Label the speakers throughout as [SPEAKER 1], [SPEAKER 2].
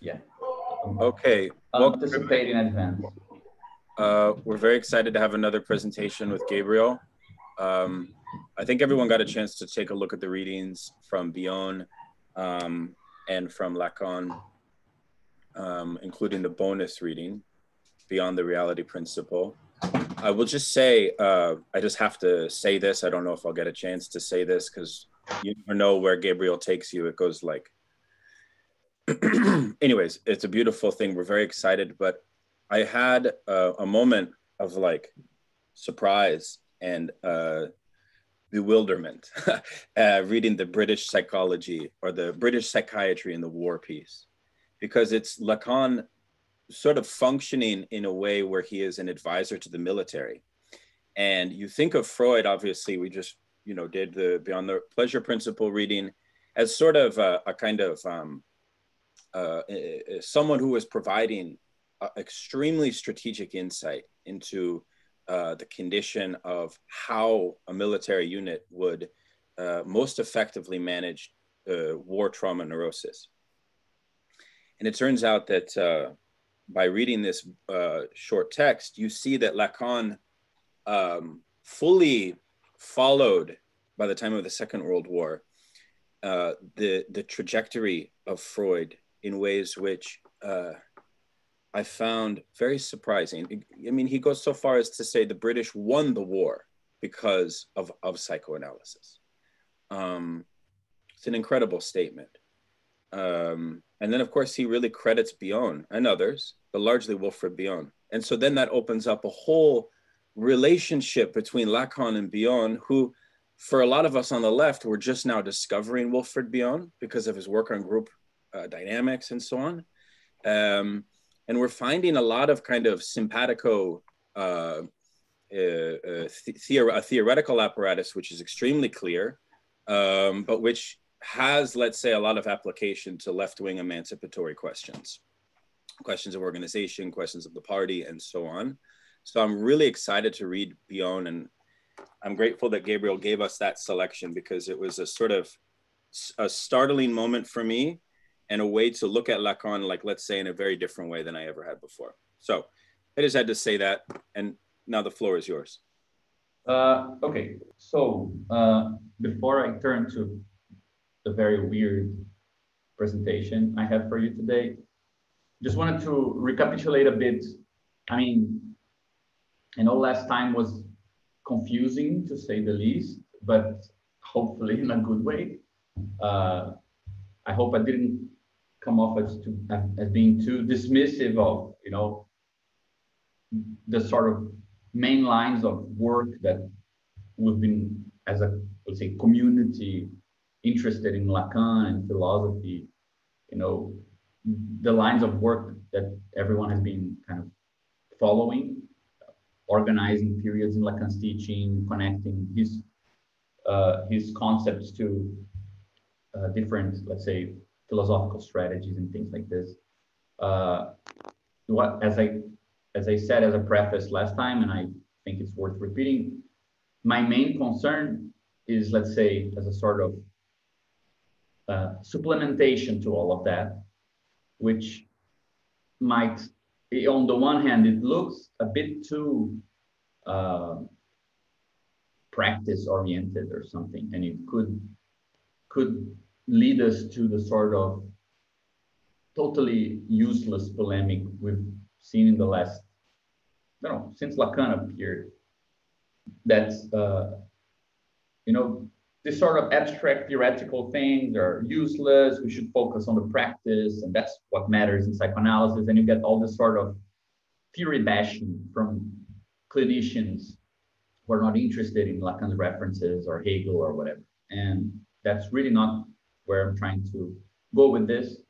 [SPEAKER 1] Yeah.
[SPEAKER 2] Okay.
[SPEAKER 1] Well, anticipate in advance.
[SPEAKER 2] We're very excited to have another presentation with Gabriel. I think everyone got a chance to take a look at the readings from Bion and from Lacan, including the bonus reading, Beyond the Reality Principle. I will just say, I just have to say this. I don't know if I'll get a chance to say this because you never know where Gabriel takes you. It goes like, anyways, it's a beautiful thing. We're very excited, but I had a moment of like surprise and bewilderment reading the British psychology or the British psychiatry in the War piece, because it's Lacan sort of functioning in a way where he is an advisor to the military. And you think of Freud, obviously, we just, did the Beyond the Pleasure Principle reading as sort of a kind of someone who was providing extremely strategic insight into the condition of how a military unit would most effectively manage war trauma neurosis. And it turns out that by reading this short text, you see that Lacan fully followed, by the time of the Second World War, the trajectory of Freud in ways which I found very surprising. I mean, he goes so far as to say the British won the war because of psychoanalysis. It's an incredible statement. And then, of course, he really credits Bion and others, but largely Wilfred Bion. And so then that opens up a whole relationship between Lacan and Bion, who, for a lot of us on the left, we're just now discovering Wilfred Bion because of his work on group dynamics and so on. And we're finding a lot of kind of simpatico theoretical apparatus, which is extremely clear, but which has, let's say, a lot of application to left-wing emancipatory questions of organization, questions of the party, and so on. So I'm really excited to read Bion, and I'm grateful that Gabriel gave us that selection, because it was a sort of a startling moment for me and a way to look at Lacan, like, let's say, in a very different way than I ever had before. So I just had to say that, and now the floor is yours.
[SPEAKER 1] Okay, so before I turn to the very weird presentation I have for you today, just wanted to recapitulate a bit. I mean, I know last time was confusing, to say the least, but hopefully in a good way. I hope I didn't come off as being too dismissive of, the sort of main lines of work that we've been, as a, let's say, community interested in Lacan and philosophy, the lines of work that everyone has been kind of following, organizing periods in Lacan's teaching, connecting his concepts to different, let's say, philosophical strategies and things like this. As I said as a preface last time, and I think it's worth repeating, my main concern is, let's say, as a sort of supplementation to all of that, which might, on the one hand, it looks a bit too practice oriented or something, and it could lead us to the sort of totally useless polemic we've seen in the last, since Lacan appeared. That's this sort of abstract theoretical things are useless. We should focus on the practice, and that's what matters in psychoanalysis. And you get all this sort of theory bashing from clinicians who are not interested in Lacan's references or Hegel or whatever. And that's really not where I'm trying to go with this,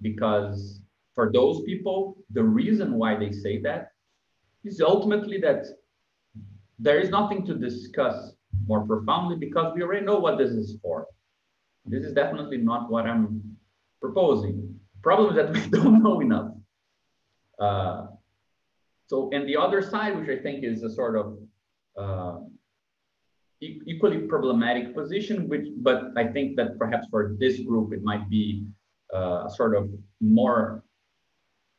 [SPEAKER 1] because for those people, the reason why they say that is ultimately that there is nothing to discuss more profoundly, because we already know what this is for. This is definitely not what I'm proposing. Problem is that we don't know enough. So, and the other side, which I think is a sort of equally problematic position, but I think that perhaps for this group, it might be a sort of more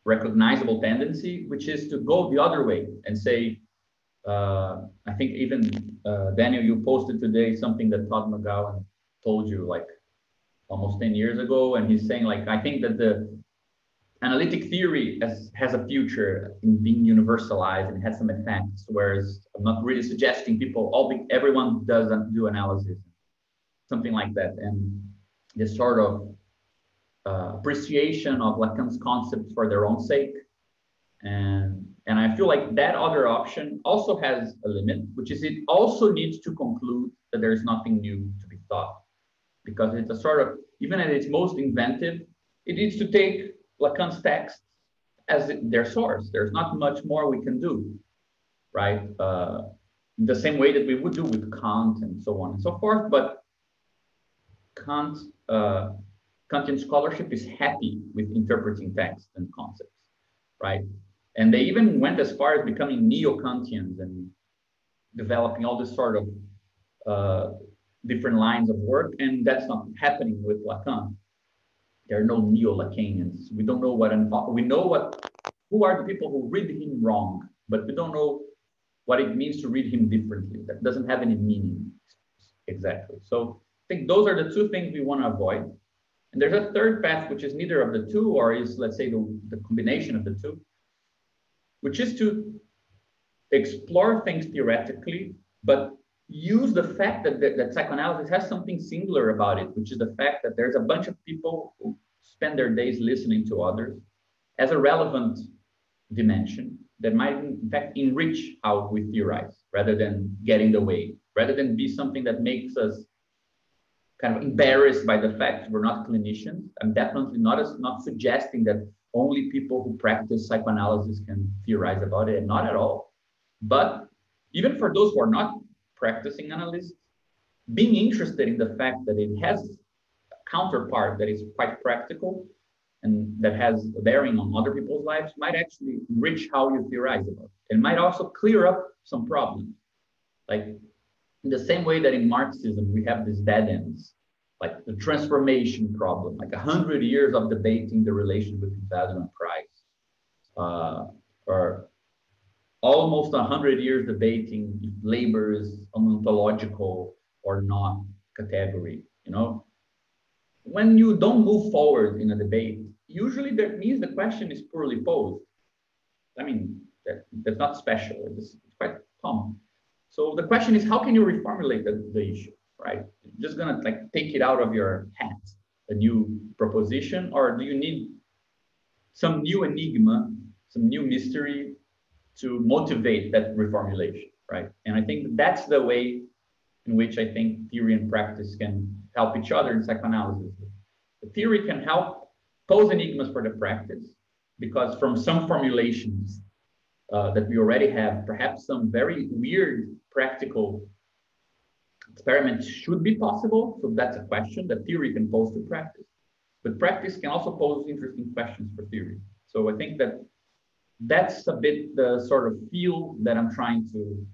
[SPEAKER 1] recognizable tendency, which is to go the other way and say, I think even Daniel, you posted today something that Todd McGowan told you like almost 10 years ago, and he's saying like, I think that the analytic theory has a future in being universalized and has some effects, whereas I'm not really suggesting everyone does do analysis, something like that. And this sort of appreciation of Lacan's concepts for their own sake. And I feel like that other option also has a limit, which is it also needs to conclude that there's nothing new to be thought, because it's a sort of, even at its most inventive, it needs to take Lacan's text as their source. There's not much more we can do, right? The same way that we would do with Kant and so on and so forth. But Kantian scholarship is happy with interpreting text and concepts, right? And they even went as far as becoming neo-Kantians and developing all this sort of different lines of work. And that's not happening with Lacan. There are no neo-Lacanians. We don't know we know who are the people who read him wrong, but we don't know what it means to read him differently. That doesn't have any meaning exactly. So I think those are the two things we want to avoid. And there's a third path, which is neither of the two, or is, let's say, the combination of the two, which is to explore things theoretically, but use the fact that psychoanalysis has something singular about it, which is the fact that there's a bunch of people who spend their days listening to others as a relevant dimension that might, in fact, enrich how we theorize rather than get in the way, rather than be something that makes us kind of embarrassed by the fact we're not clinicians. I'm definitely not suggesting that only people who practice psychoanalysis can theorize about it, not at all. But even for those who are not practicing analysts, being interested in the fact that it has a counterpart that is quite practical and that has a bearing on other people's lives might actually enrich how you theorize about it. It might also clear up some problems. Like in the same way that in Marxism, we have these dead ends, like the transformation problem, like 100 years of debating the relation between value and price, or almost 100 years debating if labor is an ontological or not category, you know? When you don't move forward in a debate, usually that means the question is poorly posed. I mean, that's not special, it's quite common. So the question is, how can you reformulate the issue, right? You're just gonna like take it out of your hat, a new proposition, or do you need some new enigma, some new mystery to motivate that reformulation, right? And I think that's the way in which I think theory and practice can help each other in psychoanalysis. The theory can help pose enigmas for the practice, because from some formulations that we already have, perhaps some very weird practical experiments should be possible. So that's a question that theory can pose to practice. But practice can also pose interesting questions for theory. So I think that that's a bit the sort of feel that I'm trying to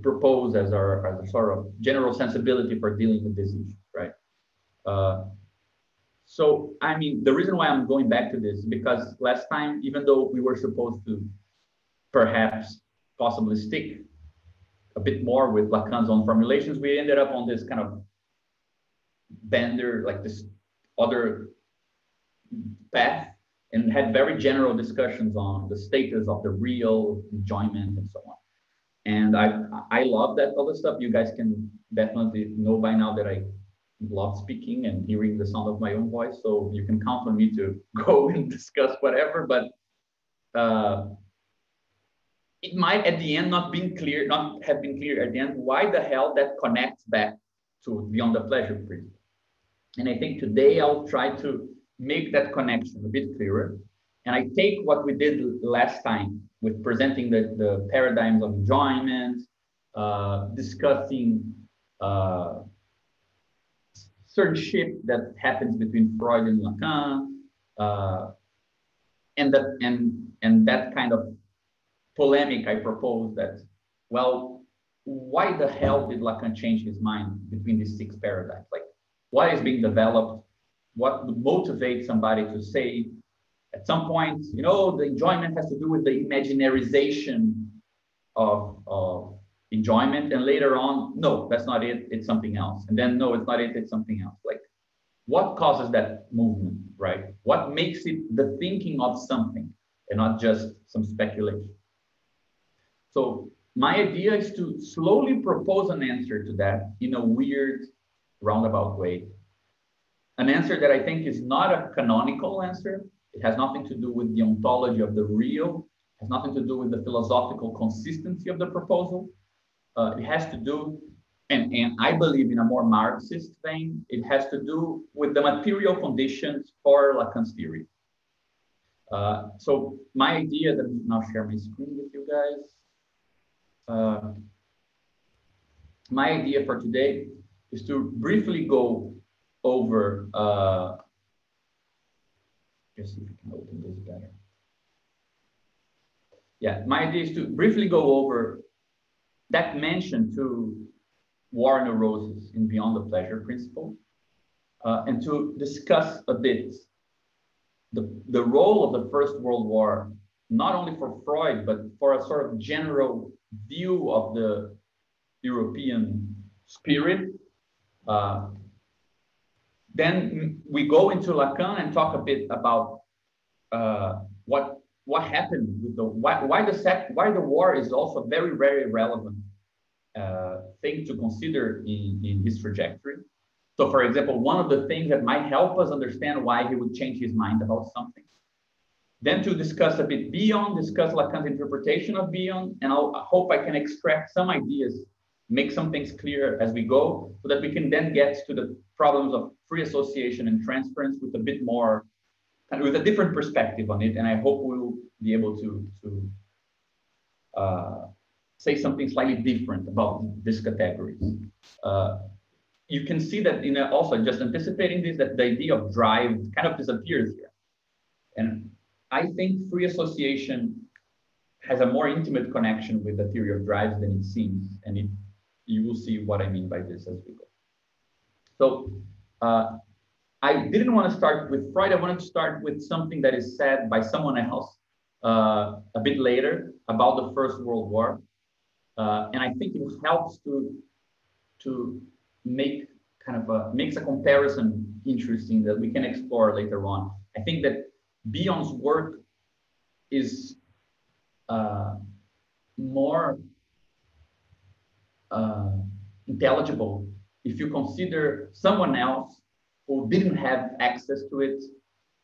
[SPEAKER 1] propose as a sort of general sensibility for dealing with this issue, right? So, I mean, the reason why I'm going back to this is because last time, even though we were supposed to perhaps possibly stick a bit more with Lacan's own formulations, we ended up on this kind of bender, like this other path, and had very general discussions on the status of the real, enjoyment, and so on. And I love that other stuff. You guys can definitely know by now that I love speaking and hearing the sound of my own voice. So you can count on me to go and discuss whatever, but it might at the end not have been clear at the end why the hell that connects back to Beyond the Pleasure Prism. And I think today I'll try to make that connection a bit clearer. And I take what we did last time with presenting the paradigms of enjoyment, discussing certain shift that happens between Freud and Lacan, and that kind of polemic I propose that, well, why the hell did Lacan change his mind between these six paradigms? Like, what is being developed what would motivate somebody to say, at some point, you know, the enjoyment has to do with the imaginarization of enjoyment, and later on, no, that's not it, it's something else. And then, no, it's not it, it's something else. Like, what causes that movement, right? What makes it the thinking of something and not just some speculation? So my idea is to slowly propose an answer to that in a weird, roundabout way. An answer that I think is not a canonical answer. It has nothing to do with the ontology of the real. It has nothing to do with the philosophical consistency of the proposal. It has to do, and I believe in a more Marxist vein, it has to do with the material conditions for Lacan's theory. So my idea, that I'm now share my screen with you guys. My idea for today is to briefly go over, just see if we can open this better. Yeah, my idea is to briefly go over that mention to war neurosis in Beyond the Pleasure Principle, and to discuss a bit the role of the First World War, not only for Freud, but for a sort of general view of the European spirit. Then we go into Lacan and talk a bit about what happened with the why the war is also a very, very relevant thing to consider in his trajectory. So, for example, one of the things that might help us understand why he would change his mind about something. Then to discuss a bit Bion, discuss Lacan's interpretation of Bion, and I hope I can extract some ideas, make some things clear as we go, so that we can then get to the problems of free association and transference with a bit more, with a different perspective on it. And I hope we'll be able to say something slightly different about these categories. You can see that also just anticipating this, that the idea of drive kind of disappears here. And I think free association has a more intimate connection with the theory of drives than it seems. And you will see what I mean by this as we go. So I didn't want to start with Freud. I wanted to start with something that is said by someone else a bit later about the First World War. And I think it helps to make makes a comparison interesting that we can explore later on. I think that Bion's work is more intelligible if you consider someone else who didn't have access to it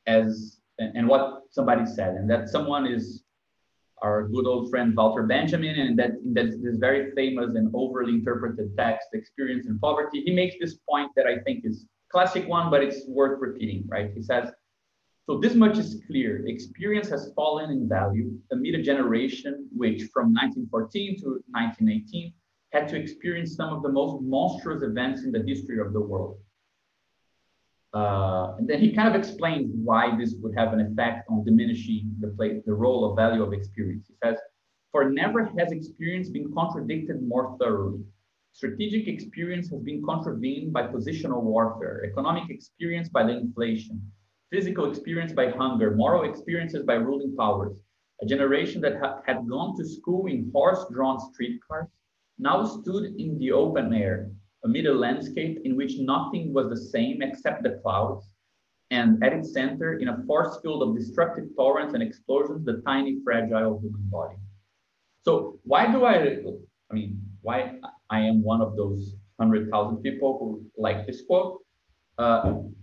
[SPEAKER 1] and what somebody said, and that someone is our good old friend Walter Benjamin, and that this very famous and overly interpreted text, Experience and Poverty, he makes this point that I think is a classic one, but it's worth repeating, right? He says, so this much is clear, experience has fallen in value amid a generation which from 1914 to 1918 had to experience some of the most monstrous events in the history of the world. And then he kind of explains why this would have an effect on diminishing the role of value of experience. He says, for never has experience been contradicted more thoroughly. Strategic experience has been contravened by positional warfare, economic experience by the inflation, physical experience by hunger, moral experiences by ruling powers. A generation that had gone to school in horse-drawn streetcars now stood in the open air, amid a landscape in which nothing was the same except the clouds, and at its center, in a force field of destructive torrents and explosions, the tiny, fragile human body. So why I am one of those 100,000 people who like this quote?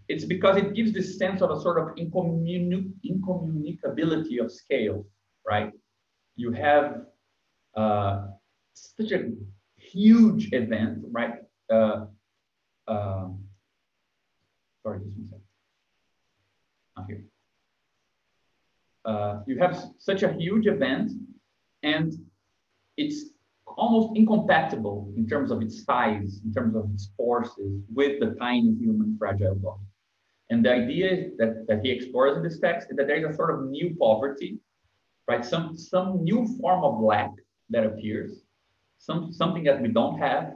[SPEAKER 1] It's because it gives this sense of a sort of incommunicability of scale, right? You have such a huge event, right? Sorry, just one second. Not here. You have such a huge event, and it's almost incompatible in terms of its size, in terms of its forces, with the tiny human fragile body. And the idea that he explores in this text is that there is a sort of new poverty, right? Some new form of lack that appears, something that we don't have,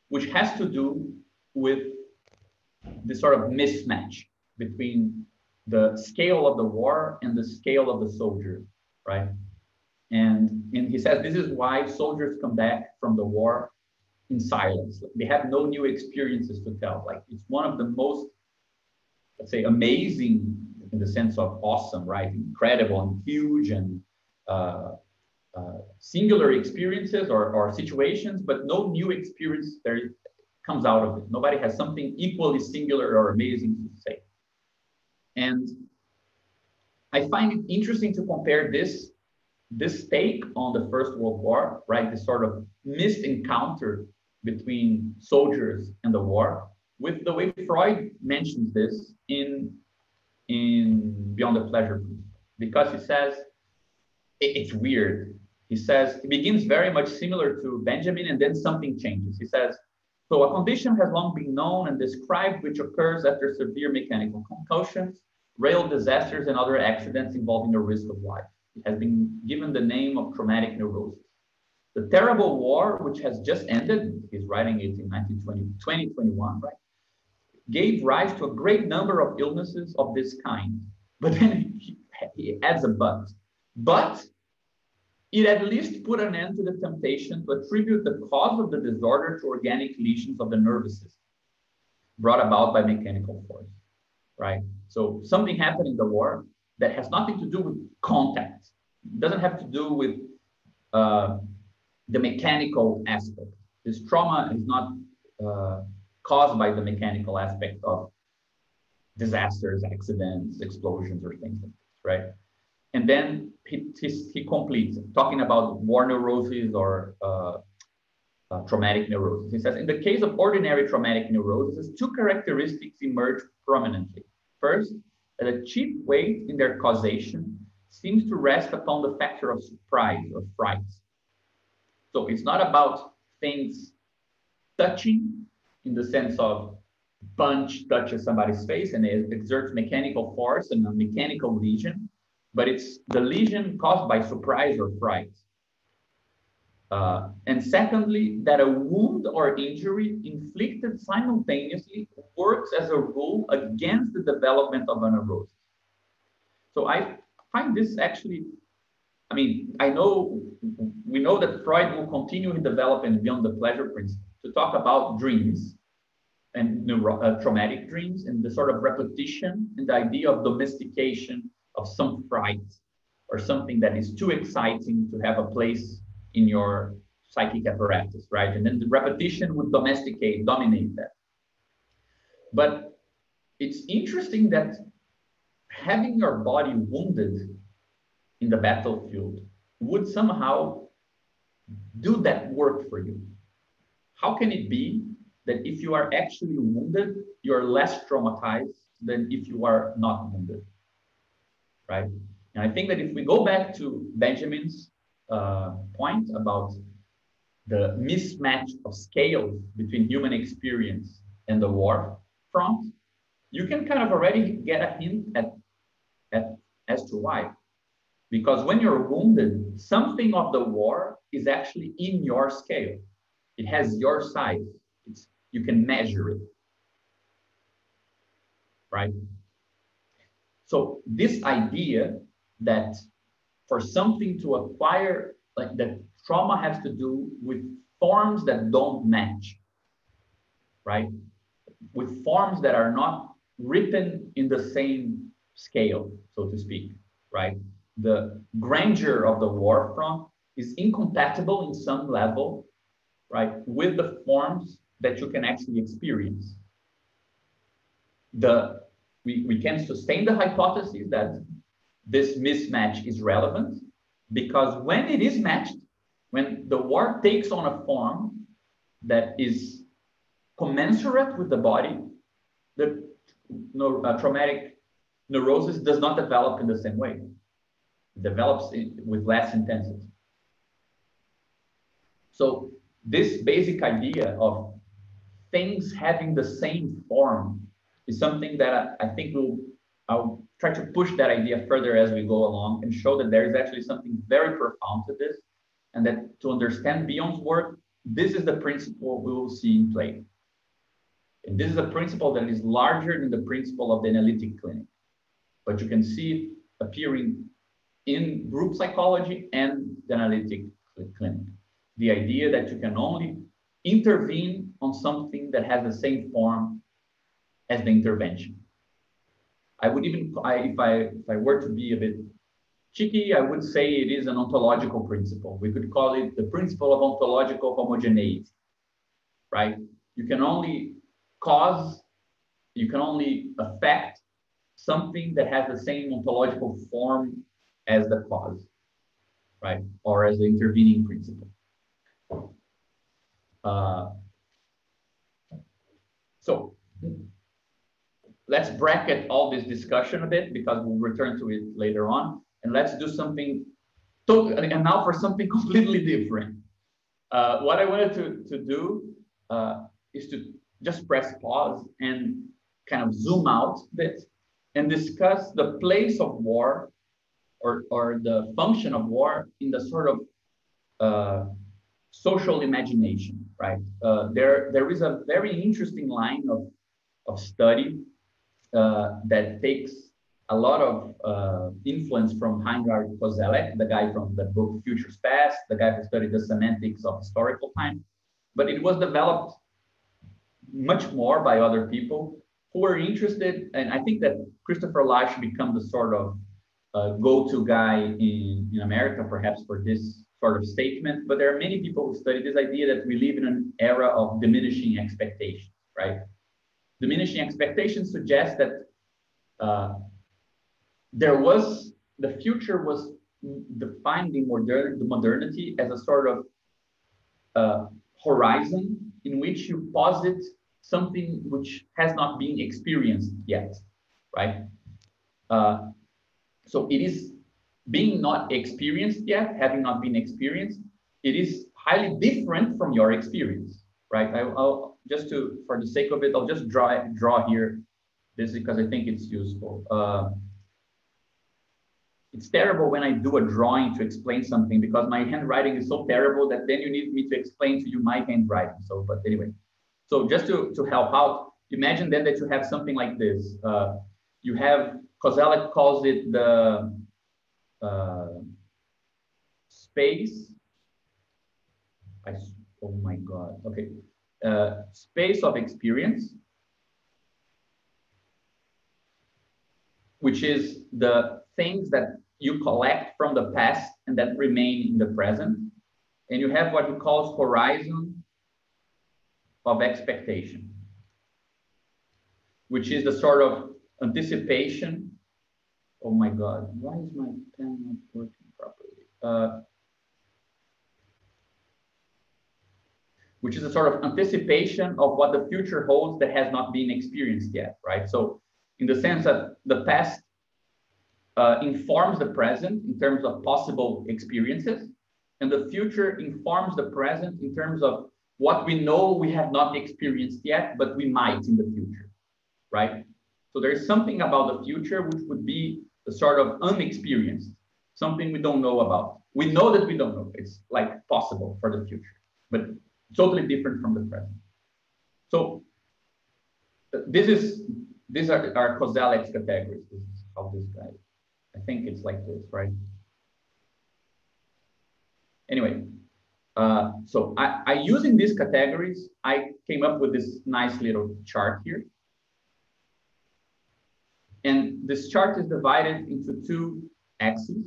[SPEAKER 1] which has to do with this sort of mismatch between the scale of the war and the scale of the soldier, right? And he says this is why soldiers come back from the war in silence. They have no new experiences to tell. Like it's one of the most, let's say, amazing in the sense of awesome, right? Incredible and huge and singular experiences or situations, but no new experience there comes out of it. Nobody has something equally singular or amazing to say. And I find it interesting to compare this take on the First World War, right? This sort of missed encounter between soldiers and the war, with the way Freud mentions this in Beyond the Pleasure Principle, because he says, it's weird. He says, it begins very much similar to Benjamin, and then something changes. He says, so a condition has long been known and described which occurs after severe mechanical concussions, rail disasters, and other accidents involving a risk of life. It has been given the name of traumatic neurosis. The terrible war, which has just ended, he's writing it in 2021, right, gave rise to a great number of illnesses of this kind. But then he adds a but. But it at least put an end to the temptation to attribute the cause of the disorder to organic lesions of the nervous system brought about by mechanical force, right? So something happened in the war that has nothing to do with contact. It doesn't have to do with the mechanical aspect. This trauma is not caused by the mechanical aspect of disasters, accidents, explosions, or things like this, right? And then he completes talking about war neuroses or traumatic neurosis. He says, in the case of ordinary traumatic neurosis, two characteristics emerge prominently. First, that a chief weight in their causation seems to rest upon the factor of surprise or fright. So it's not about things touching in the sense of punch touches somebody's face and it exerts mechanical force and a mechanical lesion, but it's the lesion caused by surprise or fright. And secondly, that a wound or injury inflicted simultaneously works as a rule against the development of a neurosis. So I find this actually, I mean, we know that Freud will continue his development beyond the pleasure principle to talk about dreams and traumatic dreams and the sort of repetition and the idea of domestication of some fright or something that is too exciting to have a place in your psychic apparatus, right? And then the repetition would dominate that. But it's interesting that having your body wounded in the battlefield would somehow do that work for you. How can it be that if you are actually wounded, you're less traumatized than if you are not wounded, right? And I think that if we go back to Benjamin's point about the mismatch of scales between human experience and the war front, you can kind of already get a hint as to why. Because when you're wounded, something of the war is actually in your scale. It has your size. You can measure it, right? So this idea that for something to acquire, like that trauma has to do with forms that don't match, right? With forms that are not written in the same scale, so to speak, right? The grandeur of the war front is incompatible in some level, right, with the forms that you can actually experience. We can sustain the hypothesis that this mismatch is relevant because when it is matched, when the war takes on a form that is commensurate with the body, the traumatic neurosis does not develop in the same way. It develops with less intensity. So this basic idea of things having the same form is something that I think I'll try to push that idea further as we go along and show that there is actually something very profound to this, and that to understand Bion's work, this is the principle we will see in play. And this is a principle that is larger than the principle of the analytic clinic. But you can see it appearing in group psychology and the analytic clinic. The idea that you can only intervene on something that has the same form as the intervention. I would even, if I were to be a bit cheeky, I would say it is an ontological principle. We could call it the principle of ontological homogeneity, right? You can only cause, you can only affect something that has the same ontological form as the cause, right? Or as the intervening principle. So let's bracket all this discussion a bit because we'll return to it later on. And let's do something totally, and now for something completely different. What I wanted to do is to just press pause and kind of zoom out a bit and discuss the place of war or the function of war in the sort of social imagination, right? There is a very interesting line of study that takes a lot of influence from Heinrich Koselleck, the guy from the book Futures Past, the guy who studied the semantics of historical time. But it was developed much more by other people who were interested, and I think that Christopher Lai should become the sort of go-to guy in America, perhaps for this sort of statement. But there are many people who study this idea that we live in an era of diminishing expectations, right? Diminishing expectations suggest that the future was defined the modernity as a sort of horizon in which you posit something which has not been experienced yet, right? So it is being not experienced yet, having not been experienced, it is highly different from your experience, right? I'll just for the sake of it, I'll just draw here this because I think it's useful. It's terrible when I do a drawing to explain something because my handwriting is so terrible that then you need me to explain to you my handwriting. So, but anyway, so just to help out, imagine then that you have something like this. You have, Koselleck calls it the space. Oh my God, okay. Space of experience, which is the things that you collect from the past and that remain in the present. And you have what he calls horizon of expectation, which is the sort of anticipation. Oh my God, why is my pen not working properly? Which is a sort of anticipation of what the future holds that has not been experienced yet, right? So in the sense that the past informs the present in terms of possible experiences, and the future informs the present in terms of what we know we have not experienced yet, but we might in the future, right? So there's something about the future which would be the sort of unexperienced, something we don't know about. We know that we don't know. It's like possible for the future, but totally different from the present. So these are Koselleck's categories. This is how this guy, I think it's like this, right? Anyway, so I using these categories, I came up with this nice little chart here. And this chart is divided into two axes.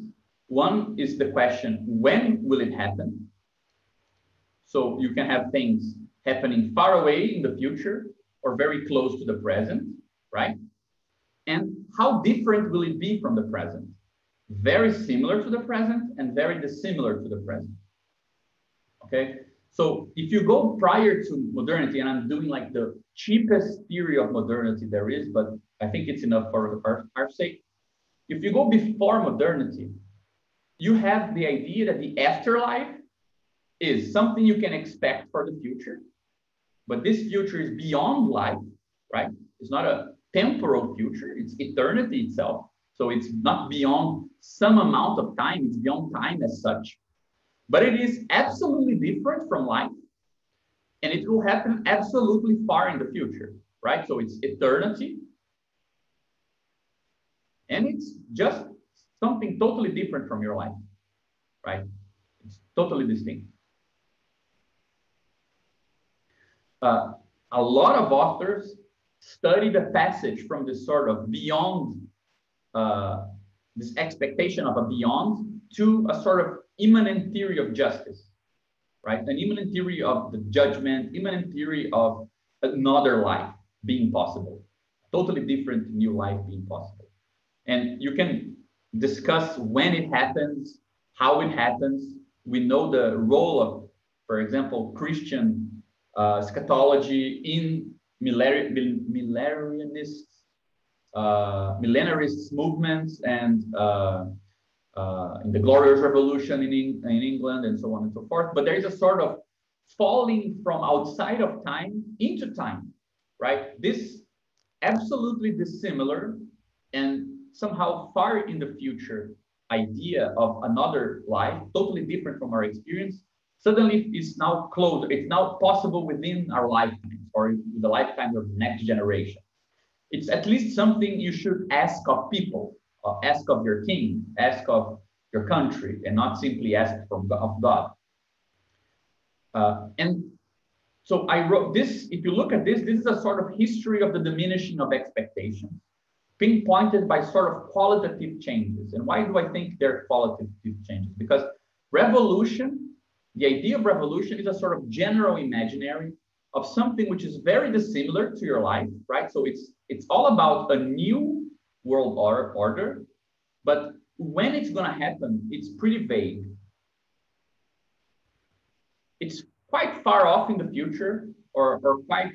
[SPEAKER 1] One is the question, when will it happen? So you can have things happening far away in the future or very close to the present, right? And how different will it be from the present? Very similar to the present and very dissimilar to the present. Okay, so if you go prior to modernity, and I'm doing like the cheapest theory of modernity there is, but I think it's enough for our sake. If you go before modernity, you have the idea that the afterlife is something you can expect for the future, but this future is beyond life, right? It's not a temporal future, it's eternity itself. So it's not beyond some amount of time, it's beyond time as such. But it is absolutely different from life, and it will happen absolutely far in the future. right? So it's eternity. And it's just something totally different from your life, right? It's totally distinct. A lot of authors study the passage from this sort of beyond, this expectation of a beyond, to a sort of immanent theory of justice, right? An immanent theory of the judgment, immanent theory of another life being possible, totally different new life being possible. And you can discuss when it happens, how it happens. We know the role of, for example, Christian eschatology in millenarist movements and in the Glorious Revolution in England and so on and so forth. But there is a sort of falling from outside of time into time, right? This absolutely dissimilar and somehow far in the future idea of another life, totally different from our experience, suddenly is now close. It's now possible within our lifetimes or the lifetime of the next generation. It's at least something you should ask of people, ask of your king, ask of your country, and not simply ask of God. And so I wrote this, if you look at this, this is a sort of history of the diminishing of expectations, pinpointed by sort of qualitative changes. And why do I think they're qualitative changes? Because revolution, the idea of revolution is a sort of general imaginary of something which is very dissimilar to your life, right? So it's all about a new world order, but when it's going to happen, it's pretty vague. It's quite far off in the future, or quite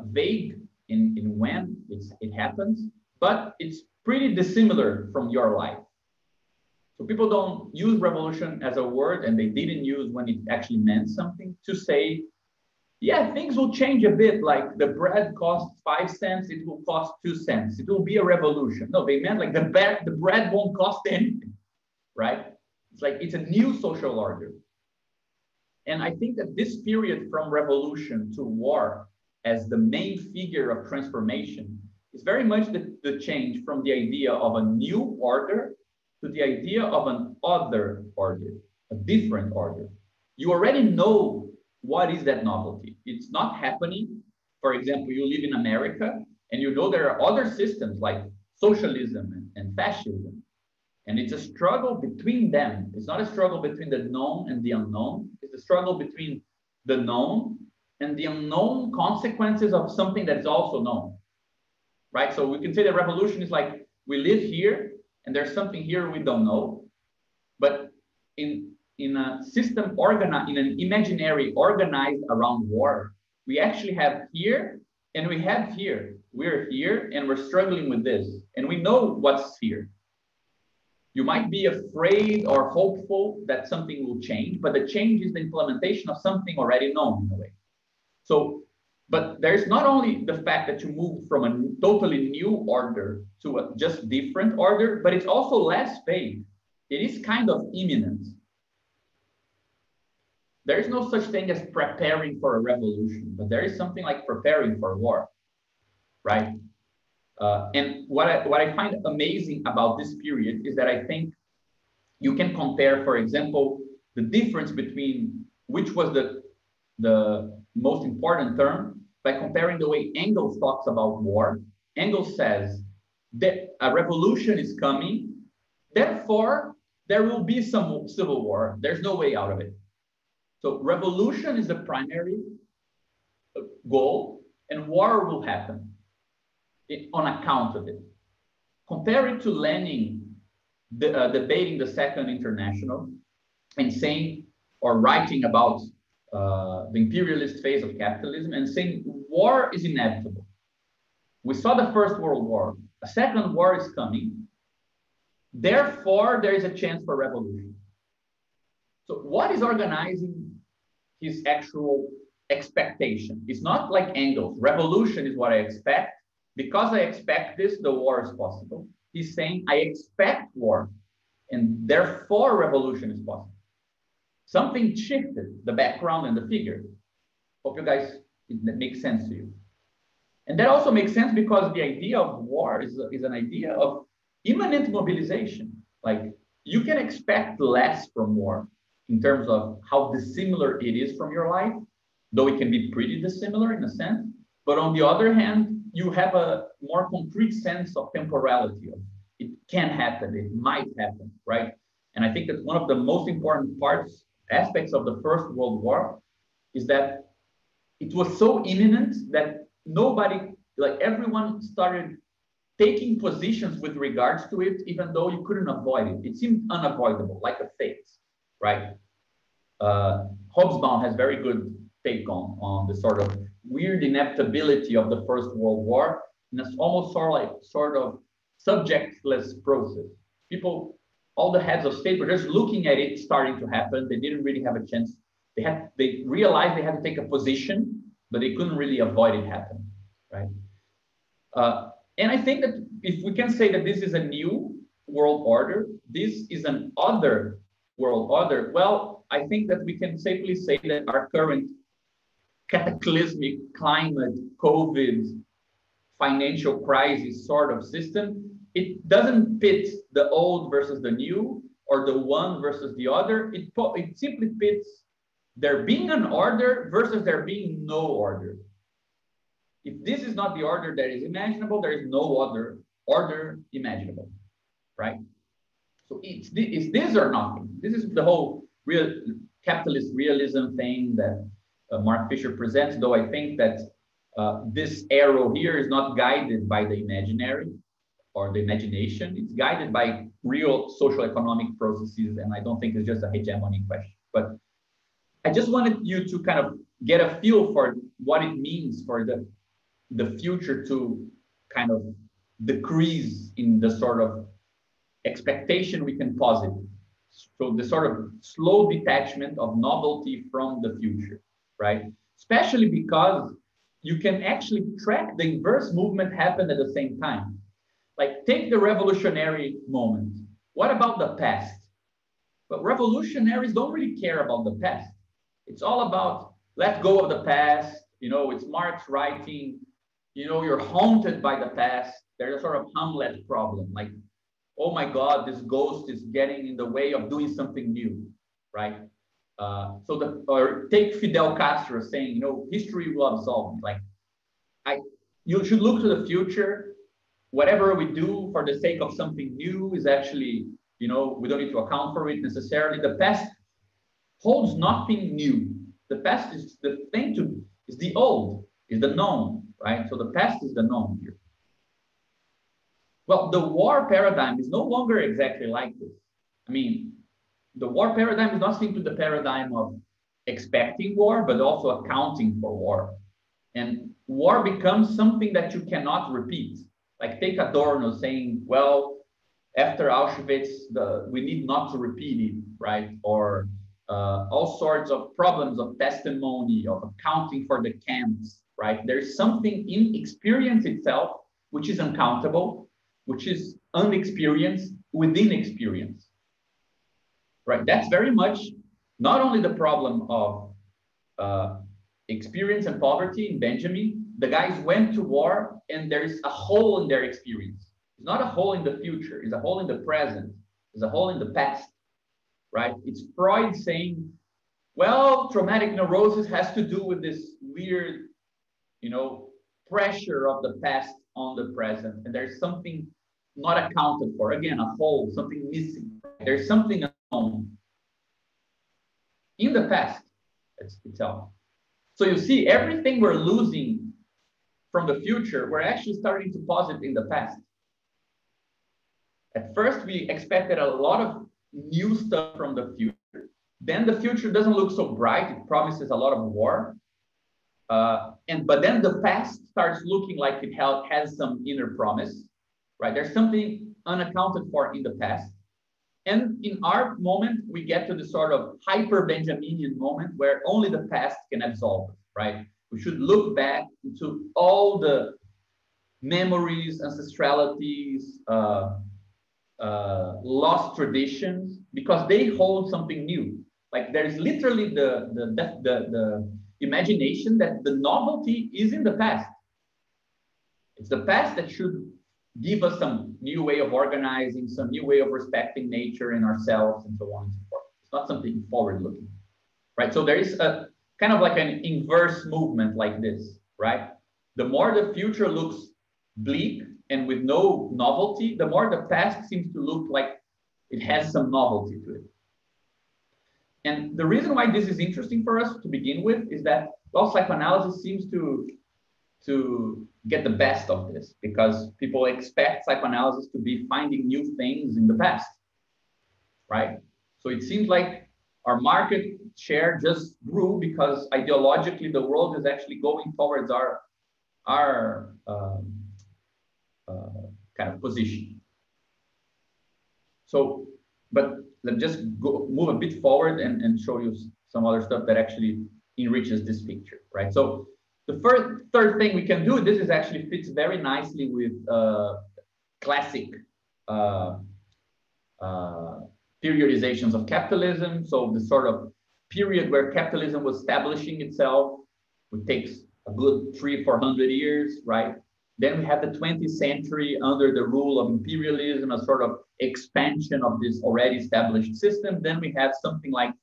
[SPEAKER 1] vague in when it happens, but it's pretty dissimilar from your life. So people don't use revolution as a word, and they didn't use when it actually meant something, to say, yeah, things will change a bit, like the bread costs 5 cents, it will cost 2 cents. It will be a revolution. No, they meant like the bread won't cost anything, right? It's like it's a new social order. And I think that this period from revolution to war as the main figure of transformation is very much the change from the idea of a new order to the idea of an other order, a different order. You already know what is that novelty. It's not happening. For example, you live in America and you know there are other systems like socialism and fascism. And it's a struggle between them. It's not a struggle between the known and the unknown. It's a struggle between the known and the unknown consequences of something that is also known, right? So we can say that revolution is like, we live here and there's something here we don't know. But in a system organized, in an imaginary organized around war, we actually have here and we have here. We're here and we're struggling with this. And we know what's here. You might be afraid or hopeful that something will change, but the change is the implementation of something already known in a way. So, but there's not only the fact that you move from a totally new order to a just different order, but it's also less vague. It is kind of imminent. There is no such thing as preparing for a revolution, but there is something like preparing for war, right? And what I find amazing about this period is that I think you can compare, for example, the difference between which was the most important term by comparing the way Engels talks about war. Engels says that a revolution is coming, therefore there will be some civil war. There's no way out of it. So revolution is the primary goal, and war will happen on account of it. Compare it to Lenin debating the Second International and saying, or writing about the imperialist phase of capitalism and saying war is inevitable. We saw the First World War. A second war is coming. Therefore, there is a chance for revolution. So what is organizing his actual expectation? It's not like Engels. Revolution is what I expect. Because I expect this, the war is possible. He's saying, I expect war, and therefore revolution is possible. Something shifted the background and the figure. Hope you guys, it makes sense to you. And that also makes sense because the idea of war is an idea of immanent mobilization. Like you can expect less from war in terms of how dissimilar it is from your life, though it can be pretty dissimilar in a sense. But on the other hand, you have a more concrete sense of temporality. It can happen, it might happen, right? And I think that one of the most important aspects of the First World War is that it was so imminent that nobody, like everyone started taking positions with regards to it, even though you couldn't avoid it. It seemed unavoidable, like a fate, right? Hobsbawm has very good take on the sort of weird inevitability of the First World War, and it's almost sort of subjectless process. People, all the heads of state were just looking at it starting to happen. They didn't really have a chance. They realized they had to take a position, but they couldn't really avoid it happening, right? And I think that if we can say that this is a new world order, this is an other world order, well, I think that we can safely say that our current cataclysmic climate, COVID, financial crisis sort of system, it doesn't pit the old versus the new or the one versus the other. It simply pits there being an order versus there being no order. If this is not the order that is imaginable, there is no other order imaginable, right? So it's this or nothing. This is the whole real capitalist realism thing that Mark Fisher presents, though I think that this arrow here is not guided by the imaginary or the imagination. It's guided by real social economic processes, and I don't think it's just a hegemony question. But I just wanted you to kind of get a feel for what it means for the future to kind of decrease in the sort of expectation we can posit. So the sort of slow detachment of novelty from the future, right? Especially because you can actually track the inverse movement happen at the same time. Like take the revolutionary moment. What about the past? But revolutionaries don't really care about the past. It's all about let go of the past. You know, it's Marx writing, you know, you're haunted by the past. There's a sort of Hamlet problem. Like, oh my God, this ghost is getting in the way of doing something new, right? Or take Fidel Castro saying, you know, history will absolve me. Like, you should look to the future. Whatever we do for the sake of something new is actually, you know, we don't need to account for it necessarily. The past holds nothing new. The past is the old, is the known, right? So the past is the known here. Well, the war paradigm is no longer exactly like this. I mean, the war paradigm is not simply the paradigm of expecting war, but also accounting for war. And war becomes something that you cannot repeat. Like take Adorno saying, well, after Auschwitz, we need not to repeat it, right? Or all sorts of problems of testimony, of accounting for the camps, right? There's something in experience itself, which is uncountable, which is unexperienced within experience, right? That's very much not only the problem of experience and poverty in Benjamin. The guys went to war and there's a hole in their experience. It's not a hole in the future, it's a hole in the present, it's a hole in the past, right? It's Freud saying, well, traumatic neurosis has to do with this weird, you know, pressure of the past on the present. And there's something not accounted for. Again, a hole, something missing. There's something unknown in the past itself. So you see, everything we're losing from the future, we're actually starting to posit in the past. At first, we expected a lot of new stuff from the future. Then the future doesn't look so bright. It promises a lot of war. But then the past starts looking like it has some inner promise, right? There's something unaccounted for in the past. And in our moment, we get to the sort of hyper-Benjaminian moment where only the past can absolve us, right? We should look back into all the memories, ancestralities, lost traditions, because they hold something new. Like there's literally the imagination that the novelty is in the past. It's the past that should give us some new way of organizing, some new way of respecting nature and ourselves, and so on and so forth. It's not something forward-looking, right? So there is a kind of like an inverse movement like this, right? The more the future looks bleak and with no novelty, the more the past seems to look like it has some novelty to it. And the reason why this is interesting for us to begin with is that, well, psychoanalysis seems to get the best of this, because people expect psychoanalysis to be finding new things in the past, right? So it seems like our market share just grew because ideologically the world is actually going towards our kind of position. So, but let's just move a bit forward and show you some other stuff that actually enriches this picture, right? So the third thing we can do, this is actually fits very nicely with classic periodizations of capitalism. So the sort of period where capitalism was establishing itself, it takes a good 300-400 years, right? Then we have the 20th century under the rule of imperialism, a sort of expansion of this already established system. Then we have something like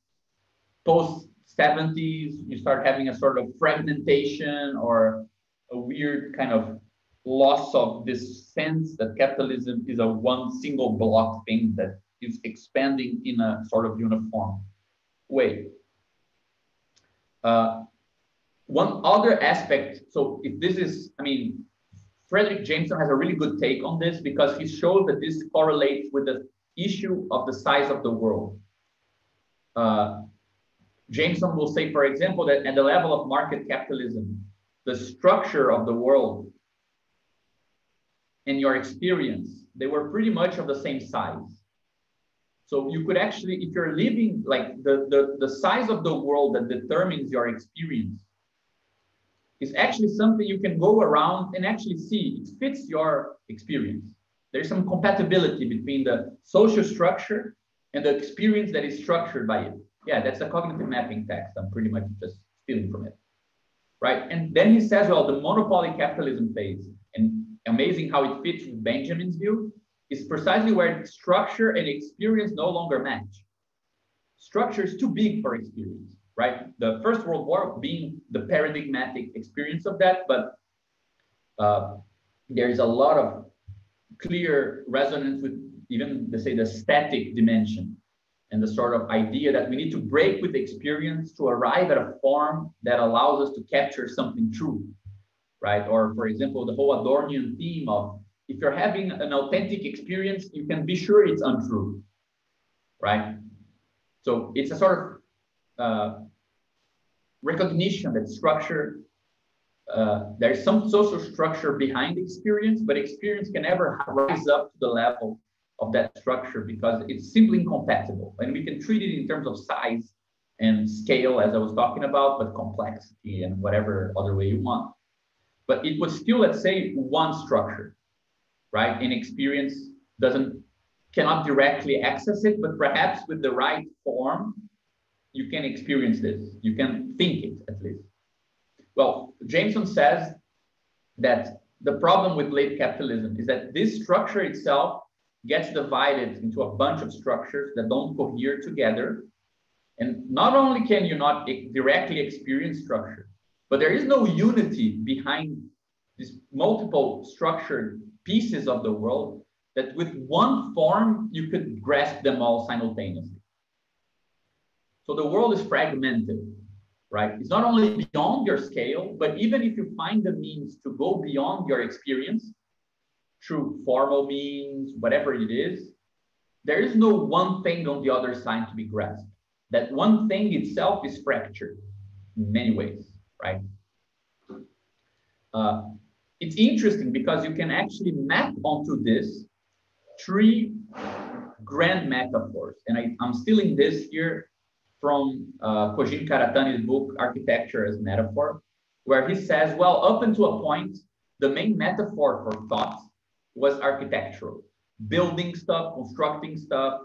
[SPEAKER 1] post-70s, you start having a sort of fragmentation or a weird kind of loss of this sense that capitalism is a one single block thing that is expanding in a sort of uniform way. One other aspect, so if this is, I mean, Frederick Jameson has a really good take on this because he shows that this correlates with the issue of the size of the world. Jameson will say, for example, that at the level of market capitalism, the structure of the world and your experience, they were pretty much of the same size. So you could actually, if you're living, like the size of the world that determines your experience is actually something you can go around and actually see. It fits your experience. There's some compatibility between the social structure and the experience that is structured by it. Yeah, that's a cognitive mapping text. I'm pretty much just stealing from it, right? And then he says, well, the monopoly capitalism phase, and amazing how it fits with Benjamin's view, is precisely where structure and experience no longer match. Structure is too big for experience, right? The First World War being the paradigmatic experience of that, but there is a lot of clear resonance with even, let's say, the static dimension and the sort of idea that we need to break with experience to arrive at a form that allows us to capture something true, right? Or, for example, the whole Adornian theme of if you're having an authentic experience, you can be sure it's untrue, right? So it's a sort of recognition that structure, there's some social structure behind the experience, but experience can never rise up to the level of that structure because it's simply incompatible. And we can treat it in terms of size and scale, as I was talking about, but complexity and whatever other way you want. But it was still, let's say, one structure, right? And experience cannot directly access it, but perhaps with the right form, you can experience this. You can think it, at least. Well, Jameson says that the problem with late capitalism is that this structure itself gets divided into a bunch of structures that don't cohere together. And not only can you not directly experience structure, but there is no unity behind these multiple structured pieces of the world that with one form, you could grasp them all simultaneously. So the world is fragmented, right? It's not only beyond your scale, but even if you find the means to go beyond your experience through formal means, whatever it is, there is no one thing on the other side to be grasped. That one thing itself is fractured in many ways, right? It's interesting because you can actually map onto this three grand metaphors. And I'm stealing this here from Kojin Karatani's book, Architecture as Metaphor, where he says, well, up until a point, the main metaphor for thought was architectural, building stuff, constructing stuff,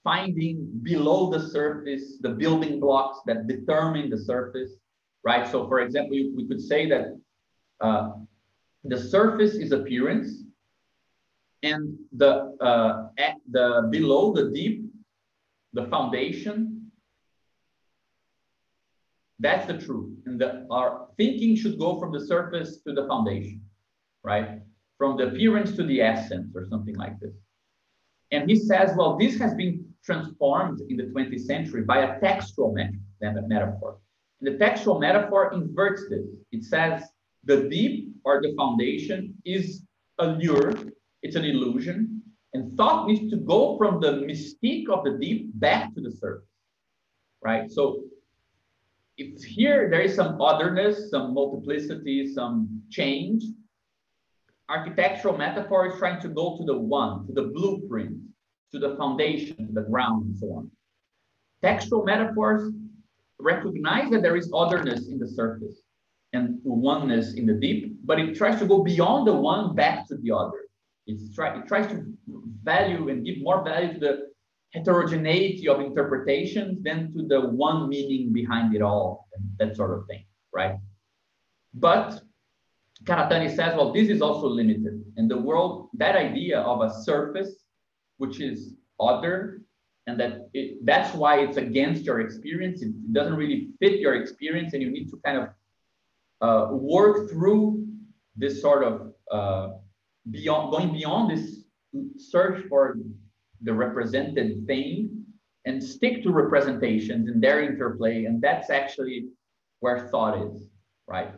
[SPEAKER 1] finding below the surface, the building blocks that determine the surface, right? So for example, we could say that the surface is appearance, and the below, the deep, the foundation, that's the truth. And our thinking should go from the surface to the foundation, right? From the appearance to the essence, or something like this. And he says, well, this has been transformed in the 20th century by a textual metaphor. And the textual metaphor inverts this. It says the deep, or the foundation, is a lure, it's an illusion, and thought needs to go from the mystique of the deep back to the surface, right? So if here there is some otherness, some multiplicity, some change, architectural metaphor is trying to go to the one, to the blueprint, to the foundation, to the ground, and so on. Textual metaphors recognize that there is otherness in the surface and oneness in the deep, but it tries to go beyond the one back to the other. It tries to value and give more value to the heterogeneity of interpretations than to the one meaning behind it all, and that sort of thing, right? But Karatani says, well, this is also limited. And the world, that idea of a surface, which is other, and that's why it's against your experience. It doesn't really fit your experience, and you need to kind of work through this sort of going beyond this search for the represented thing and stick to representations and their interplay. And that's actually where thought is, right?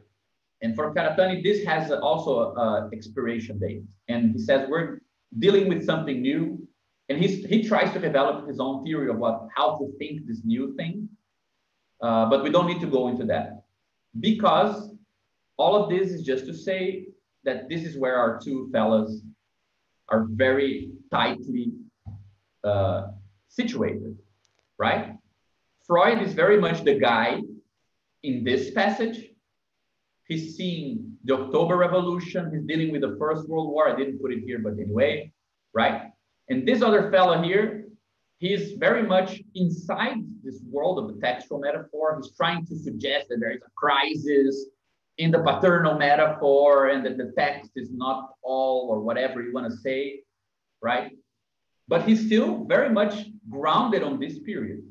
[SPEAKER 1] And for Karatani, this has also an expiration date. And he says, we're dealing with something new. And he tries to develop his own theory of how to think this new thing. But we don't need to go into that, because all of this is just to say that this is where our two fellas are very tightly situated, right? Freud is very much the guy in this passage. He's seeing the October Revolution. He's dealing with the First World War. I didn't put it here, but anyway, right? And this other fellow here, he's very much inside this world of the textual metaphor. He's trying to suggest that there is a crisis in the paternal metaphor and that the text is not all, or whatever you want to say, right? But he's still very much grounded on this period.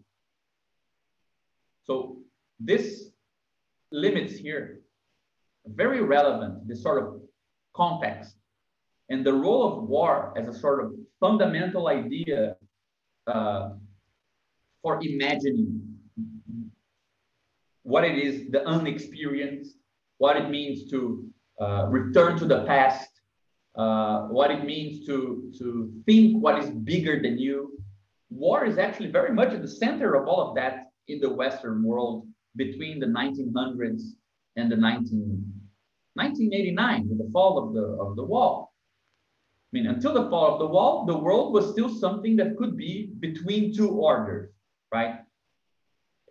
[SPEAKER 1] So this limits here, very relevant, this sort of context and the role of war as a sort of fundamental idea for imagining what it is, the unexperienced, what it means to return to the past, what it means to think what is bigger than you. War is actually very much at the center of all of that in the Western world between the 1900s and the 1989, with the fall of the wall. I mean, until the fall of the wall, the world was still something that could be between two orders, right?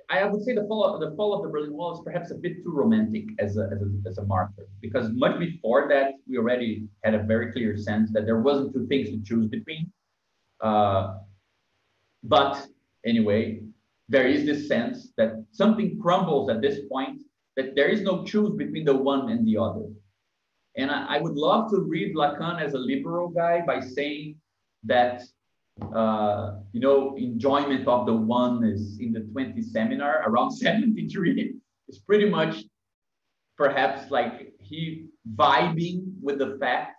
[SPEAKER 1] I would say the fall of the Berlin Wall is perhaps a bit too romantic as a marker, because much before that, we already had a very clear sense that there wasn't two things to choose between. But anyway, there is this sense that something crumbles at this point, that there is no choose between the one and the other. And I would love to read Lacan as a liberal guy by saying that, enjoyment of the one is in the 20th seminar, around 73, is pretty much perhaps like he vibing with the fact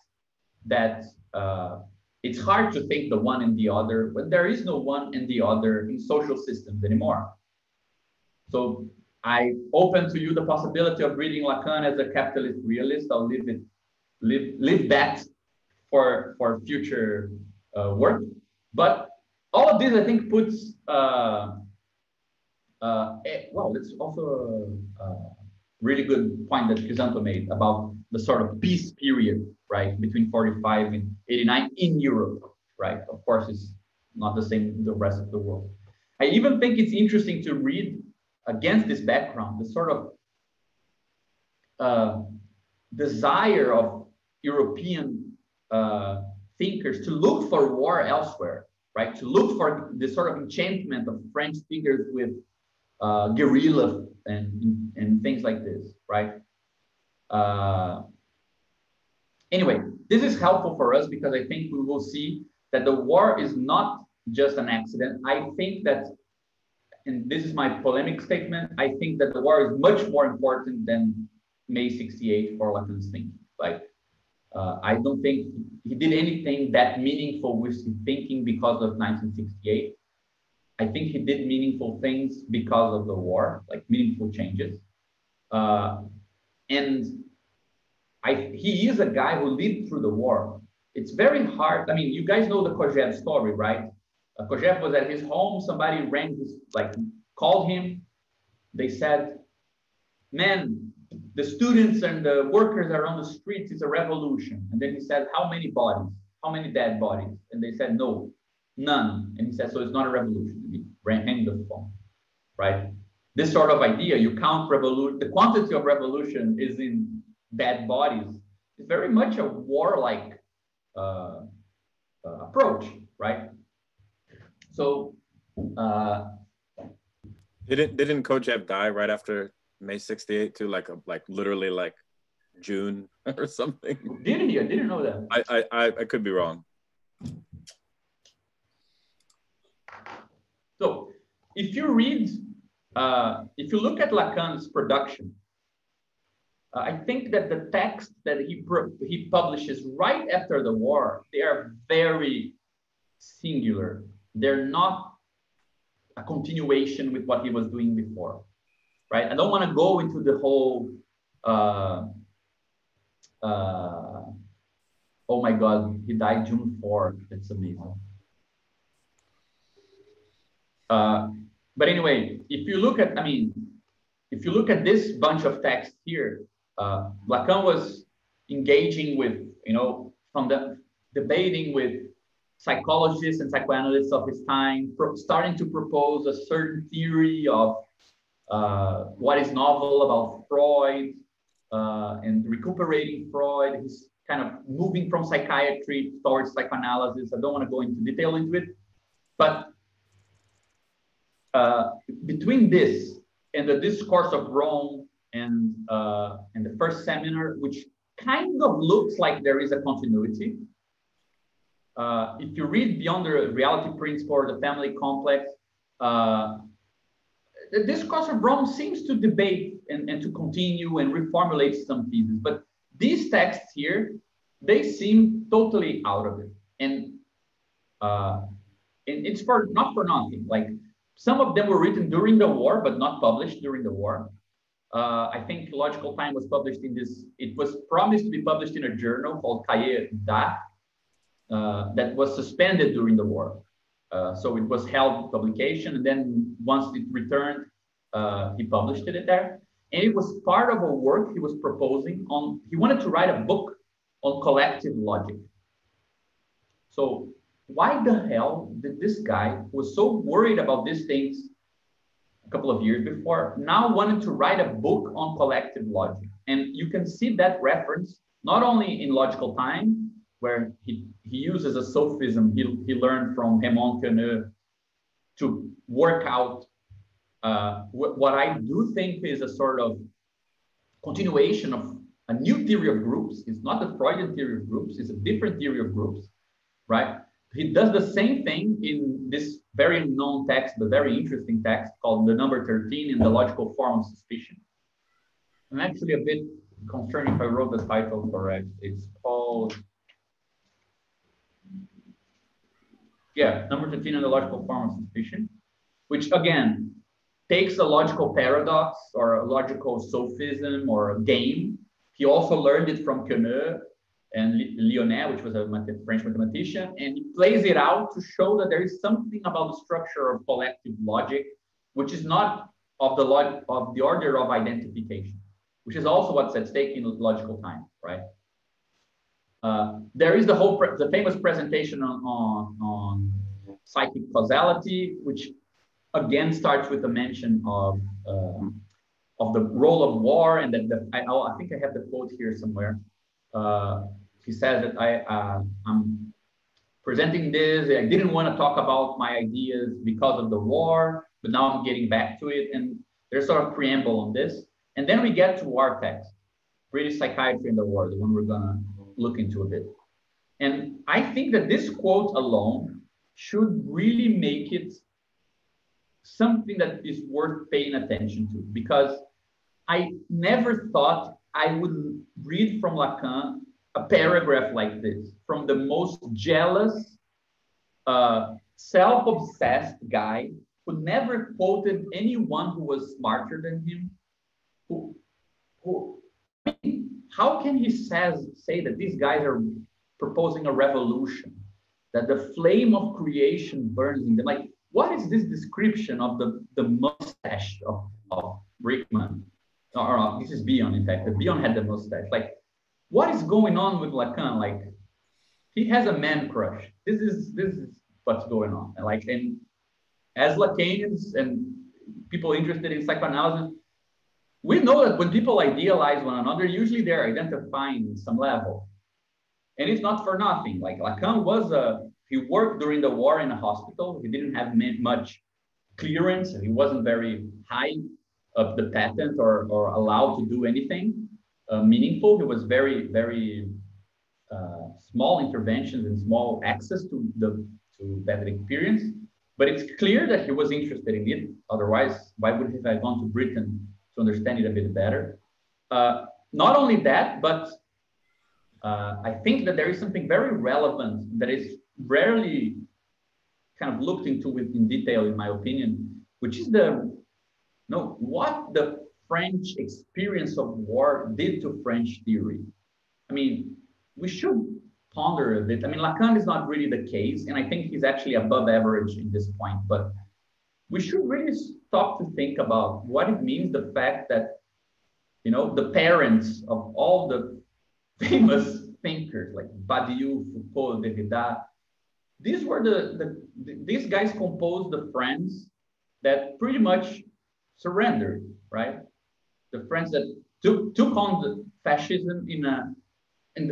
[SPEAKER 1] that it's hard to think the one and the other when there is no one and the other in social systems anymore. So I open to you the possibility of reading Lacan as a capitalist realist. I'll leave that for future work. But all of this, I think, puts well, that's also a really good point that Crisanto made about the sort of peace period, right, between 45 and 89 in Europe, right? Of course, it's not the same in the rest of the world. I even think it's interesting to read against this background, the sort of desire of European thinkers to look for war elsewhere, right? To look for the sort of enchantment of French figures with guerrilla and things like this, right? Anyway, this is helpful for us because I think we will see that the war is not just an accident. I think that, and this is my polemic statement, I think that the war is much more important than May 68 for Lacan's thinking. Like, I don't think he did anything that meaningful with his thinking because of 1968. I think he did meaningful things because of the war, like meaningful changes. And he is a guy who lived through the war. It's very hard. I mean, you guys know the Kojève story, right? Kojève was at his home. Somebody called him. They said, man, the students and the workers are on the streets. It's a revolution. And then he said, how many bodies? How many dead bodies? And they said, no, none. And he said, so it's not a revolution. He hang the phone, right? This sort of idea, you count revolution, the quantity of revolution is in dead bodies. It's very much a warlike approach, right? So,
[SPEAKER 2] didn't Kojève die right after May 68 too? Like literally like June or something?
[SPEAKER 1] Did he? I didn't know that.
[SPEAKER 2] I could be wrong.
[SPEAKER 1] So, if you read, if you look at Lacan's production, I think that the text that he publishes right after the war, they are very singular. They're not a continuation with what he was doing before, right? I don't want to go into the whole, oh my God, he died June 4th. That's amazing. But anyway, if you look at, if you look at this bunch of text here, Lacan was engaging with, debating with psychologists and psychoanalysts of his time, starting to propose a certain theory of what is novel about Freud and recuperating Freud. He's kind of moving from psychiatry towards psychoanalysis. I don't want to go into detail into it, but between this and the discourse of Rome and the first seminar, which kind of looks like there is a continuity. If you read Beyond the Reality Principle or the Family Complex, the discourse of Rome seems to debate and to continue and reformulate some theses. But these texts here, they seem totally out of it. And it's not for nothing. Like, some of them were written during the war, but not published during the war. I think Logical Time was published in this, it was promised to be published in a journal called Cahiers d'Art that was suspended during the war. So it was held publication, and then once it returned, he published it there. And it was part of a work he was proposing on, he wanted to write a book on collective logic. So why the hell did this guy, who was so worried about these things a couple of years before, now wanted to write a book on collective logic? And you can see that reference not only in Logical Time, where he uses a sophism he learned from Raymond Queneau to work out what I do think is a sort of continuation of a new theory of groups. It's not the Freudian theory of groups, it's a different theory of groups, right? He does the same thing in this very unknown text, but very interesting text called The Number 13 in the Logical Form of Suspicion. I'm actually a bit concerned if I wrote the title correct. It's called, Number 13 in the Logical Form of Suspicion, which again takes a logical paradox or a logical sophism or a game. He also learned it from Queneau and Lyonnais, which was a French mathematician, and he plays it out to show that there is something about the structure of collective logic, which is not of the order of identification, which is also what's at stake in Logical Time, right? There is the famous presentation on psychic causality, which again starts with a mention of the role of war, and that I think I have the quote here somewhere. He says that I'm presenting this. I didn't want to talk about my ideas because of the war, but now I'm getting back to it. And there's sort of preamble on this. And then we get to our text, British Psychiatry in the War, the one we're gonna look into a bit. And I think that this quote alone should really make it something that is worth paying attention to, because I never thought I would read from Lacan a paragraph like this from the most jealous, self-obsessed guy who never quoted anyone who was smarter than him. How can he say that these guys are proposing a revolution, that the flame of creation burns in them? Like, what is this description of the mustache of Brickman? Or this is Bion, in fact. Bion had the mustache. Like, what is going on with Lacan? Like, he has a man crush. This is what's going on. And as Lacanians and people interested in psychoanalysis, we know that when people idealize one another, usually they're identifying some level. And it's not for nothing. Like, Lacan he worked during the war in a hospital. He didn't have much clearance. He wasn't very high of the patent or allowed to do anything meaningful. He was very, very small interventions and small access to that experience. But it's clear that he was interested in it. Otherwise, why would he have gone to Britain to understand it a bit better? Not only that, but I think that there is something very relevant that is rarely kind of looked into in detail, in my opinion, which is what the French experience of war did to French theory. I mean, we should ponder a bit. I mean, Lacan is not really the case, and I think he's actually above average in this point, but we should really stop to think about what it means, the fact that, the parents of all the famous thinkers like Badiou, Foucault, Derrida, these guys composed the friends that pretty much surrendered, right? The friends that took on the fascism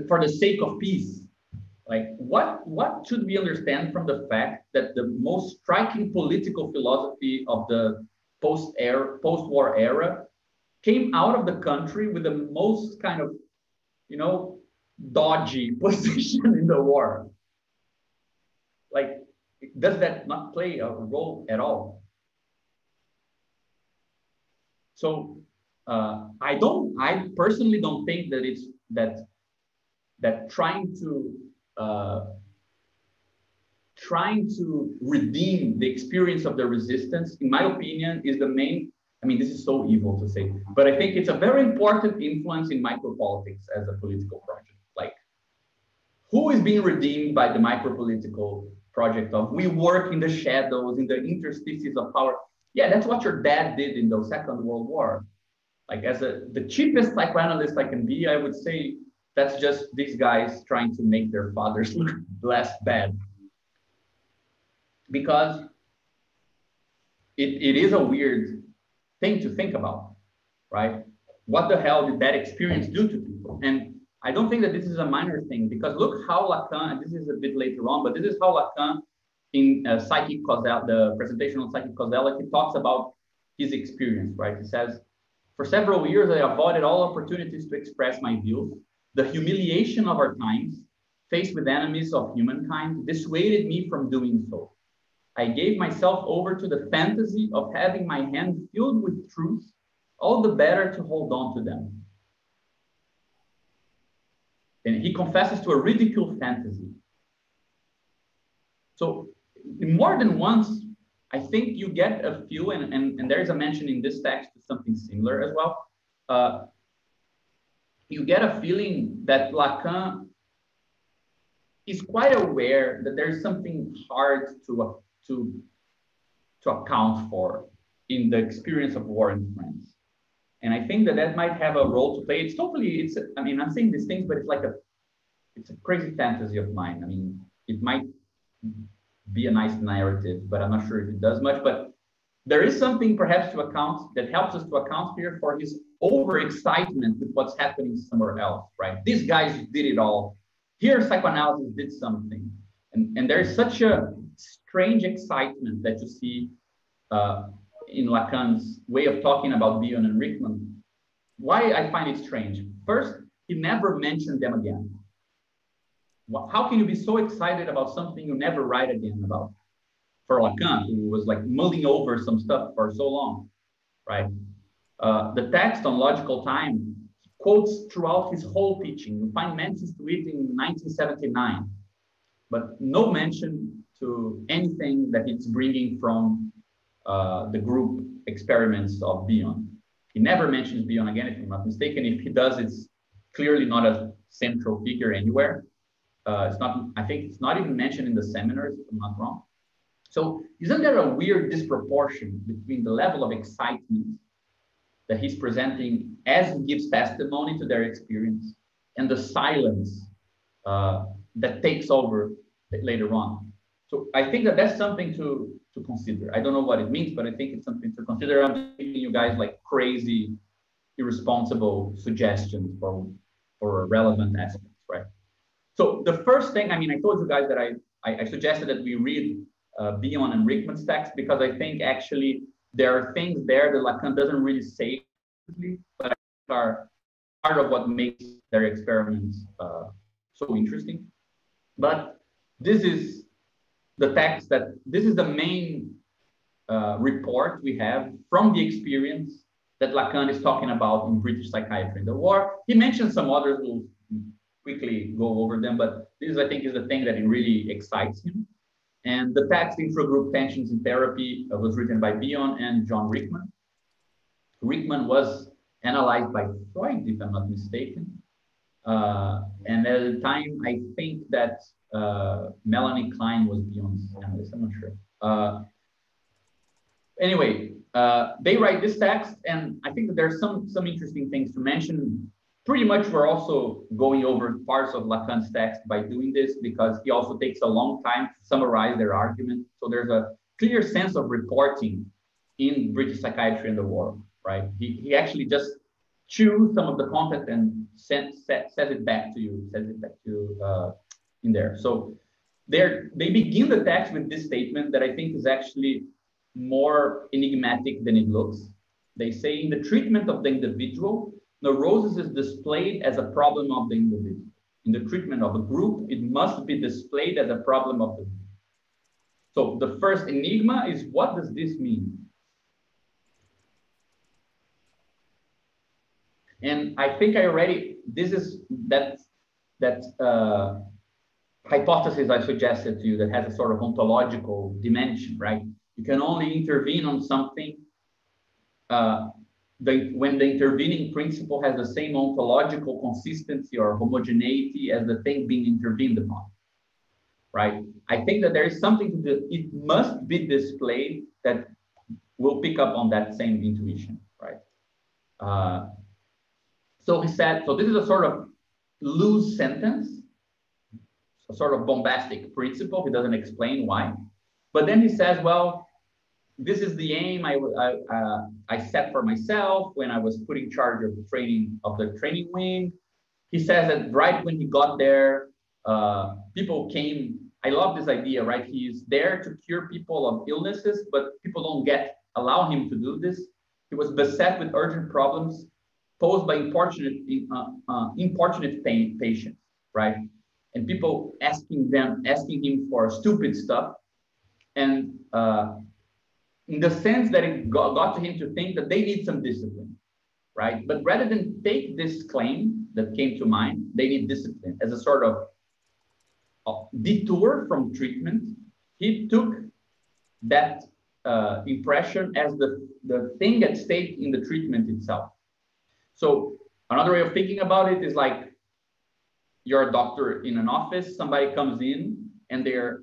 [SPEAKER 1] for the sake of peace. Like, what should we understand from the fact that the most striking political philosophy of the post-war era came out of the country with the most kind of, dodgy position in the war? Like, does that not play a role at all? So I personally don't think that it's that trying to redeem the experience of the resistance, in my opinion, is the main. I mean, this is so evil to say, but I think it's a very important influence in micropolitics as a political project. Like, who is being redeemed by the micropolitical project of we work in the shadows, in the interstices of power? Yeah, that's what your dad did in the Second World War. Like, as the cheapest psychoanalyst I can be, I would say that's just these guys trying to make their fathers look less bad. Because it is a weird thing to think about, right? What the hell did that experience do to people? And I don't think that this is a minor thing, because look how Lacan, and this is a bit later on, but this is how Lacan in psychic causality, the presentation on psychic causality, talks about his experience, right? He says, for several years, I avoided all opportunities to express my views. The humiliation of our times, faced with enemies of humankind, dissuaded me from doing so. I gave myself over to the fantasy of having my hands filled with truth, all the better to hold on to them. And he confesses to a ridiculed fantasy. So more than once, I think you get a feel, and there is a mention in this text to something similar as well. You get a feeling that Lacan is quite aware that there's something hard to account for in the experience of war in France. And I think that might have a role to play. I mean, I'm saying these things, but it's a crazy fantasy of mine. I mean, it might be a nice narrative, but I'm not sure if it does much. But there is something perhaps that helps us to account here for his overexcitement with what's happening somewhere else, right? These guys did it all. Here, psychoanalysis did something. And there's such a strange excitement that you see in Lacan's way of talking about Bion and Rickman. Why I find it strange? First, he never mentioned them again. how can you be so excited about something you never write again about? For Lacan, who was like mulling over some stuff for so long, right? The text on logical time quotes throughout his whole teaching. You find mentions to it in 1979, but no mention to anything that it's bringing from the group experiments of Bion. He never mentions Bion again, if I'm not mistaken. If he does, it's clearly not a central figure anywhere. It's not. I think it's not even mentioned in the seminars, if I'm not wrong. So isn't there a weird disproportion between the level of excitement that he's presenting as he gives testimony to their experience and the silence that takes over later on? So I think that that's something to consider. I don't know what it means, but I think it's something to consider. I'm giving you guys like crazy, irresponsible suggestions for relevant aspects, right? So the first thing, I mean, I told you guys that I suggested that we read Bion and Rickman's text because I think actually there are things there that Lacan doesn't really say, but are part of what makes their experiments so interesting. But this is the text this is the main report we have from the experience that Lacan is talking about in British Psychiatry in the War. He mentioned some others, we'll quickly go over them, but this, I think, is the thing that really excites him. And the text, Intra-Group Tensions in Therapy, was written by Bion and John Rickman. Rickman was analyzed by Freud, if I'm not mistaken. And at the time, I think that Melanie Klein was Bion's analyst, I'm not sure. Anyway, they write this text, and I think that there's some interesting things to mention. Pretty much we're also going over parts of Lacan's text by doing this because he also takes a long time to summarize their argument. So there's a clear sense of reporting in British Psychiatry in the War, right? He actually just chews some of the content and says it back to you, in there. So they begin the text with this statement that I think is actually more enigmatic than it looks. They say, in the treatment of the individual, neurosis is displayed as a problem of the individual. In the treatment of a group, it must be displayed as a problem of the group. So the first enigma is, what does this mean? And I think this is that hypothesis I suggested to you that has a sort of ontological dimension, right? You can only intervene on something when the intervening principle has the same ontological consistency or homogeneity as the thing being intervened upon, right? I think that there is something to it must be displayed that will pick up on that same intuition, right? So he said, so this is a sort of loose sentence, a sort of bombastic principle. He doesn't explain why. But then he says, well, this is the aim I set for myself when I was put in charge of the training wing. He says that right when he got there, people came. I love this idea, right? He is there to cure people of illnesses, but people don't allow him to do this. He was beset with urgent problems posed by importunate patients, right? And people asking him for stupid stuff. And in the sense that it got to him to think that they need some discipline, right? But rather than take this claim that came to mind, they need discipline as a sort of detour from treatment, he took that impression as the thing at stake in the treatment itself. So another way of thinking about it is like you're a doctor in an office, somebody comes in and they're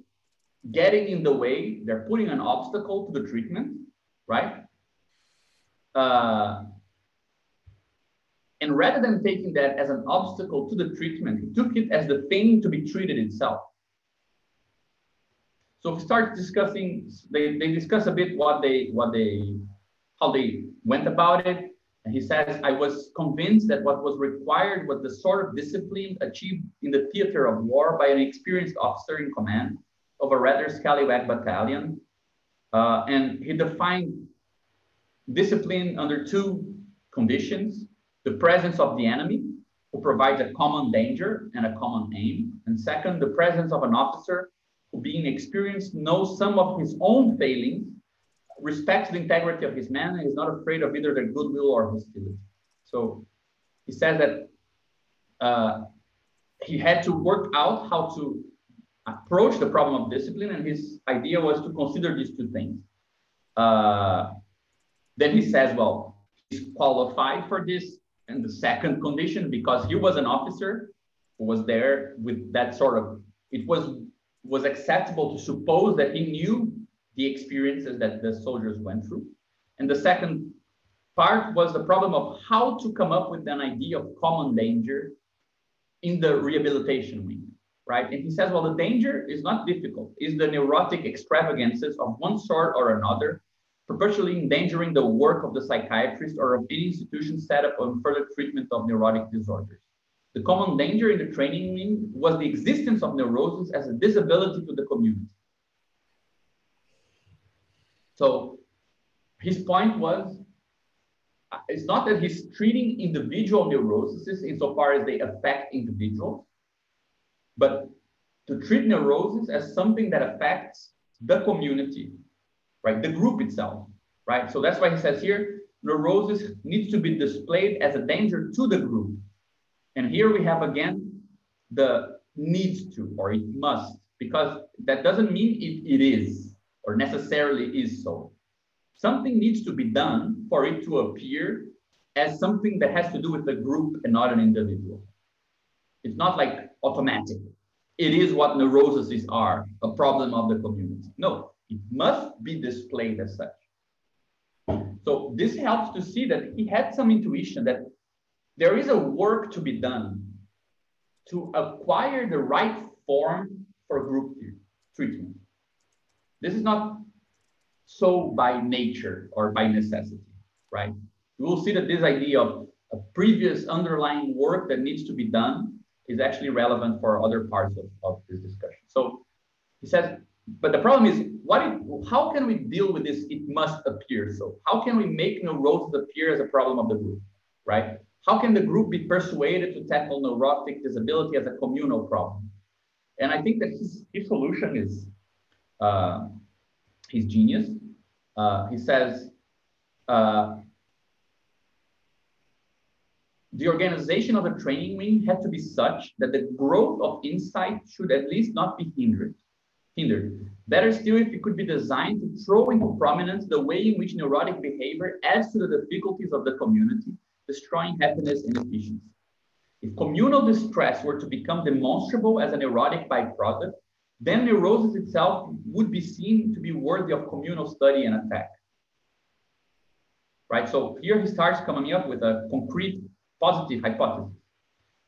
[SPEAKER 1] getting in the way, they're putting an obstacle to the treatment, right? And rather than taking that as an obstacle to the treatment, he took it as the thing to be treated itself. So we start discussing, they discuss a bit how they went about it. And he says, I was convinced that what was required was the sort of discipline achieved in the theater of war by an experienced officer in command of a rather scallywag battalion. And he defined discipline under two conditions: the presence of the enemy, who provides a common danger and a common aim. And second, the presence of an officer who, being experienced, knows some of his own failings, respects the integrity of his men, and is not afraid of either their goodwill or hostility. So he says that he had to work out how to approach the problem of discipline, and his idea was to consider these two things. Then he says, well, he's qualified for this, and the second condition, because he was an officer who was there with that sort of, it was acceptable to suppose that he knew the experiences that the soldiers went through. And the second part was the problem of how to come up with an idea of common danger in the rehabilitation wing, right? And he says, well, the danger is not difficult. It's the neurotic extravagances of one sort or another, perpetually endangering the work of the psychiatrist or of any institution set up on further treatment of neurotic disorders. The common danger in the training wing was the existence of neurosis as a disability to the community. So his point was, it's not that he's treating individual neuroses insofar as they affect individuals, but to treat neurosis as something that affects the community, right? The group itself, right? So that's why he says here, neurosis needs to be displayed as a danger to the group. And here we have again the needs to, or it must, because that doesn't mean it is or necessarily is so. Something needs to be done for it to appear as something that has to do with the group and not an individual. It's not like automatic. It is what neuroses are, a problem of the community. No, it must be displayed as such. So this helps to see that he had some intuition that there is a work to be done to acquire the right form for group treatment. This is not so by nature or by necessity, right? We will see that this idea of a previous underlying work that needs to be done is actually relevant for other parts of this discussion. So he says, but the problem is, how can we deal with this? It must appear so. How can we make neurosis appear as a problem of the group, right? How can the group be persuaded to tackle neurotic disability as a communal problem? And I think that his solution is his genius. He says, the organization of a training wing had to be such that the growth of insight should at least not be hindered. Better still, if it could be designed to throw into prominence the way in which neurotic behavior adds to the difficulties of the community, destroying happiness and efficiency. If communal distress were to become demonstrable as a neurotic byproduct, then neurosis itself would be seen to be worthy of communal study and attack. Right? So here he starts coming up with a concrete positive hypothesis,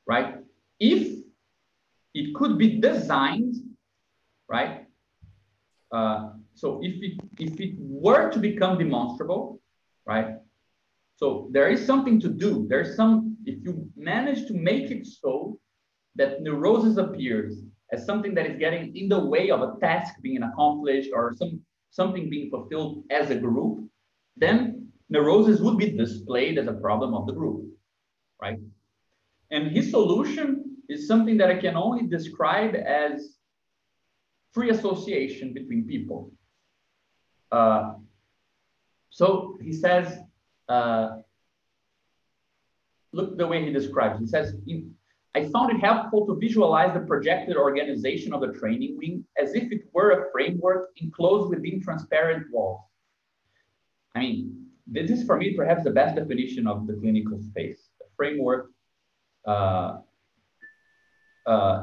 [SPEAKER 1] right? If it could be designed, right? So if it were to become demonstrable, right? So there is something to do. There's some, if you manage to make it so that neurosis appears as something that is getting in the way of a task being accomplished or something being fulfilled as a group, then neurosis would be displayed as a problem of the group, right? And his solution is something that I can only describe as free association between people. So he says, look the way he describes. He says, I found it helpful to visualize the projected organization of the training wing as if it were a framework enclosed within transparent walls. I mean, this is for me perhaps the best definition of the clinical space, a framework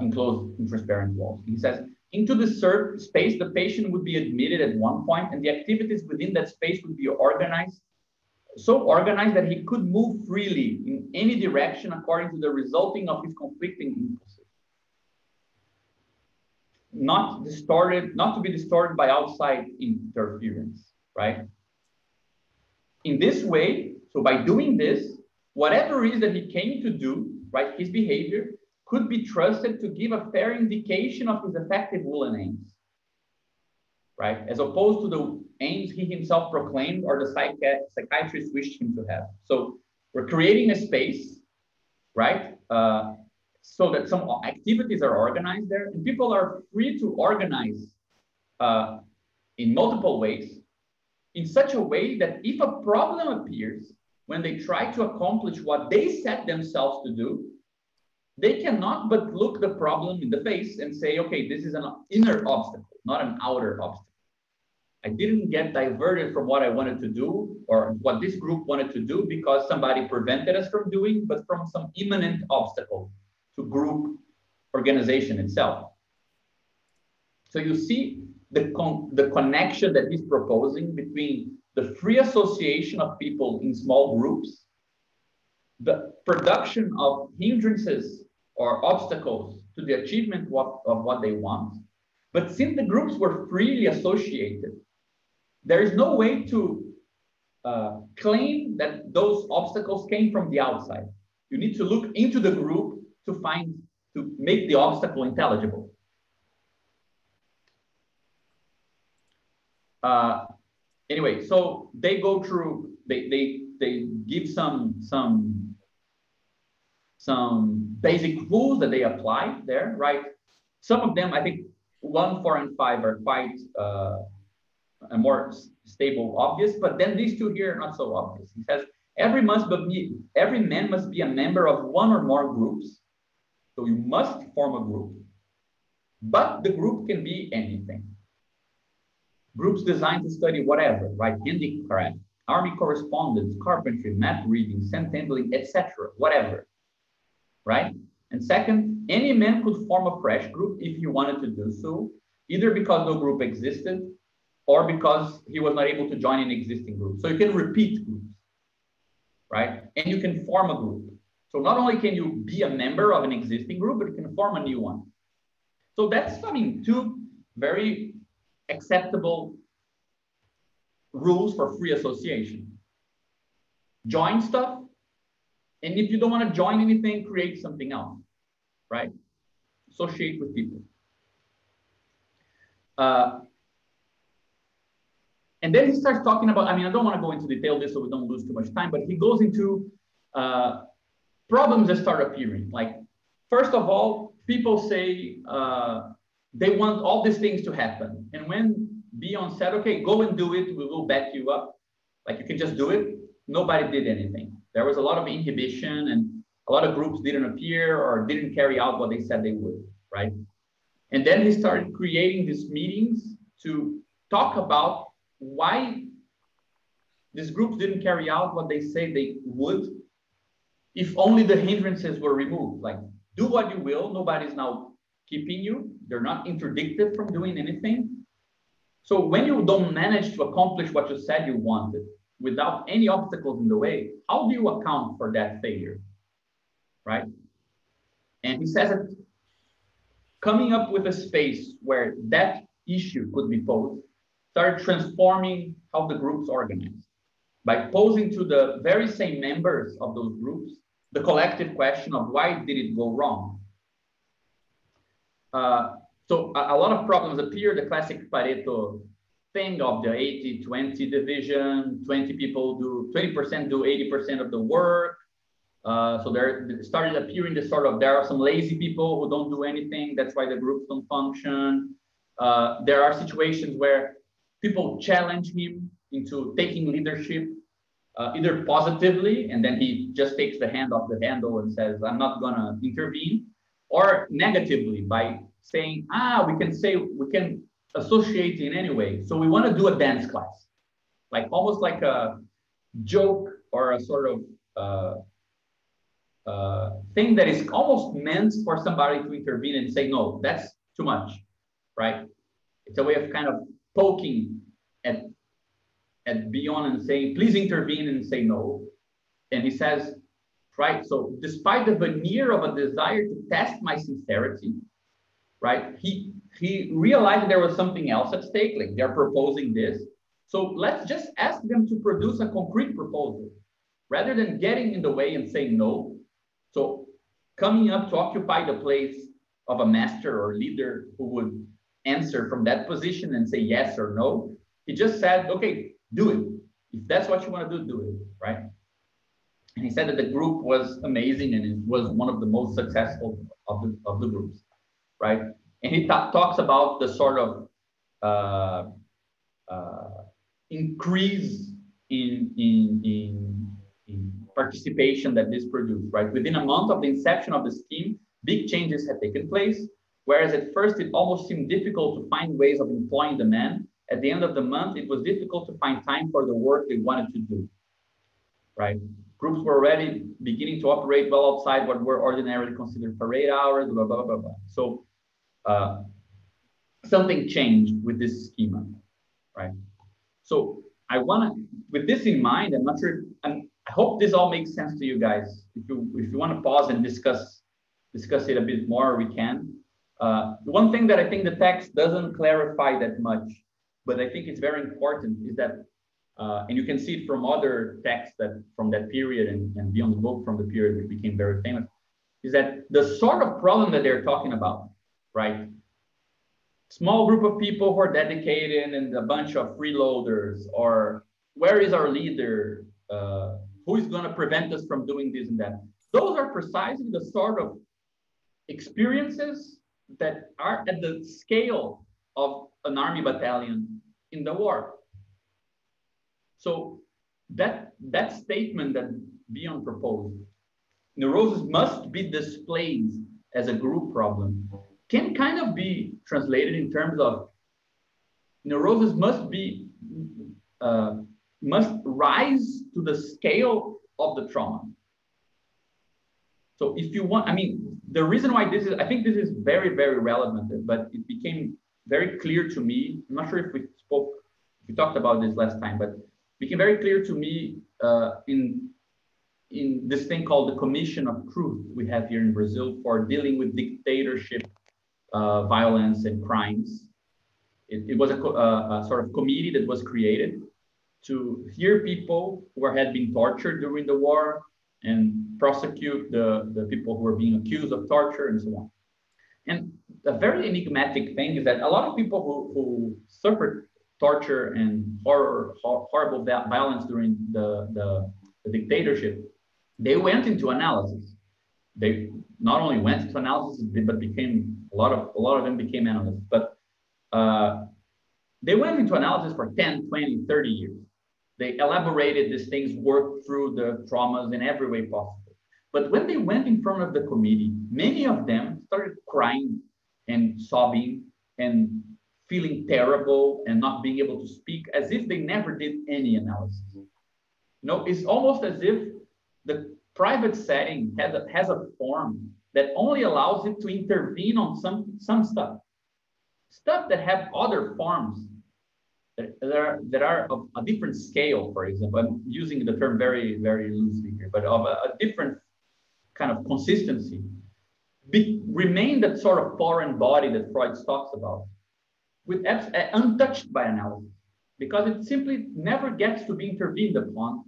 [SPEAKER 1] enclosed in transparent walls. He says, into the served space, the patient would be admitted at one point, and the activities within that space would be organized, so organized that he could move freely in any direction according to the resulting of his conflicting impulses. Not to be distorted by outside interference, right? In this way, so by doing this, whatever it is that he came to do, right, his behavior could be trusted to give a fair indication of his effective will and aims, right? As opposed to the aims he himself proclaimed or the psychiatrist wished him to have. So we're creating a space, right, so that some activities are organized there, and people are free to organize in multiple ways, in such a way that if a problem appears when they try to accomplish what they set themselves to do, they cannot but look the problem in the face and say, okay, this is an inner obstacle, not an outer obstacle. I didn't get diverted from what I wanted to do or what this group wanted to do because somebody prevented us from doing, but from some imminent obstacle to group organization itself. So you see the connection that he's proposing between the free association of people in small groups, the production of hindrances or obstacles to the achievement of what they want. But since the groups were freely associated, there is no way to claim that those obstacles came from the outside. You need to look into the group to make the obstacle intelligible. Anyway, so they go through, they give some basic rules that they apply there, right? Some of them, I think 1, 4, and 5 are quite more stable, obvious, but then these two here are not so obvious. He says, every man must be a member of one or more groups. So you must form a group, but the group can be anything. Groups designed to study whatever, right? Handicraft, army correspondence, carpentry, map reading, scent handling, etc., whatever, right? And second, any man could form a fresh group if he wanted to do so, either because no group existed or because he was not able to join an existing group. So you can repeat groups, right? And you can form a group. So not only can you be a member of an existing group, but you can form a new one. So that's, I mean, two very acceptable rules for free association. Join stuff, and if you don't want to join anything, create something else, right? Associate with people. And then he starts talking about, I mean, I don't want to go into detail this so we don't lose too much time, but he goes into problems that start appearing. Like, first of all, people say they want all these things to happen. And when Bion said, okay, go and do it, we will back you up. Like, you can just do it. Nobody did anything. There was a lot of inhibition and a lot of groups didn't appear or didn't carry out what they said they would, right? And then he started creating these meetings to talk about why these groups didn't carry out what they say they would if only the hindrances were removed. Like, do what you will, nobody's now keeping you. They're not interdicted from doing anything. So when you don't manage to accomplish what you said you wanted without any obstacles in the way, how do you account for that failure, right? And he says that coming up with a space where that issue could be posed started transforming how the groups organize by posing to the very same members of those groups the collective question of why did it go wrong? So a lot of problems appear, the classic Pareto thing of the 80-20 division, 20% do 80% of the work. So there started appearing this sort of, there are some lazy people who don't do anything, that's why the groups don't function. There are situations where people challenge him into taking leadership, either positively, and then he just takes the hand off the handle and says, I'm not gonna intervene, or negatively by saying, we can associate in any way. So we want to do a dance class, like almost like a joke or a sort of thing that is almost meant for somebody to intervene and say, no, that's too much, right? It's a way of kind of poking at Bion and saying, please intervene and say no. And he says, right, so despite the veneer of a desire to test my sincerity, right, he realized there was something else at stake, like they're proposing this. So let's just ask them to produce a concrete proposal rather than getting in the way and saying no. So coming up to occupy the place of a master or leader who would answer from that position and say yes or no, he just said, okay, do it. If that's what you want to do, do it, right? And he said that the group was amazing and it was one of the most successful of the groups, right? And he talks about the sort of increase in participation that this produced, right? Within a month of the inception of the scheme, big changes had taken place, whereas at first it almost seemed difficult to find ways of employing the men. At the end of the month, it was difficult to find time for the work they wanted to do, right? Groups were already beginning to operate well outside what were ordinarily considered parade hours, blah, blah, blah, blah. So something changed with this schema, right? So I want to, with this in mind, I'm not sure, I hope this all makes sense to you guys. If you want to pause and discuss it a bit more, we can. The one thing that I think the text doesn't clarify that much, but I think it's very important is that, and you can see it from other texts that from that period and beyond the book from the period which became very famous, is that the sort of problem that they're talking about, right? Small group of people who are dedicated and a bunch of freeloaders, or where is our leader? Who is going to prevent us from doing this and that? Those are precisely the sort of experiences that are at the scale of an army battalion in the war. So that statement that Bion proposed, neurosis must be displayed as a group problem, can kind of be translated in terms of neurosis must rise to the scale of the trauma. So if you want, I mean, the reason why this is, I think this is very, very relevant, but it became very clear to me. I'm not sure if we talked about this last time, but it became very clear to me in this thing called the Commission of Truth we have here in Brazil for dealing with dictatorship, violence and crimes. It was a sort of committee that was created to hear people who had been tortured during the war and prosecute the people who were being accused of torture and so on. And a very enigmatic thing is that a lot of people who suffered torture and horrible violence during the dictatorship, they went into analysis. They not only went into analysis, but became a lot of them became analysts. But they went into analysis for 10, 20, 30 years. They elaborated these things, worked through the traumas in every way possible. But when they went in front of the committee, many of them started crying and sobbing and feeling terrible and not being able to speak, as if they never did any analysis. You know, it's almost as if the private setting has a form that only allows it to intervene on some stuff that have other forms that are of a different scale. For example, I'm using the term very, very loosely here, but of a different kind of consistency, remain that sort of foreign body that Freud talks about, with untouched by analysis, because it simply never gets to be intervened upon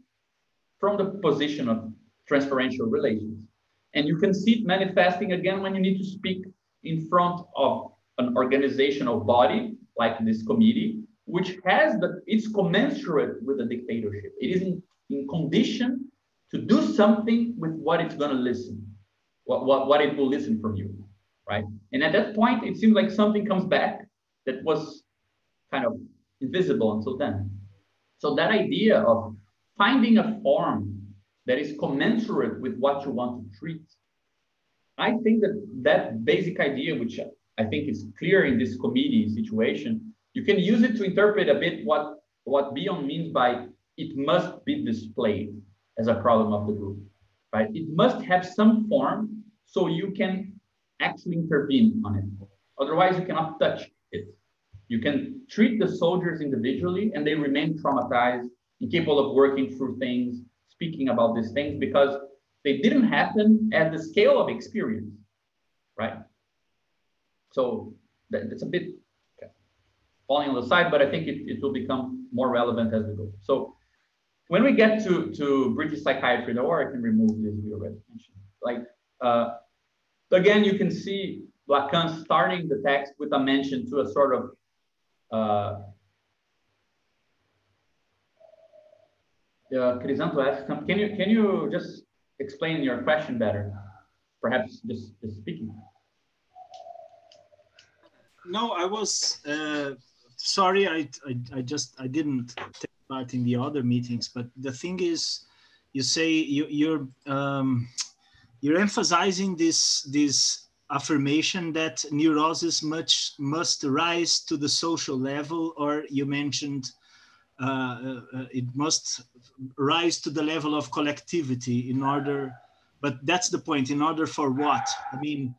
[SPEAKER 1] from the position of transferential relations. And you can see it manifesting again when you need to speak in front of an organizational body like this committee, which has it's commensurate with the dictatorship. It is in condition to do something with what it's going to listen, what it will listen from you, right? And at that point, it seems like something comes back that was kind of invisible until then. So that idea of finding a form that is commensurate with what you want to treat, I think that basic idea, which I think is clear in this committee situation, you can use it to interpret a bit what Bion means by it must be displayed as a problem of the group, right? It must have some form so you can actually intervene on it. Otherwise, you cannot touch it. You can treat the soldiers individually and they remain traumatized, incapable of working through things, speaking about these things, because they didn't happen at the scale of experience, right? So that's a bit falling on the side, but I think it will become more relevant as we go. So when we get to British psychiatry, or I can remove this we already mentioned. Like, again, you can see Lacan starting the text with a mention to a sort of Crisanto asked, can you just explain your question better? Perhaps just speaking.
[SPEAKER 3] No, I was sorry. I didn't take part in the other meetings. But the thing is, you say you're emphasizing this affirmation that neurosis must rise to the social level, or you mentioned it must rise to the level of collectivity in order. But that's the point. In order for what? I mean.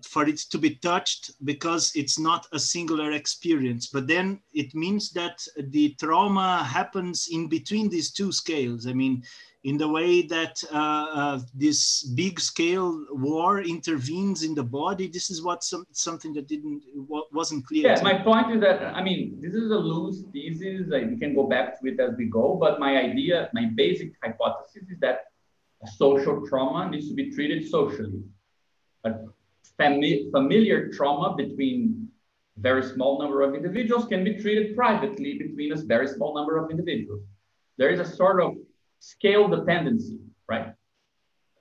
[SPEAKER 3] For it to be touched, because it's not a singular experience, but then it means that the trauma happens in between these two scales. I mean, in the way that this big scale war intervenes in the body. This is what something that wasn't clear.
[SPEAKER 1] Yeah, my point is that, I mean, this is a loose thesis. We can go back to it as we go, but my idea, my basic hypothesis is that a social trauma needs to be treated socially. A familiar trauma between a very small number of individuals can be treated privately between a very small number of individuals. There is a sort of scale dependency, right?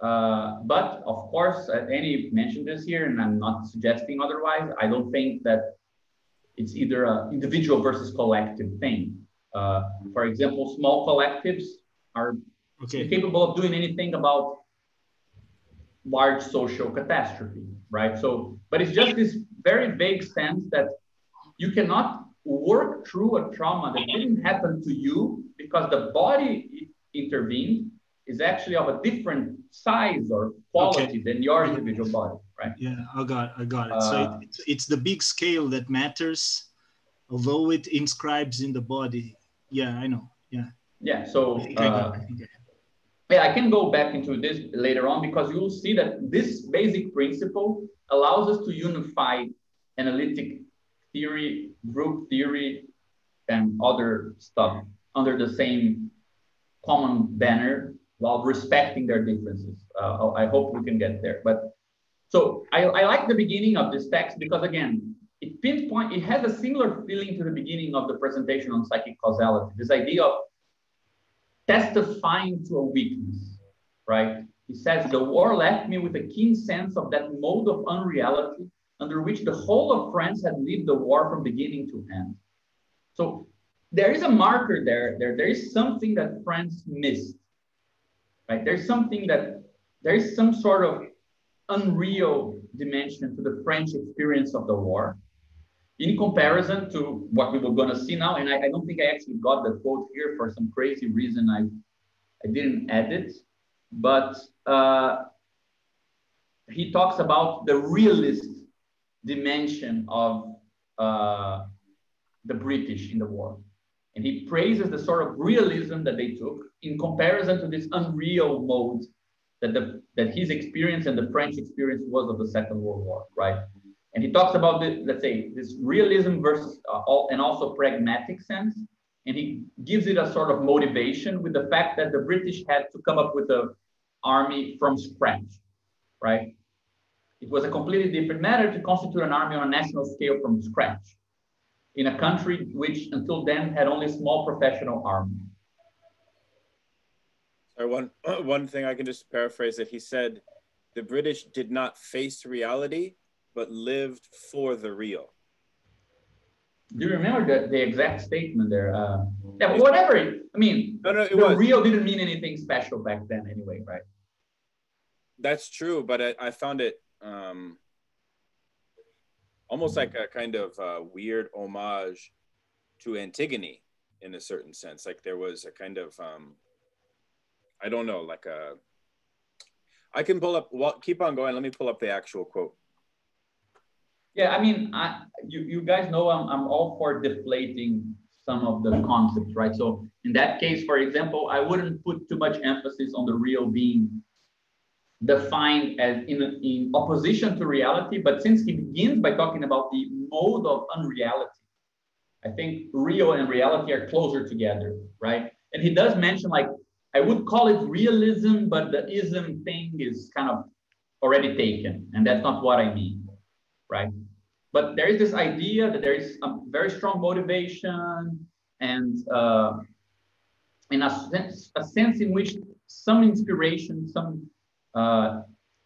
[SPEAKER 1] But of course, Annie mentioned this here, and I'm not suggesting otherwise. I don't think that it's either an individual versus collective thing. For example, small collectives are incapable of doing anything about large social catastrophe, right? So, but it's just this very vague sense that you cannot work through a trauma that didn't happen to you because the body intervened is actually of a different size or quality than your individual body, right?
[SPEAKER 3] Yeah, I got it. So it's the big scale that matters, although it inscribes in the body. Yeah, I know. Yeah.
[SPEAKER 1] Yeah. So. Yeah, I can go back into this later on because you will see that this basic principle allows us to unify analytic theory, group theory, and other stuff under the same common banner while respecting their differences. I hope we can get there. But so I like the beginning of this text because, again, it has a similar feeling to the beginning of the presentation on psychic causality, this idea of testifying to a weakness, right? He says, the war left me with a keen sense of that mode of unreality under which the whole of France had lived the war from beginning to end. So there is a marker there. There is something that France missed, right? There is some sort of unreal dimension to the French experience of the war in comparison to what we were going to see now. And I don't think I actually got the quote here for some crazy reason. I didn't add it, but he talks about the realist dimension of the British in the war. And he praises the sort of realism that they took in comparison to this unreal mode that his experience and the French experience was of the Second World War, right? And he talks about this realism versus and also pragmatic sense. And he gives it a sort of motivation with the fact that the British had to come up with an army from scratch, right? It was a completely different matter to constitute an army on a national scale from scratch in a country which until then had only a small professional army.
[SPEAKER 2] Sorry, one thing I can just paraphrase it. He said, the British did not face reality, but lived for the real.
[SPEAKER 1] Do you remember the exact statement there? Yeah, whatever. The real didn't mean anything special back then anyway, right?
[SPEAKER 2] That's true, but I found it almost like a kind of weird homage to Antigone in a certain sense. Like there was a kind of, I don't know, like I can pull up, keep on going. Let me pull up the actual quote.
[SPEAKER 1] Yeah, you guys know I'm all for deflating some of the concepts, right? So in that case, for example, I wouldn't put too much emphasis on the real being defined as in opposition to reality, but since he begins by talking about the mode of unreality, I think real and reality are closer together, right? And he does mention, like, I would call it realism, but the ism thing is kind of already taken, and that's not what I mean. Right? But there is this idea that there is a very strong motivation and in a sense in which some inspiration, some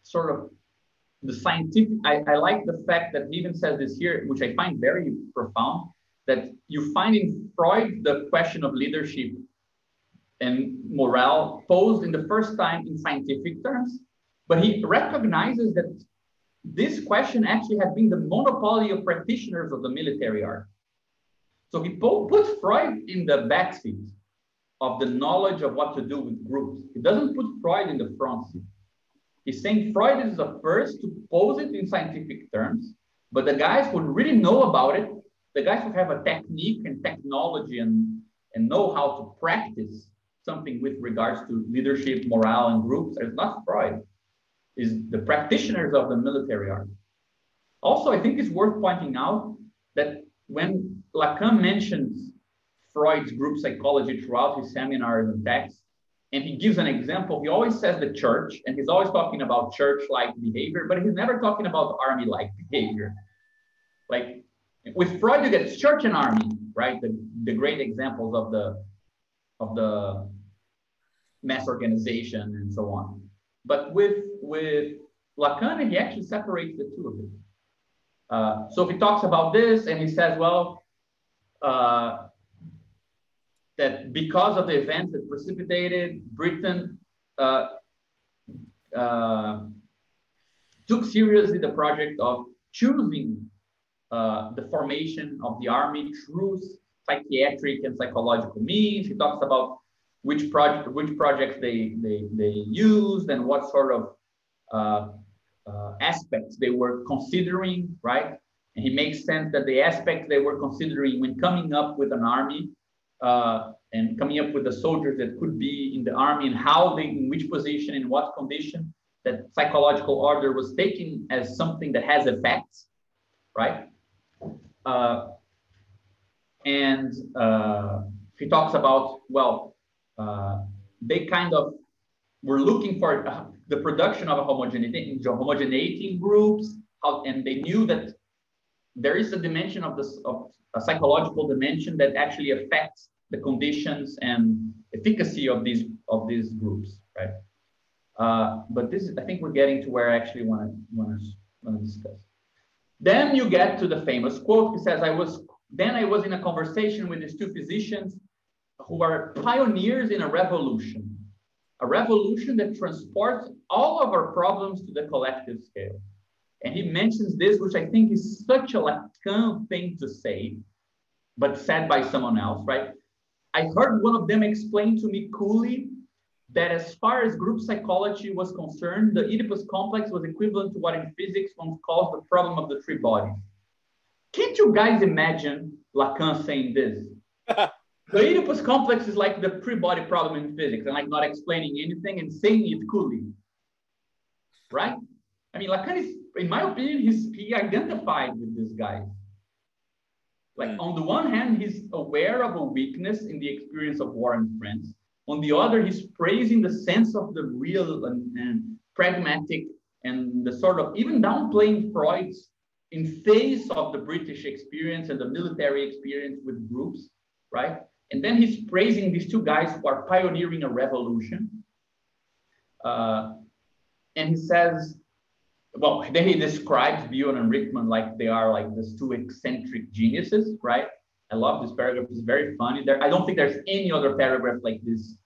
[SPEAKER 1] sort of the scientific, I like the fact that he even says this here, which I find very profound, that you find in Freud the question of leadership and morale posed in the first time in scientific terms, but he recognizes that this question actually had been the monopoly of practitioners of the military art. So he puts Freud in the backseat of the knowledge of what to do with groups. He doesn't put Freud in the front seat. He's saying Freud is the first to pose it in scientific terms, but the guys who really know about it, the guys who have a technique and technology and know how to practice something with regards to leadership, morale, and groups, it's not Freud, it's the practitioners of the military art. Also, I think it's worth pointing out that when Lacan mentions Freud's group psychology throughout his seminars and texts, and he gives an example, he always says the church, and he's always talking about church-like behavior, but he's never talking about army-like behavior. Like with Freud, you get church and army, right? The great examples of the mass organization and so on. But with Lacan, he actually separates the two of them. So he talks about this, and he says, well, that because of the events that precipitated, Britain took seriously the project of choosing the formation of the army through psychiatric and psychological means. He talks about which projects they used and what sort of aspects they were considering, right? And he makes sense that the aspects they were considering when coming up with an army and coming up with the soldiers that could be in the army and how they, in which position, in what condition, that psychological order was taken as something that has effects, right? And he talks about, well, they kind of were looking for the production of a homogeneity groups, and they knew that there is a dimension of a psychological dimension that actually affects the conditions and efficacy of these groups, right? But this is, I think we're getting to where I actually want to discuss. Then you get to the famous quote. He says, I was in a conversation with these two physicians who are pioneers in a revolution that transports all of our problems to the collective scale. And he mentions this, which I think is such a Lacan thing to say, but said by someone else, right? I heard one of them explain to me coolly that as far as group psychology was concerned, the Oedipus complex was equivalent to what in physics one calls the problem of the three bodies. Can't you guys imagine Lacan saying this? The Oedipus complex is like the three-body problem in physics, and like not explaining anything and saying it coolly, right? I mean, Lacan is, in my opinion, he identified with this guy. Like on the one hand, he's aware of a weakness in the experience of war and friends. On the other, he's praising the sense of the real and pragmatic and the sort of even downplaying Freud's in face of the British experience and the military experience with groups, right? And then he's praising these two guys who are pioneering a revolution. And he says, well, then he describes Bion and Rickman like they are like these two eccentric geniuses, right? I love this paragraph. It's very funny. I don't think there's any other paragraph like this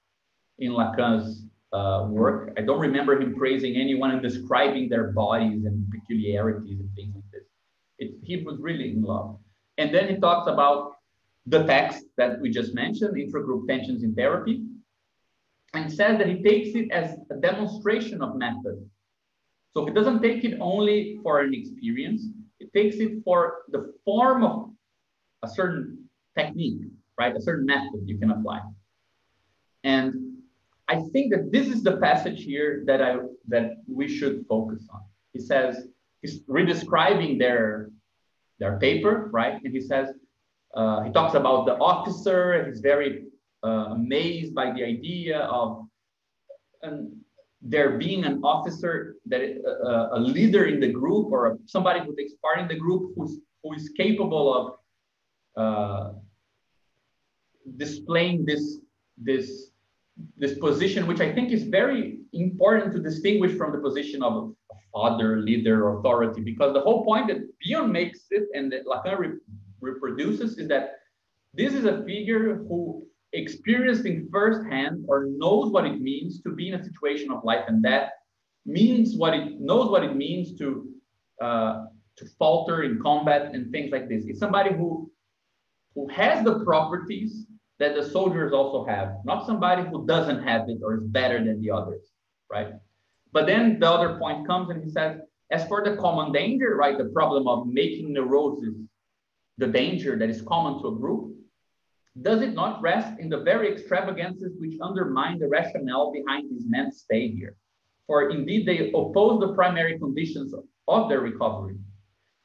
[SPEAKER 1] in Lacan's work. I don't remember him praising anyone and describing their bodies and peculiarities and things like this. He was really in love. And then he talks about the text that we just mentioned, intra-group tensions in therapy, and says that he takes it as a demonstration of method. So he doesn't take it only for an experience, it takes it for the form of a certain technique, right? A certain method you can apply. And I think that this is the passage here that we should focus on. He says, he's redescribing their paper, right? And he says, he talks about the officer. He's very amazed by the idea of there being an officer, that a leader in the group or somebody who takes part in the group who is capable of displaying this this position, which I think is very important to distinguish from the position of a father, leader, authority, because the whole point that Bion makes it and that Lacan reproduces is that this is a figure who experienced in firsthand or knows what it means to be in a situation of life and death, knows what it means to falter in combat and things like this. It's somebody who has the properties that the soldiers also have, not somebody who doesn't have it or is better than the others, right? But then the other point comes and he says, as for the common danger, right, the problem of making neurosis the danger that is common to a group, does it not rest in the very extravagances which undermine the rationale behind these men's stay here? For indeed, they oppose the primary conditions of their recovery,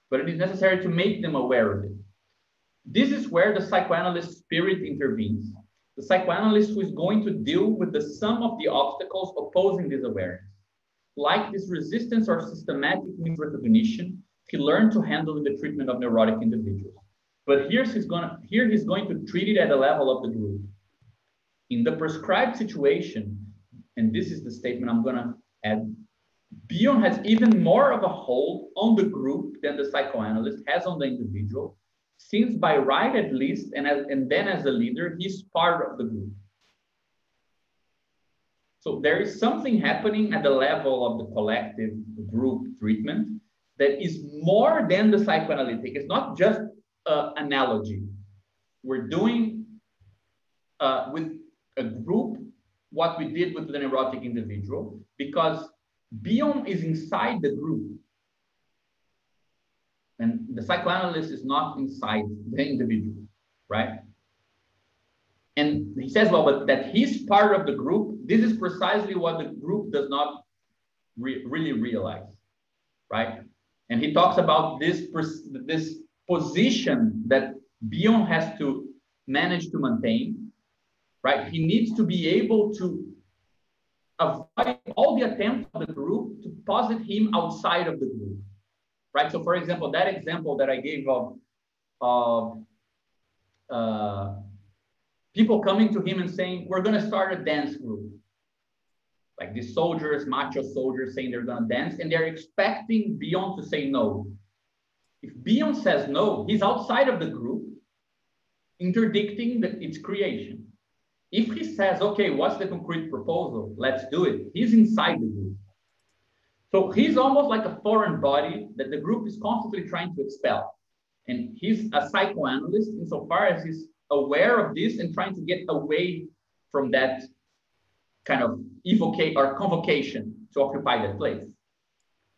[SPEAKER 1] but it is necessary to make them aware of it. This is where the psychoanalyst spirit intervenes. The psychoanalyst who is going to deal with the sum of the obstacles opposing this awareness. Like this resistance or systematic misrecognition, he learned to handle in the treatment of neurotic individuals. But here he's going to treat it at the level of the group. In the prescribed situation, and this is the statement I'm going to add, Bion has even more of a hold on the group than the psychoanalyst has on the individual, since by right at least, and then as a leader, he's part of the group. So there is something happening at the level of the collective group treatment that is more than the psychoanalytic. It's not just analogy. We're doing with a group what we did with the neurotic individual, because Bion is inside the group. And the psychoanalyst is not inside the individual, right? And he says, well, but that he's part of the group, this is precisely what the group does not really realize, right? And he talks about this position that Bion has to manage to maintain, right? He needs to be able to avoid all the attempts of the group to posit him outside of the group, right? So for example, that example that I gave of people coming to him and saying, we're going to start a dance group. Like these soldiers, macho soldiers saying they're going to dance, and they're expecting Bion to say no. If Bion says no, he's outside of the group, interdicting its creation. If he says, okay, what's the concrete proposal? Let's do it. He's inside the group. So he's almost like a foreign body that the group is constantly trying to expel. And he's a psychoanalyst insofar as he's aware of this and trying to get away from that kind of evocate or convocation to occupy that place,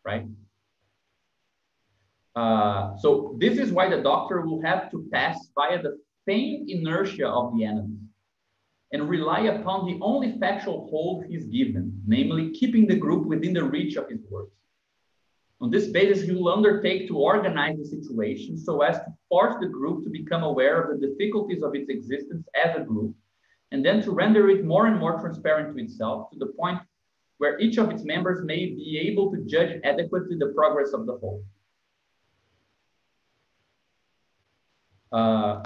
[SPEAKER 1] right? So this is why the doctor will have to pass via the faint inertia of the enemy and rely upon the only factual hold he's given, namely keeping the group within the reach of his words. On this basis, he will undertake to organize the situation so as to force the group to become aware of the difficulties of its existence as a group, and then to render it more and more transparent to itself, to the point where each of its members may be able to judge adequately the progress of the whole. I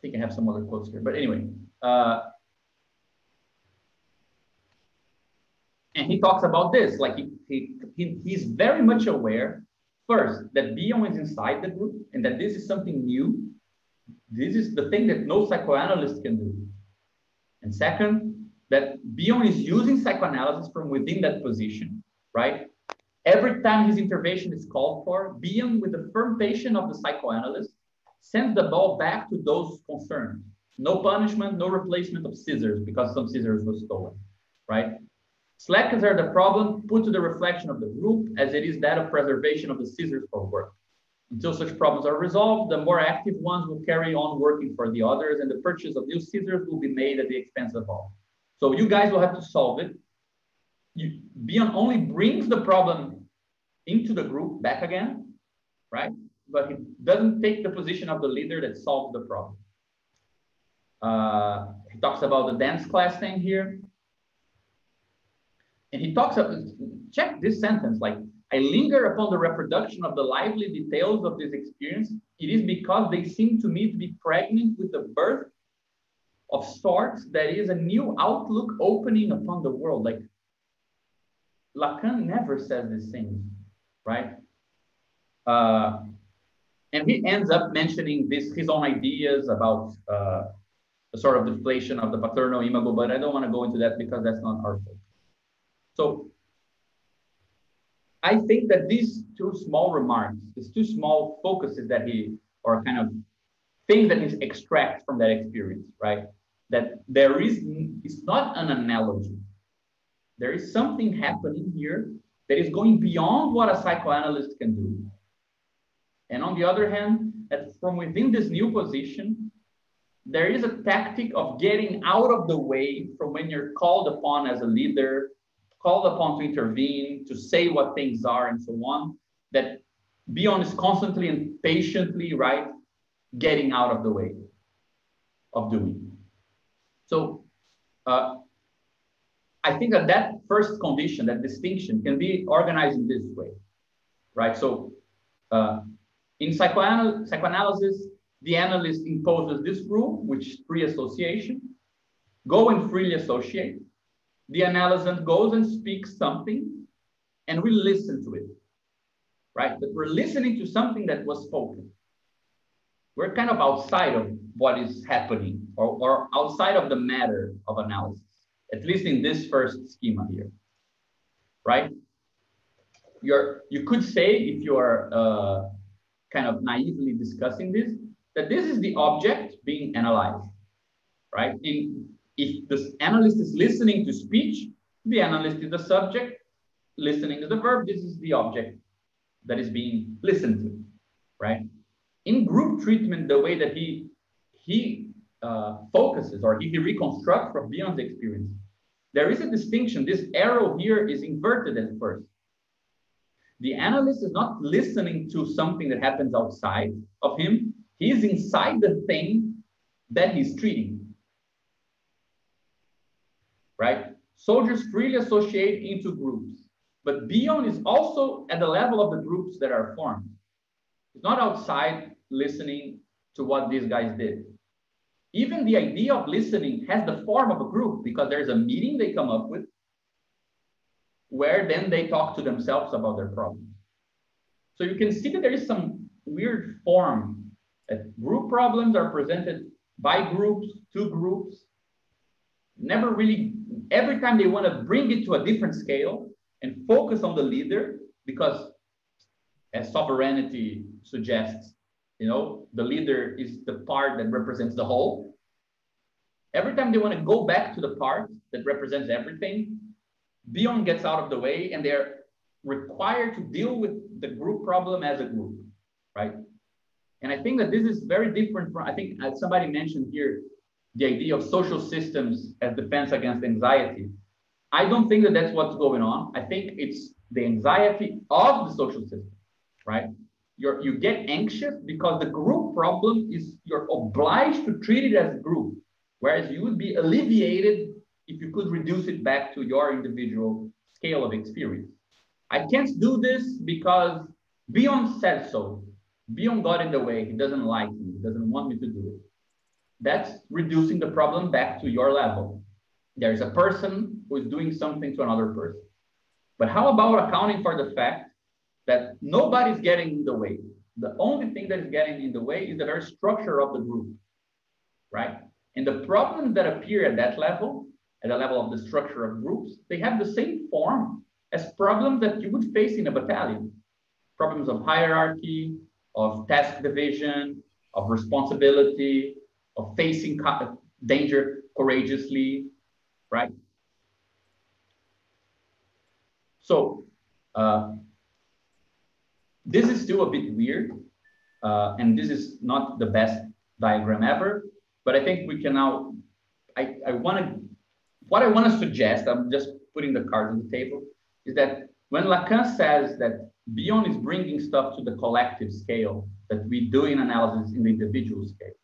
[SPEAKER 1] think I have some other quotes here, but anyway. And he talks about this, like he's very much aware, first, that Bion is inside the group and that this is something new. This is the thing that no psychoanalyst can do. And second, that Bion is using psychoanalysis from within that position, right? Every time his intervention is called for, Bion, with the firm patience of the psychoanalyst, sends the ball back to those concerned. No punishment, no replacement of scissors because some scissors were stolen, right? Slackers are the problem put to the reflection of the group as it is that of preservation of the scissors for work. Until such problems are resolved, the more active ones will carry on working for the others, and the purchase of new scissors will be made at the expense of all. So you guys will have to solve it. Bion only brings the problem into the group back again, right? But he doesn't take the position of the leader that solves the problem. He talks about the dance class thing here. And he talks about, check this sentence, like, I linger upon the reproduction of the lively details of this experience. It is because they seem to me to be pregnant with the birth of sorts that is a new outlook opening upon the world. Like Lacan never says these things, right? And he ends up mentioning his own ideas about the sort of deflation of the paternal imago, but I don't want to go into that because that's not our focus. So I think that these two small remarks, these two small focuses that or kind of things that he extracts from that experience, right? That it's not an analogy. There is something happening here that is going beyond what a psychoanalyst can do. And on the other hand, that from within this new position, there is a tactic of getting out of the way from when you're called upon as a leader, called upon to intervene, to say what things are and so on, that Bion is constantly and patiently, right, getting out of the way of doing. So I think that first condition, that distinction, can be organized in this way, right? So in psychoanalysis, the analyst imposes this rule, which is free association. Go and freely associate. The analysant goes and speaks something, and we listen to it, right? But we're listening to something that was spoken. We're kind of outside of what is happening, or outside of the matter of analysis, at least in this first schema here, right? You could say, if you are kind of naively discussing this, that this is the object being analyzed, right? If the analyst is listening to speech, the analyst is the subject, listening is the verb, this is the object that is being listened to, right? In group treatment, the way that he focuses, or he reconstructs from Bion's experience, there is a distinction. This arrow here is inverted at first. The analyst is not listening to something that happens outside of him. He's inside the thing that he's treating, right? Soldiers freely associate into groups, but Bion is also at the level of the groups that are formed. It's not outside listening to what these guys did. Even the idea of listening has the form of a group, because there's a meeting they come up with where then they talk to themselves about their problems. So you can see that there is some weird form that group problems are presented by groups, to groups, never really, every time they want to bring it to a different scale and focus on the leader, because as sovereignty suggests, you know, the leader is the part that represents the whole. Every time they want to go back to the part that represents everything, Bion gets out of the way, and they're required to deal with the group problem as a group, right? And I think that this is very different from, I think as somebody mentioned here, the idea of social systems as defense against anxiety. I don't think that that's what's going on. I think it's the anxiety of the social system, right? You get anxious because the group problem is, you're obliged to treat it as a group, whereas you would be alleviated if you could reduce it back to your individual scale of experience. I can't do this because Bion said so. Bion got in the way. He doesn't like me. He doesn't want me to do it. That's reducing the problem back to your level. There's a person who is doing something to another person. But how about accounting for the fact that nobody's getting in the way? The only thing that is getting in the way is the very structure of the group, right? And the problems that appear at that level, at the level of the structure of groups, they have the same form as problems that you would face in a battalion. Problems of hierarchy, of task division, of responsibility, of facing danger courageously, right? So this is still a bit weird, and this is not the best diagram ever, but I think we can now, what I want to suggest, I'm just putting the cards on the table, is that when Lacan says that Bion is bringing stuff to the collective scale that we do in analysis in the individual scale,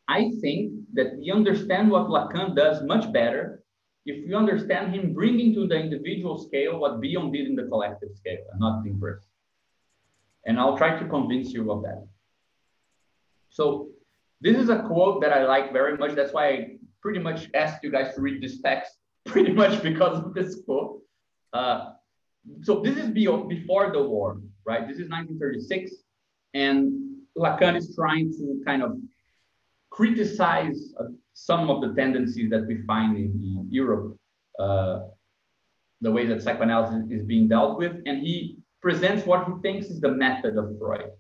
[SPEAKER 1] I think that we understand what Lacan does much better if we understand him bringing to the individual scale what Bion did in the collective scale, and not the inverse. And I'll try to convince you of that. So this is a quote that I like very much. That's why I pretty much ask you guys to read this text pretty much because of this quote. So this is before the war, right? This is 1936, and Lacan is trying to kind of criticize some of the tendencies that we find in Europe, the way that psychoanalysis is being dealt with, and he presents what he thinks is the method of Freud,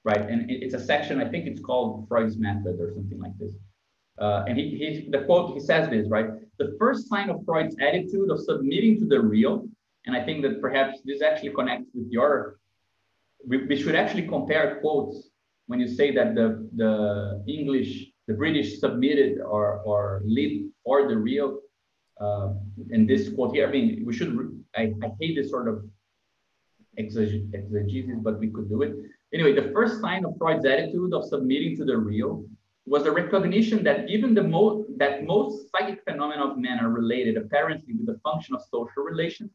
[SPEAKER 1] right? And it's a section, I think it's called Freud's Method or something like this. And the quote, he says this, right? The first sign of Freud's attitude of submitting to the real, and I think that perhaps this actually connects with your, we should actually compare quotes when you say that the British submitted or lived for the real. In this quote here, I mean, we should, I hate this sort of exegesis, but we could do it. Anyway, the first sign of Freud's attitude of submitting to the real was the recognition that given that most psychic phenomena of man are related apparently with the function of social relations,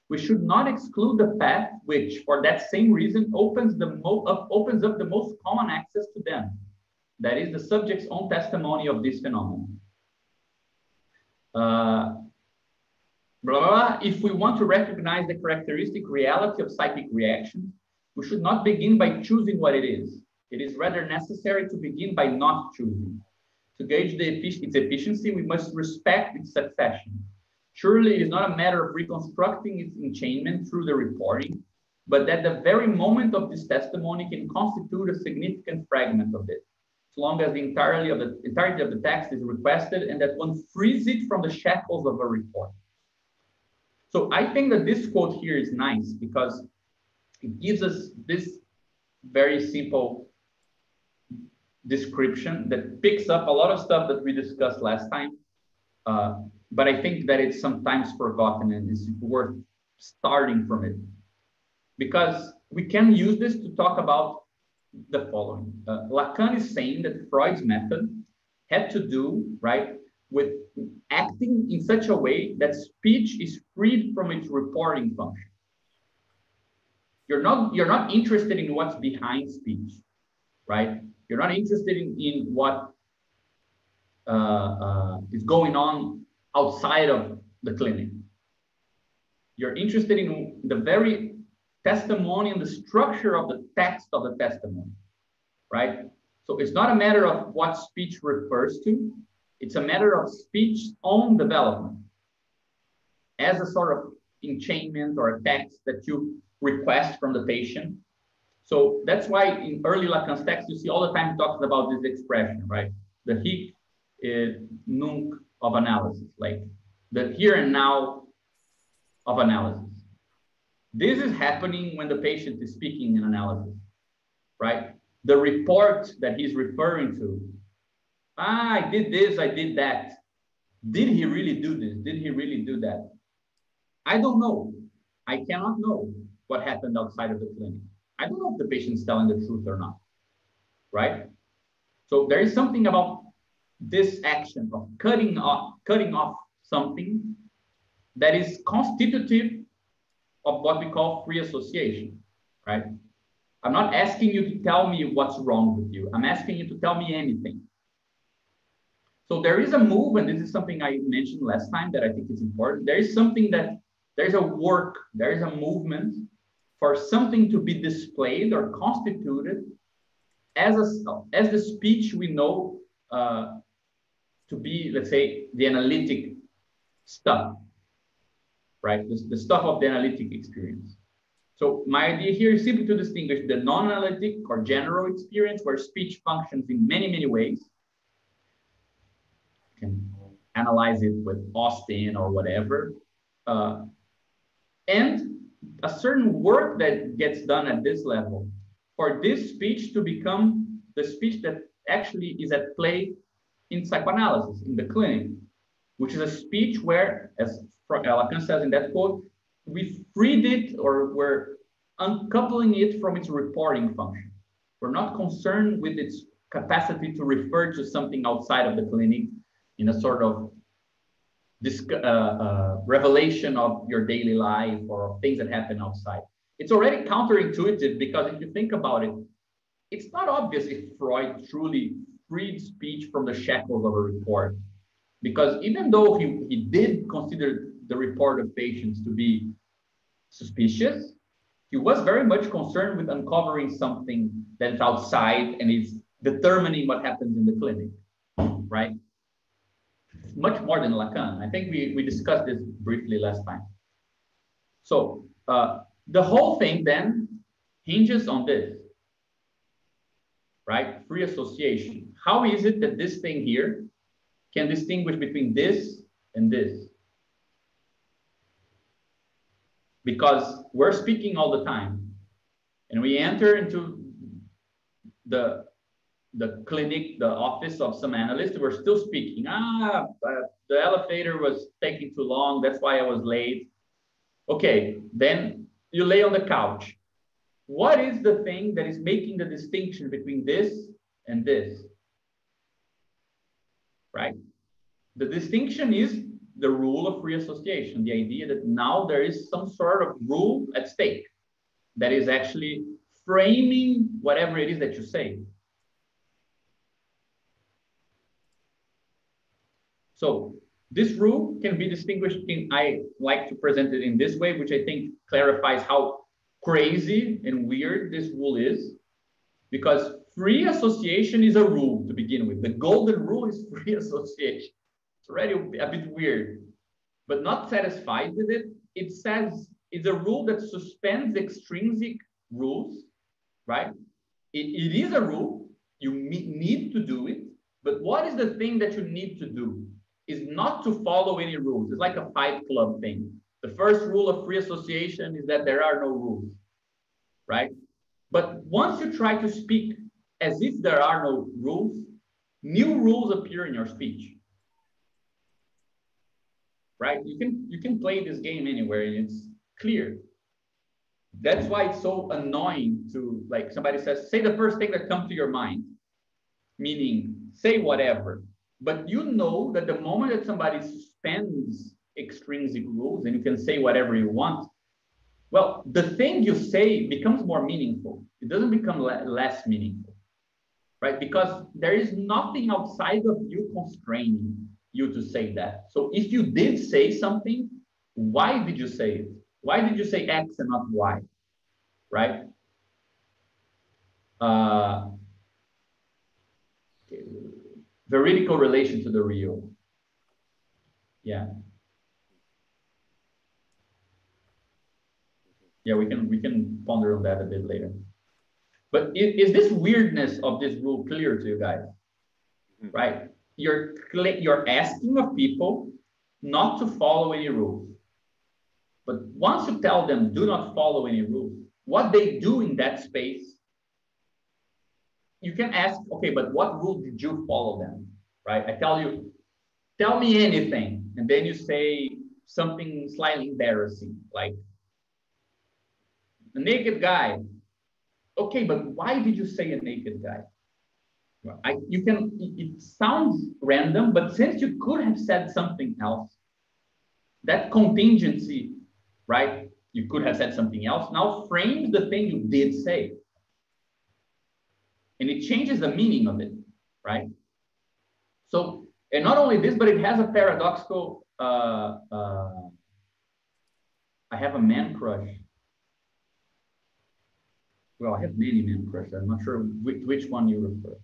[SPEAKER 1] we should not exclude the path which, for that same reason, opens up the most common access to them. That is the subject's own testimony of this phenomenon. Blah, blah, blah. If we want to recognize the characteristic reality of psychic reactions, we should not begin by choosing what it is. It is rather necessary to begin by not choosing. To gauge its efficiency, we must respect its succession. Surely it is not a matter of reconstructing its enchainment through the reporting, but that the very moment of this testimony can constitute a significant fragment of it, as long as the entirety of the text is requested and that one frees it from the shackles of a report. So I think that this quote here is nice because it gives us this very simple description that picks up a lot of stuff that we discussed last time. But I think that it's sometimes forgotten and it's worth starting from it. Because we can use this to talk about the following. Lacan is saying that Freud's method had to do, right, with acting in such a way that speech is freed from its reporting function. You're not interested in what's behind speech, right? You're not interested in what is going on outside of the clinic. You're interested in the very testimony and the structure of the text of the testimony, right? So it's not a matter of what speech refers to. It's a matter of speech's own development as a sort of enchainment or a text that you request from the patient. So that's why in early Lacan's text, you see all the time he talks about this expression, right? The hic nunc of analysis, like the here and now of analysis. This is happening when the patient is speaking in analysis, right? The report that he's referring to, I did this, I did that. Did he really do this? Did he really do that? I don't know. I cannot know what happened outside of the clinic. I don't know if the patient's telling the truth or not, right? So there is something about this action of cutting off something that is constitutive of what we call free association, right? I'm not asking you to tell me what's wrong with you. I'm asking you to tell me anything. So there is a move, and this is something I mentioned last time that I think is important. There is something that, there's a work, there is a movement for something to be displayed or constituted as the speech we know to be, let's say, the analytic stuff, right? The stuff of the analytic experience. So my idea here is simply to distinguish the non-analytic or general experience where speech functions in many, many ways. You can analyze it with Austin or whatever. And a certain work that gets done at this level for this speech to become the speech that actually is at play in psychoanalysis, in the clinic, which is a speech where, as Lacan says in that quote, we freed it or we're uncoupling it from its reporting function. We're not concerned with its capacity to refer to something outside of the clinic in a sort of revelation of your daily life or things that happen outside. It's already counterintuitive because if you think about it, it's not obvious if Freud truly freed speech from the shackles of a report. Because even though he did consider the report of patients to be suspicious, he was very much concerned with uncovering something that's outside and is determining what happens in the clinic, right? Much more than Lacan. I think we discussed this briefly last time. So the whole thing then hinges on this, right? Free association. How is it that this thing here can distinguish between this and this? Because we're speaking all the time, and we enter into the clinic, the office of some analyst, we're still speaking. The elevator was taking too long, that's why I was late. Okay, then you lay on the couch. What is the thing that is making the distinction between this and this? Right? The distinction is the rule of free association, the idea that now there is some sort of rule at stake that is actually framing whatever it is that you say. So this rule can be distinguished I like to present it in this way, which I think clarifies how crazy and weird this rule is, because free association is a rule to begin with. The golden rule is free association. It's already a bit weird, but not satisfied with it. It says it's a rule that suspends extrinsic rules, right? It is a rule. You need to do it, but what is the thing that you need to do? Is not to follow any rules. It's like a Fight Club thing. The first rule of free association is that there are no rules, right? But once you try to speak as if there are no rules, new rules appear in your speech, right? You can play this game anywhere and it's clear. That's why it's so annoying to, like, somebody says, say the first thing that comes to your mind, meaning say whatever. But you know that the moment that somebody suspends extrinsic rules and you can say whatever you want, well, the thing you say becomes more meaningful. It doesn't become less meaningful, right? Because there is nothing outside of you constraining you to say that. So if you did say something, why did you say it? Why did you say X and not Y, right? Veridical relation to the real. Yeah. Yeah, we can ponder on that a bit later. But is this weirdness of this rule clear to you guys? Right? You're asking of people not to follow any rules. But once you tell them do not follow any rules, what they do in that space, you can ask, okay, but what rule did you follow then? Right? I tell you, tell me anything. And then you say something slightly embarrassing, like a naked guy. Okay, but why did you say a naked guy? It sounds random, but since you could have said something else, that contingency, right? You could have said something else, now frames the thing you did say. And it changes the meaning of it, right? So, and not only this, but it has a paradoxical, I have a man crush. Well, I have many man crushes. I'm not sure which one you refer.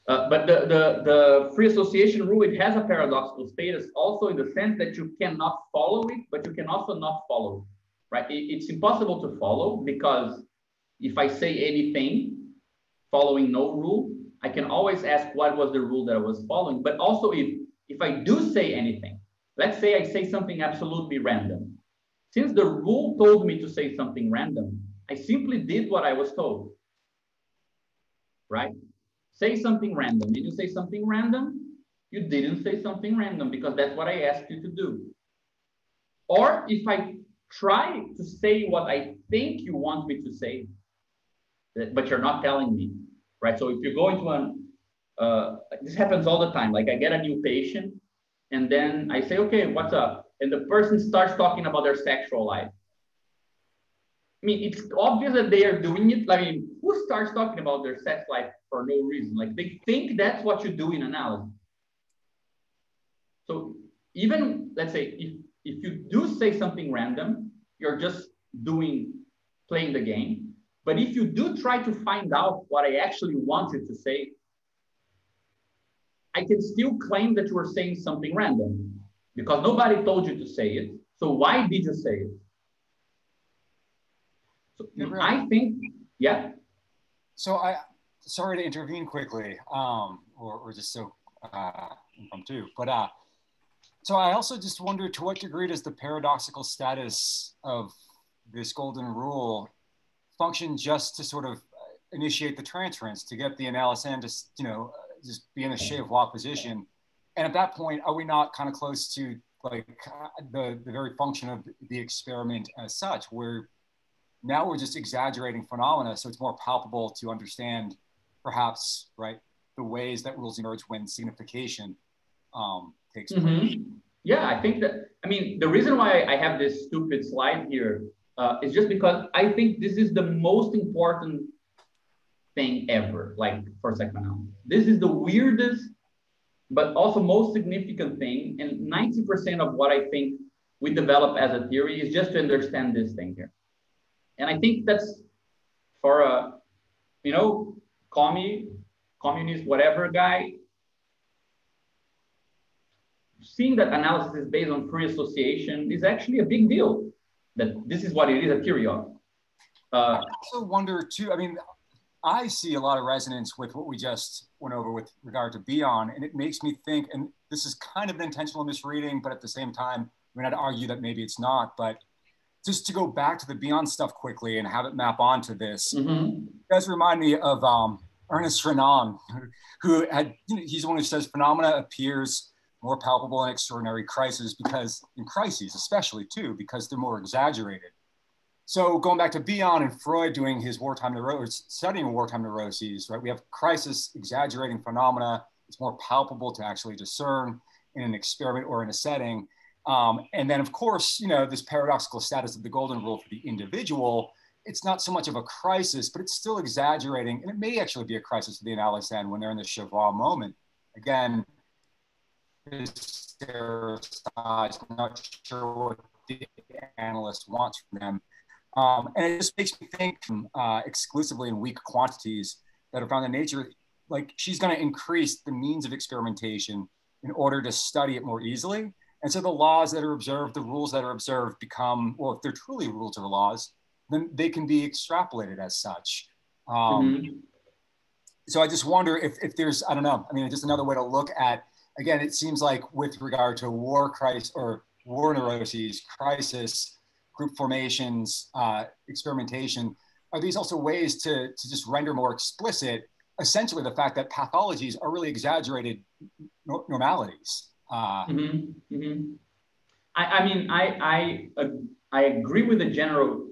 [SPEAKER 1] But the free association rule, it has a paradoxical status also in the sense that you cannot follow it, but you can also not follow it, right? It's impossible to follow because if I say anything following no rule, I can always ask what was the rule that I was following. But also if I do say anything, let's say I say something absolutely random. Since the rule told me to say something random, I simply did what I was told, right? Say something random. Did you say something random? You didn't say something random because that's what I asked you to do. Or if I try to say what I think you want me to say, but you're not telling me, right? So if you go into this happens all the time. Like I get a new patient and then I say, okay, what's up? And the person starts talking about their sexual life. I mean, it's obvious that they are doing it. I mean, who starts talking about their sex life for no reason? Like they think that's what you do in analysis. So even, let's say, if you do say something random, you're just playing the game. But if you do try to find out what I actually wanted to say, I can still claim that you were saying something random because nobody told you to say it. So why did you say it? So I think, yeah.
[SPEAKER 4] So sorry to intervene quickly, or just so impromptu, but so I also just wonder, to what degree does the paradoxical status of this golden rule function just to sort of initiate the transference, to get the analyst to, just be in a chez voir position? And at that point, are we not kind of close to like the very function of the experiment as such, where now we're just exaggerating phenomena, so it's more palpable to understand, perhaps, right, the ways that rules emerge when signification takes place.
[SPEAKER 1] Yeah, I think that, I mean, the reason why I have this stupid slide here is just because I think this is the most important thing ever, like for psychoanalysis. This is the weirdest, but also most significant thing. And 90% of what I think we develop as a theory is just to understand this thing here. And I think that's for a, communist, whatever guy, seeing that analysis is based on free association is actually a big deal. That this is what it is, a theory of.
[SPEAKER 4] I also wonder too, I mean, I see a lot of resonance with what we just went over with regard to Bion, and it makes me think, and this is kind of an intentional misreading, but at the same time, I mean, I'd argue that maybe it's not, but just to go back to the Bion stuff quickly and have it map onto this, it does remind me of Ernest Renan, who he's the one who says phenomena appears more palpable in extraordinary crises, because in crises especially too, because they're more exaggerated. So going back to Bion and Freud doing his studying wartime neuroses, right? We have crisis exaggerating phenomena. It's more palpable to actually discern in an experiment or in a setting. And then of course, this paradoxical status of the golden rule for the individual, it's not so much of a crisis, but it's still exaggerating. And it may actually be a crisis for the analyst when they're in the chez voir moment. Again, I'm not sure what the analyst wants from them. And it just makes me think exclusively in weak quantities that are found in nature, like she's going to increase the means of experimentation in order to study it more easily. And so the laws that are observed, the rules that are observed become, well, if they're truly rules or laws, then they can be extrapolated as such. So I just wonder if there's, I don't know, I mean, just another way to look at, again, it seems like with regard to war crisis or war neuroses, crisis, group formations, experimentation, are these also ways to just render more explicit, essentially the fact that pathologies are really exaggerated normalities?
[SPEAKER 1] I mean, I agree with the general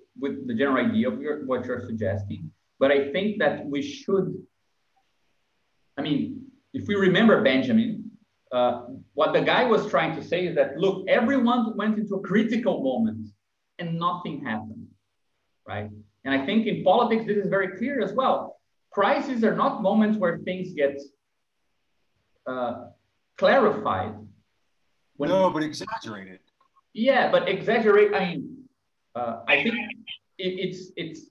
[SPEAKER 1] idea of what you're suggesting, but I think that we should, I mean, if we remember Benjamin, what the guy was trying to say is that, look, everyone went into a critical moment and nothing happened, right? And I think in politics, this is very clear as well. Crises are not moments where things get clarified.
[SPEAKER 4] No, but exaggerated.
[SPEAKER 1] Yeah, but exaggerate, I mean, I think it's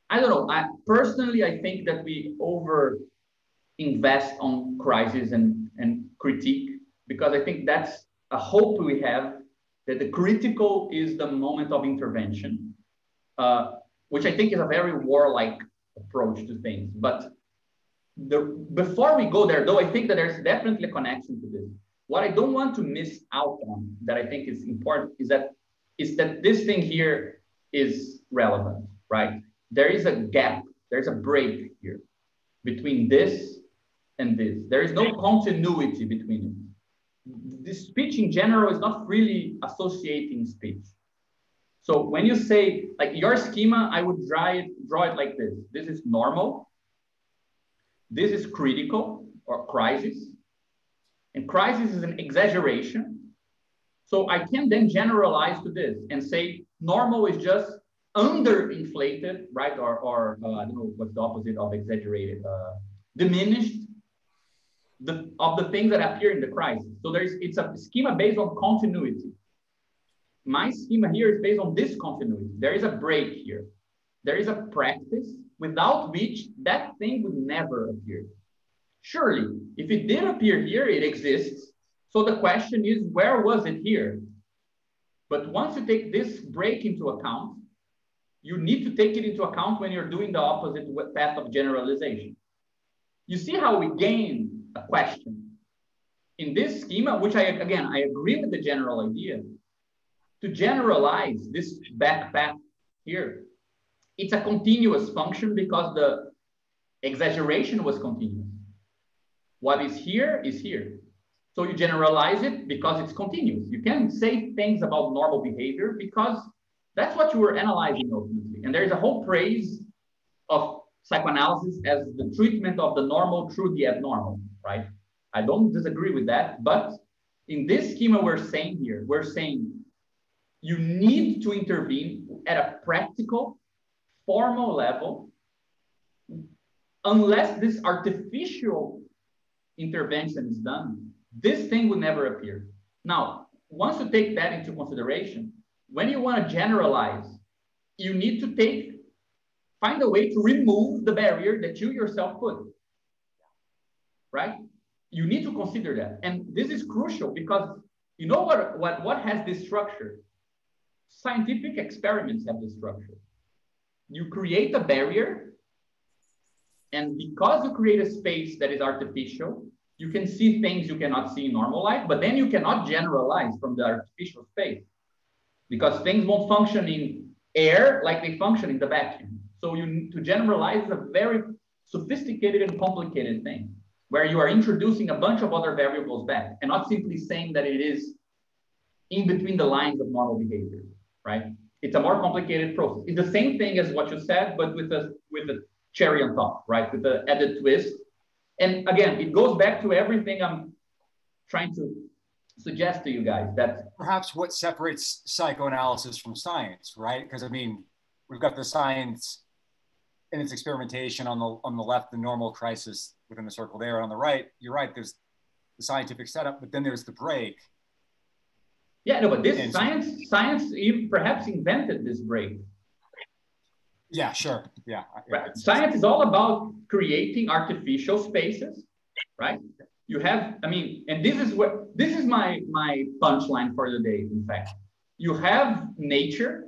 [SPEAKER 1] I don't know. Personally, I think that we invest on crisis and critique, because I think that's a hope we have, that the critical is the moment of intervention, which I think is a very warlike approach to things. But before we go there, though, I think that there's definitely a connection to this. What I don't want to miss out on, that I think is important, is that this thing here is relevant, right? There is a gap, there's a break here between this and this. There is no continuity between it. This speech in general is not really associating speech. So when you say, like, your schema, I would draw it like this. This is normal. This is critical or crisis. And crisis is an exaggeration. So I can then generalize to this and say normal is just underinflated, right? Or I don't know what's the opposite of exaggerated, diminished. of the things that appear in the crisis. So it's a schema based on continuity. My schema here is based on discontinuity. There is a break here. There is a practice without which that thing would never appear. Surely, if it did appear here, it exists. So the question is, where was it here? But once you take this break into account, you need to take it into account when you're doing the opposite path of generalization. You see how we gain a question. In this schema, which I agree with the general idea, to generalize this back path here, it's a continuous function because the exaggeration was continuous. What is here is here. So you generalize it because it's continuous. You can say things about normal behavior because that's what you were analyzing ultimately. And there is a whole praise of psychoanalysis as the treatment of the normal through the abnormal, right? I don't disagree with that, but in this schema we're saying you need to intervene at a practical, formal level, unless this artificial intervention is done, this thing will never appear. Now, once you take that into consideration, when you want to generalize, you need to find a way to remove the barrier that you yourself put, right? You need to consider that. And this is crucial because you know what has this structure? Scientific experiments have this structure. You create a barrier, and because you create a space that is artificial, you can see things you cannot see in normal life, but then you cannot generalize from the artificial space because things won't function in air like they function in the vacuum. So to generalize is a very sophisticated and complicated thing where you are introducing a bunch of other variables back and not simply saying that it is in between the lines of normal behavior, right? It's a more complicated process. It's the same thing as what you said, but with a cherry on top, right? With the added twist. And again, it goes back to everything I'm trying to suggest to you guys that
[SPEAKER 4] perhaps what separates psychoanalysis from science, right? Because I mean, we've got the science in its experimentation on the left, the normal crisis within the circle there, and on the right, you're right, there's the scientific setup, but then there's the break.
[SPEAKER 1] Yeah, no, but this science even perhaps invented this break.
[SPEAKER 4] Yeah, sure. Yeah.
[SPEAKER 1] Right. Science is all about creating artificial spaces, right? You have, I mean, and this is my punchline for the day, in fact. You have nature,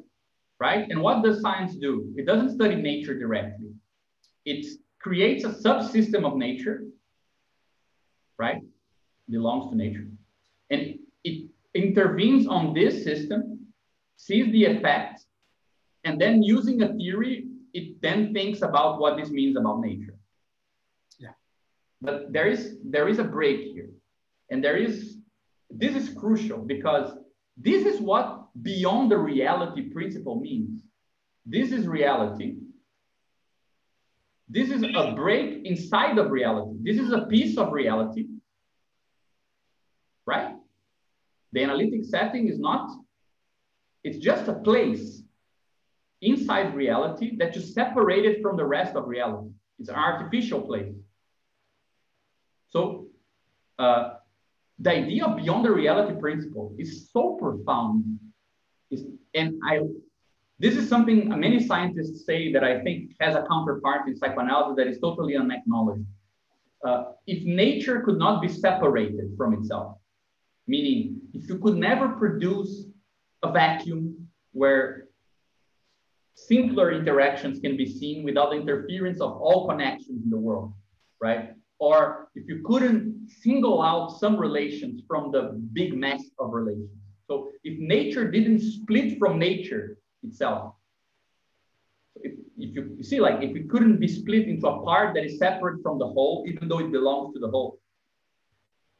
[SPEAKER 1] right? And what does science do? It doesn't study nature directly. It creates a subsystem of nature, right? Belongs to nature. And it intervenes on this system, sees the effect, and then using a theory, it then thinks about what this means about nature.
[SPEAKER 4] Yeah.
[SPEAKER 1] But there is a break here. And this is crucial because this is what beyond the reality principle means. This is reality. This is a break inside of reality. This is a piece of reality, right? The analytic setting is not, it's just a place inside reality that you separate it from the rest of reality. It's an artificial place. So the idea of beyond the reality principle is so profound. This is something many scientists say that I think has a counterpart in psychoanalysis that is totally unacknowledged. If nature could not be separated from itself, meaning if you could never produce a vacuum where simpler interactions can be seen without the interference of all connections in the world, right? Or if you couldn't single out some relations from the big mess of relations. So if nature didn't split from nature itself, if you see, like, if it couldn't be split into a part that is separate from the whole, even though it belongs to the whole,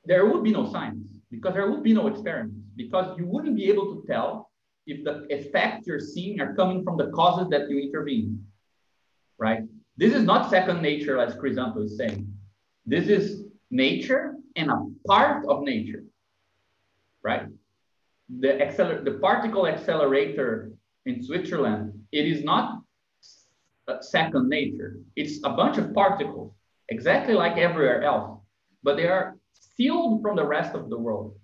[SPEAKER 1] there would be no science because there would be no experiments because you wouldn't be able to tell if the effects you're seeing are coming from the causes that you intervene, right? This is not second nature, as Crisanto is saying. This is nature and a part of nature, right? The particle accelerator in Switzerland, it is not second nature. It's a bunch of particles, exactly like everywhere else. but they are sealed from the rest of the world.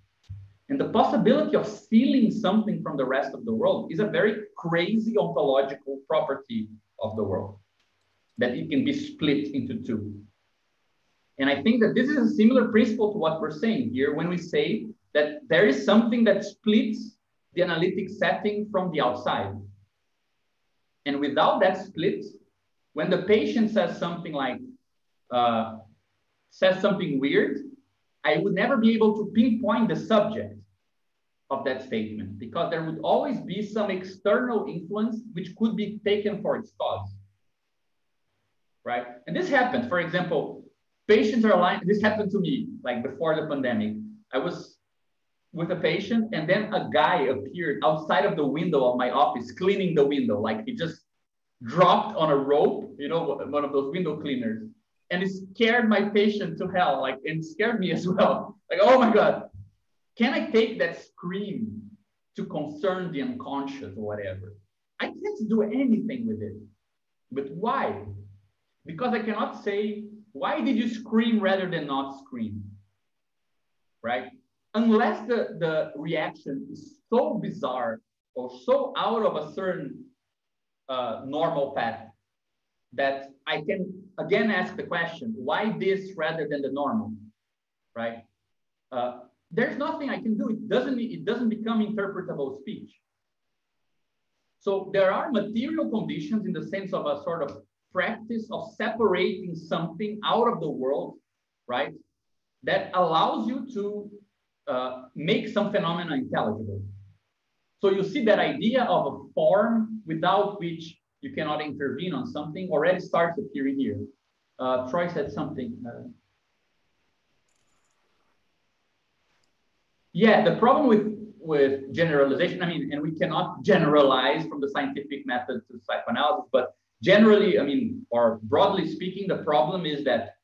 [SPEAKER 1] And the possibility of sealing something from the rest of the world is a very crazy ontological property of the world, that it can be split into two. And I think that this is a similar principle to what we're saying here when we say that there is something that splits the analytic setting from the outside. And without that split, when the patient says something like, says something weird, I would never be able to pinpoint the subject of that statement, because there would always be some external influence which could be taken for its cause, right? And this happens. For example, patients are lying. This happened to me like before the pandemic. I was with a patient, and then a guy appeared outside of the window of my office, cleaning the window. Like he just dropped on a rope, you know, one of those window cleaners, and it scared my patient to hell. Like, it scared me as well. Like, oh my God. Can I take that scream to concern the unconscious or whatever? I can't do anything with it. But why? Because I cannot say, why did you scream rather than not scream? Right? Unless the reaction is so bizarre or so out of a certain normal path that I can again ask the question, why this rather than the normal? Right? There's nothing I can do. It doesn't become interpretable speech. So there are material conditions in the sense of a sort of practice of separating something out of the world, right? That allows you to make some phenomena intelligible. So you see that idea of a form without which you cannot intervene on something already starts appearing here. Troy said something. Yeah, the problem with generalization, I mean, and we cannot generalize from the scientific method to psychoanalysis, but generally, I mean, or broadly speaking, the problem is that,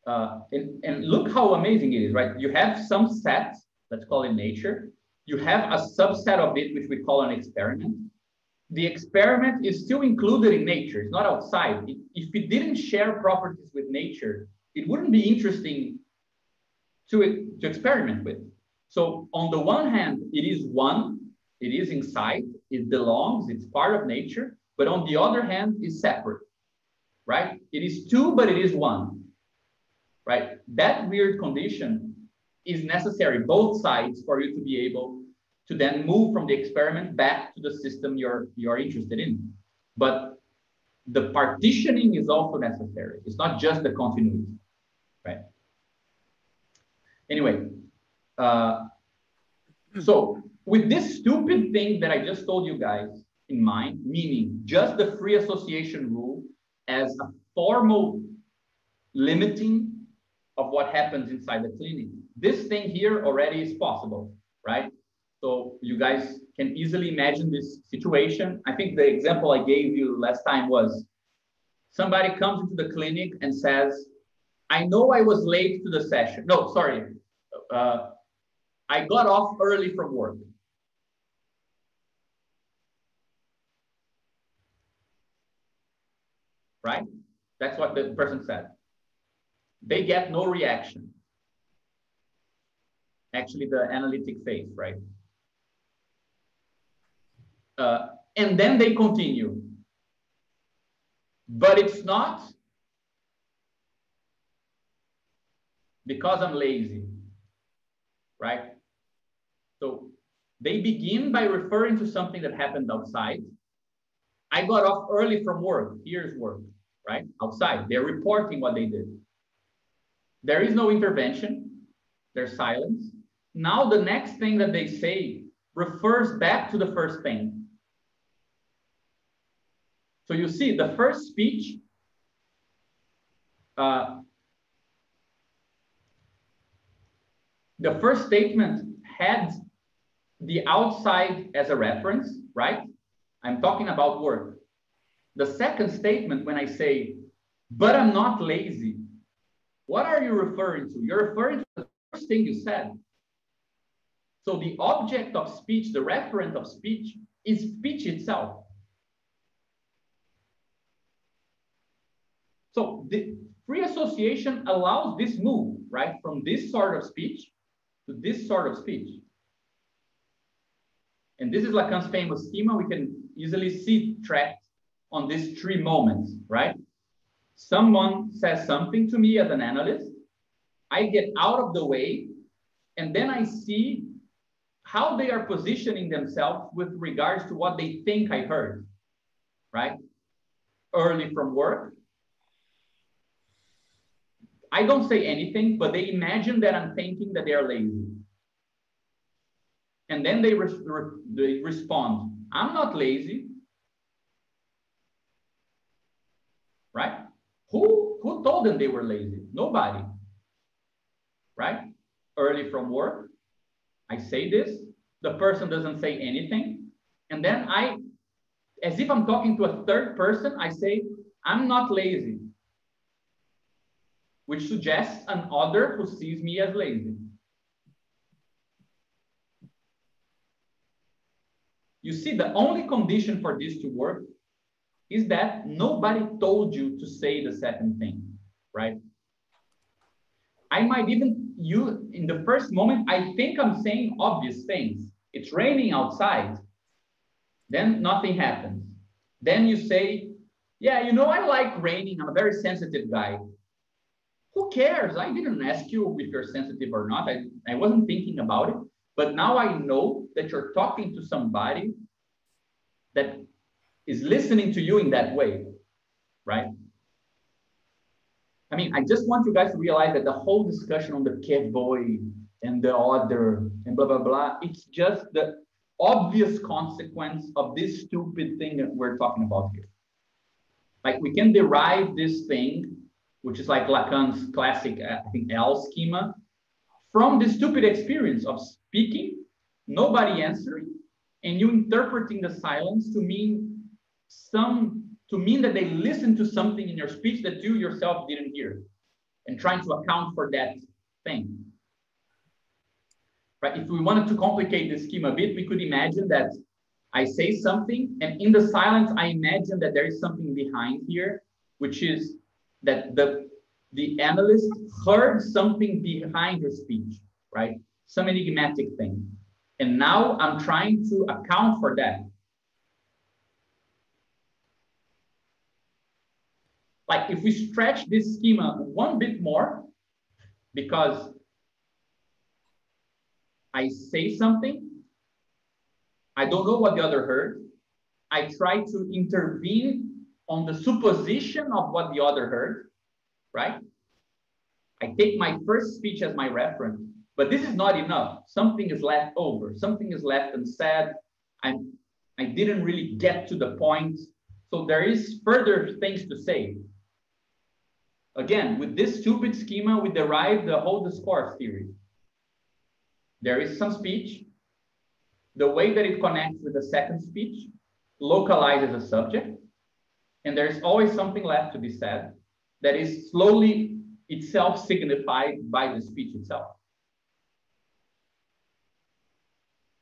[SPEAKER 1] and look how amazing it is, right? You have some set, let's call it nature. You have a subset of it, which we call an experiment. The experiment is still included in nature. It's not outside. If it didn't share properties with nature, it wouldn't be interesting to experiment with. So on the one hand, it is one, it is inside, it belongs, it's part of nature, but on the other hand, it's separate, right? It is two, but it is one, right? That weird condition is necessary, both sides, for you to be able to then move from the experiment back to the system you're interested in. But the partitioning is also necessary. It's not just the continuity, right? Anyway, so with this stupid thing that I just told you guys in mind, meaning just the free association rule as a formal limiting of what happens inside the clinic, this thing here already is possible, right? So you guys can easily imagine this situation. I think the example I gave you last time was somebody comes into the clinic and says, I know I was late to the session. No, sorry. I got off early from work. Right? That's what the person said. They get no reaction. Actually, the analytic phase, right? And then they continue. But it's not because I'm lazy, right? So they begin by referring to something that happened outside. I got off early from work. Here's work, right? Outside. They're reporting what they did. There is no intervention. There's silence. Now the next thing that they say refers back to the first thing. So you see the first speech, the first statement had the outside as a reference, right? I'm talking about work. The second statement, when I say, but I'm not lazy, what are you referring to? You're referring to the first thing you said. So the object of speech, the referent of speech, is speech itself. So free association allows this move, right? From this sort of speech to this sort of speech. And this is Lacan's famous schema. We can easily see tracked on these three moments, right? Someone says something to me as an analyst. I get out of the way, and then I see how they are positioning themselves with regards to what they think I heard, right? Early from work. I don't say anything, but they imagine that I'm thinking that they are lazy. And then they respond, I'm not lazy, right? Who told them they were lazy? Nobody, right? Early from work, I say this, the person doesn't say anything. And then as if I'm talking to a third person, I say, I'm not lazy, which suggests an other who sees me as lazy. You see, the only condition for this to work is that nobody told you to say the second thing, right? I might even, in the first moment, I think I'm saying obvious things. It's raining outside. Then nothing happens. Then you say, yeah, you know, I like raining. I'm a very sensitive guy. Who cares? I didn't ask you if you're sensitive or not. I wasn't thinking about it. But now I know that you're talking to somebody that is listening to you in that way, right? I mean, I just want you guys to realize that the whole discussion on the que voy and the other and blah, blah, blah, it's just the obvious consequence of this stupid thing that we're talking about here. Like, we can derive this thing, which is like Lacan's classic, I think, L schema, from the stupid experience of speaking, nobody answering, and you interpreting the silence to mean that they listened to something in your speech that you yourself didn't hear, and trying to account for that thing. Right? If we wanted to complicate the schema a bit, we could imagine that I say something, and in the silence, I imagine that there is something behind here, which is that the analyst heard something behind her speech, right? Some enigmatic thing. And now I'm trying to account for that. Like, if we stretch this schema one bit more, because I say something, I don't know what the other heard, I try to intervene on the supposition of what the other heard, right? I take my first speech as my reference, but this is not enough. Something is left over, something is left unsaid. I didn't really get to the point. So there is further things to say. Again, with this stupid schema, we derive the whole discourse theory. There is some speech. The way that it connects with the second speech localizes a subject. And there's always something left to be said that is slowly itself signified by the speech itself.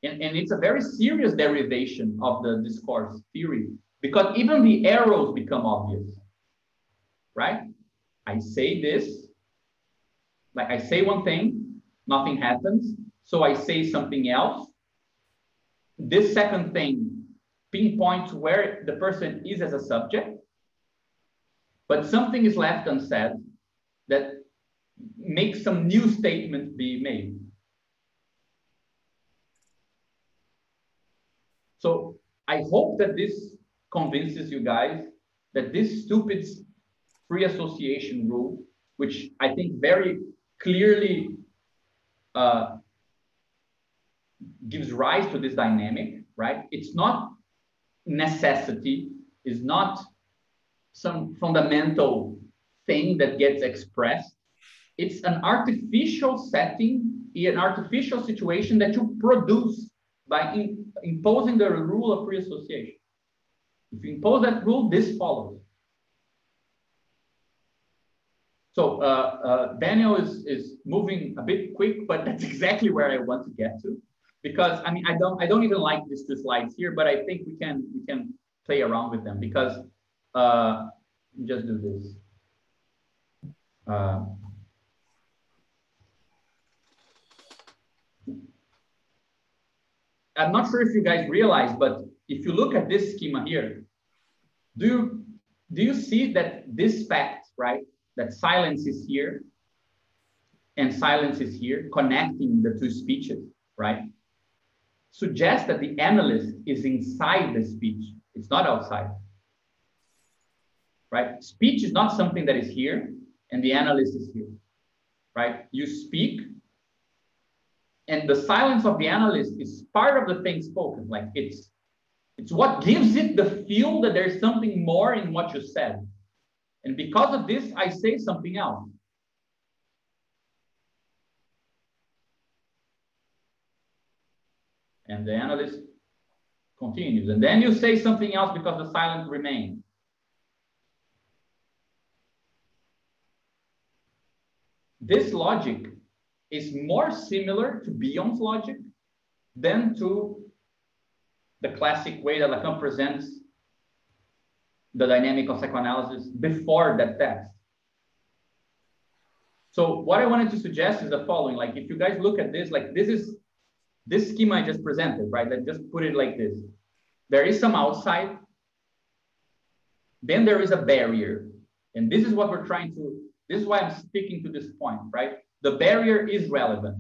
[SPEAKER 1] And it's a very serious derivation of the discourse theory, because even the arrows become obvious, right? I say this, like I say one thing, nothing happens, so I say something else. This second thing pinpoints where the person is as a subject, but something is left unsaid that makes some new statement be made. So I hope that this convinces you guys that this stupid free association rule, which I think very clearly gives rise to this dynamic, right? It's not necessity, it's not some fundamental thing that gets expressed. It's an artificial setting, an artificial situation that you produce by imposing the rule of free association. If you impose that rule, this follows. So Daniel is moving a bit quick, but that's exactly where I want to get to, because I mean I don't even like these two slides here, but I think we can play around with them, because just do this. I'm not sure if you guys realize, but if you look at this schema here, do you see that this fact, right, that silence is here and silence is here, connecting the two speeches, right, suggests that the analyst is inside the speech. It's not outside, right? Speech is not something that is here and the analyst is here, right? You speak, and the silence of the analyst is part of the thing spoken. Like it's what gives it the feel that there's something more in what you said. And because of this, I say something else. And the analyst continues. And then you say something else because the silence remains. This logic is more similar to Bion's logic than to the classic way that Lacan presents the dynamic of psychoanalysis before that text. So what I wanted to suggest is the following. Like, if you guys look at this, like this schema I just presented, right? Let's just put it like this. There is some outside, then there is a barrier. And this is what we're trying to, this is why I'm sticking to this point, right? The barrier is relevant.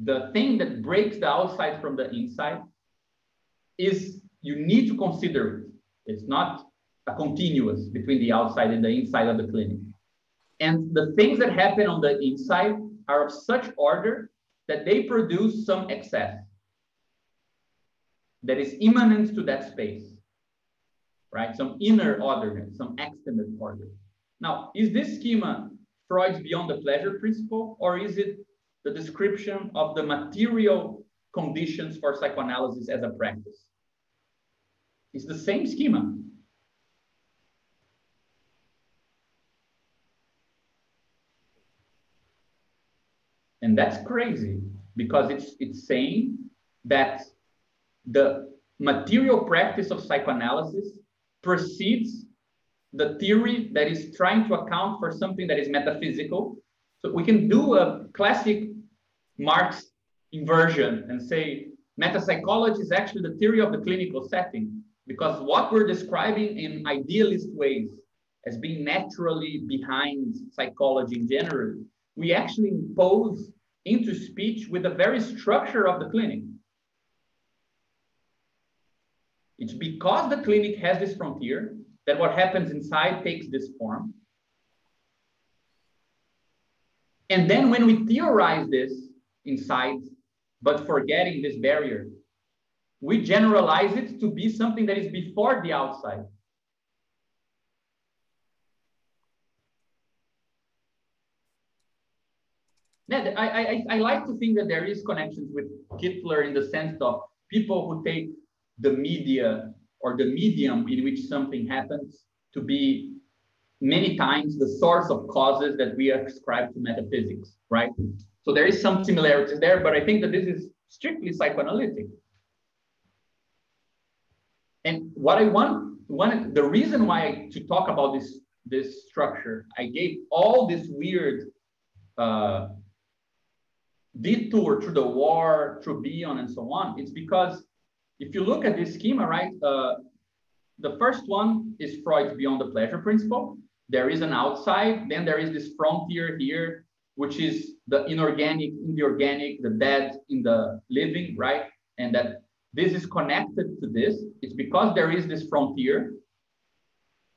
[SPEAKER 1] The thing that breaks the outside from the inside is, you need to consider it. It's not a continuous between the outside and the inside of the clinic. And the things that happen on the inside are of such order that they produce some excess that is immanent to that space, right? Some inner orderness, some extended order. Now, is this schema Freud's beyond the pleasure principle, or is it the description of the material conditions for psychoanalysis as a practice? It's the same schema. And that's crazy, because it's saying that the material practice of psychoanalysis precedes the theory that is trying to account for something that is metaphysical. So we can do a classic Marx inversion and say metapsychology is actually the theory of the clinical setting, because what we're describing in idealist ways as being naturally behind psychology in general, we actually impose into speech with the very structure of the clinic. It's because the clinic has this frontier that what happens inside takes this form. And then when we theorize this inside, but forgetting this barrier, we generalize it to be something that is before the outside. I like to think that there is connections with Hitler in the sense of people who take the media or the medium in which something happens to be many times the source of causes that we ascribe to metaphysics, right? So there is some similarities there, but I think that this is strictly psychoanalytic. And what I want, the reason why to talk about this structure, I gave all this weird detour through the war, through Bion and so on. It's because if you look at this schema, right, the first one is Freud's beyond the pleasure principle. There is an outside, then there is this frontier here, which is the inorganic in the organic, the dead in the living, right? And that this is connected to this. It's because there is this frontier,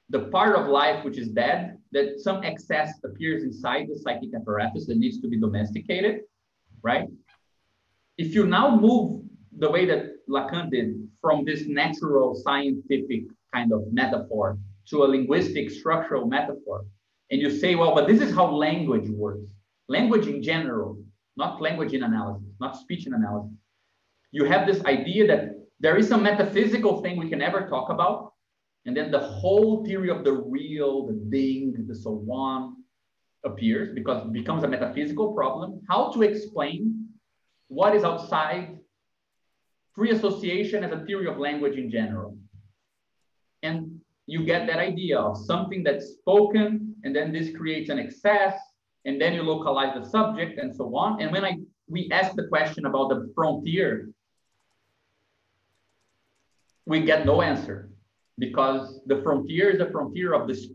[SPEAKER 1] the part of life which is dead, that some excess appears inside the psychic apparatus that needs to be domesticated, right? If you now move the way that Lacan did from this natural scientific kind of metaphor to a linguistic structural metaphor, and you say, well, but this is how language works. Language in general, not language in analysis, not speech in analysis. You have this idea that there is some metaphysical thing we can never talk about, and then the whole theory of the real, the thing, the so on appears because it becomes a metaphysical problem. How to explain what is outside free association as a theory of language in general. And you get that idea of something that's spoken and then this creates an excess, and then you localize the subject and so on. And when we ask the question about the frontier, we get no answer, because the frontier is the frontier of this,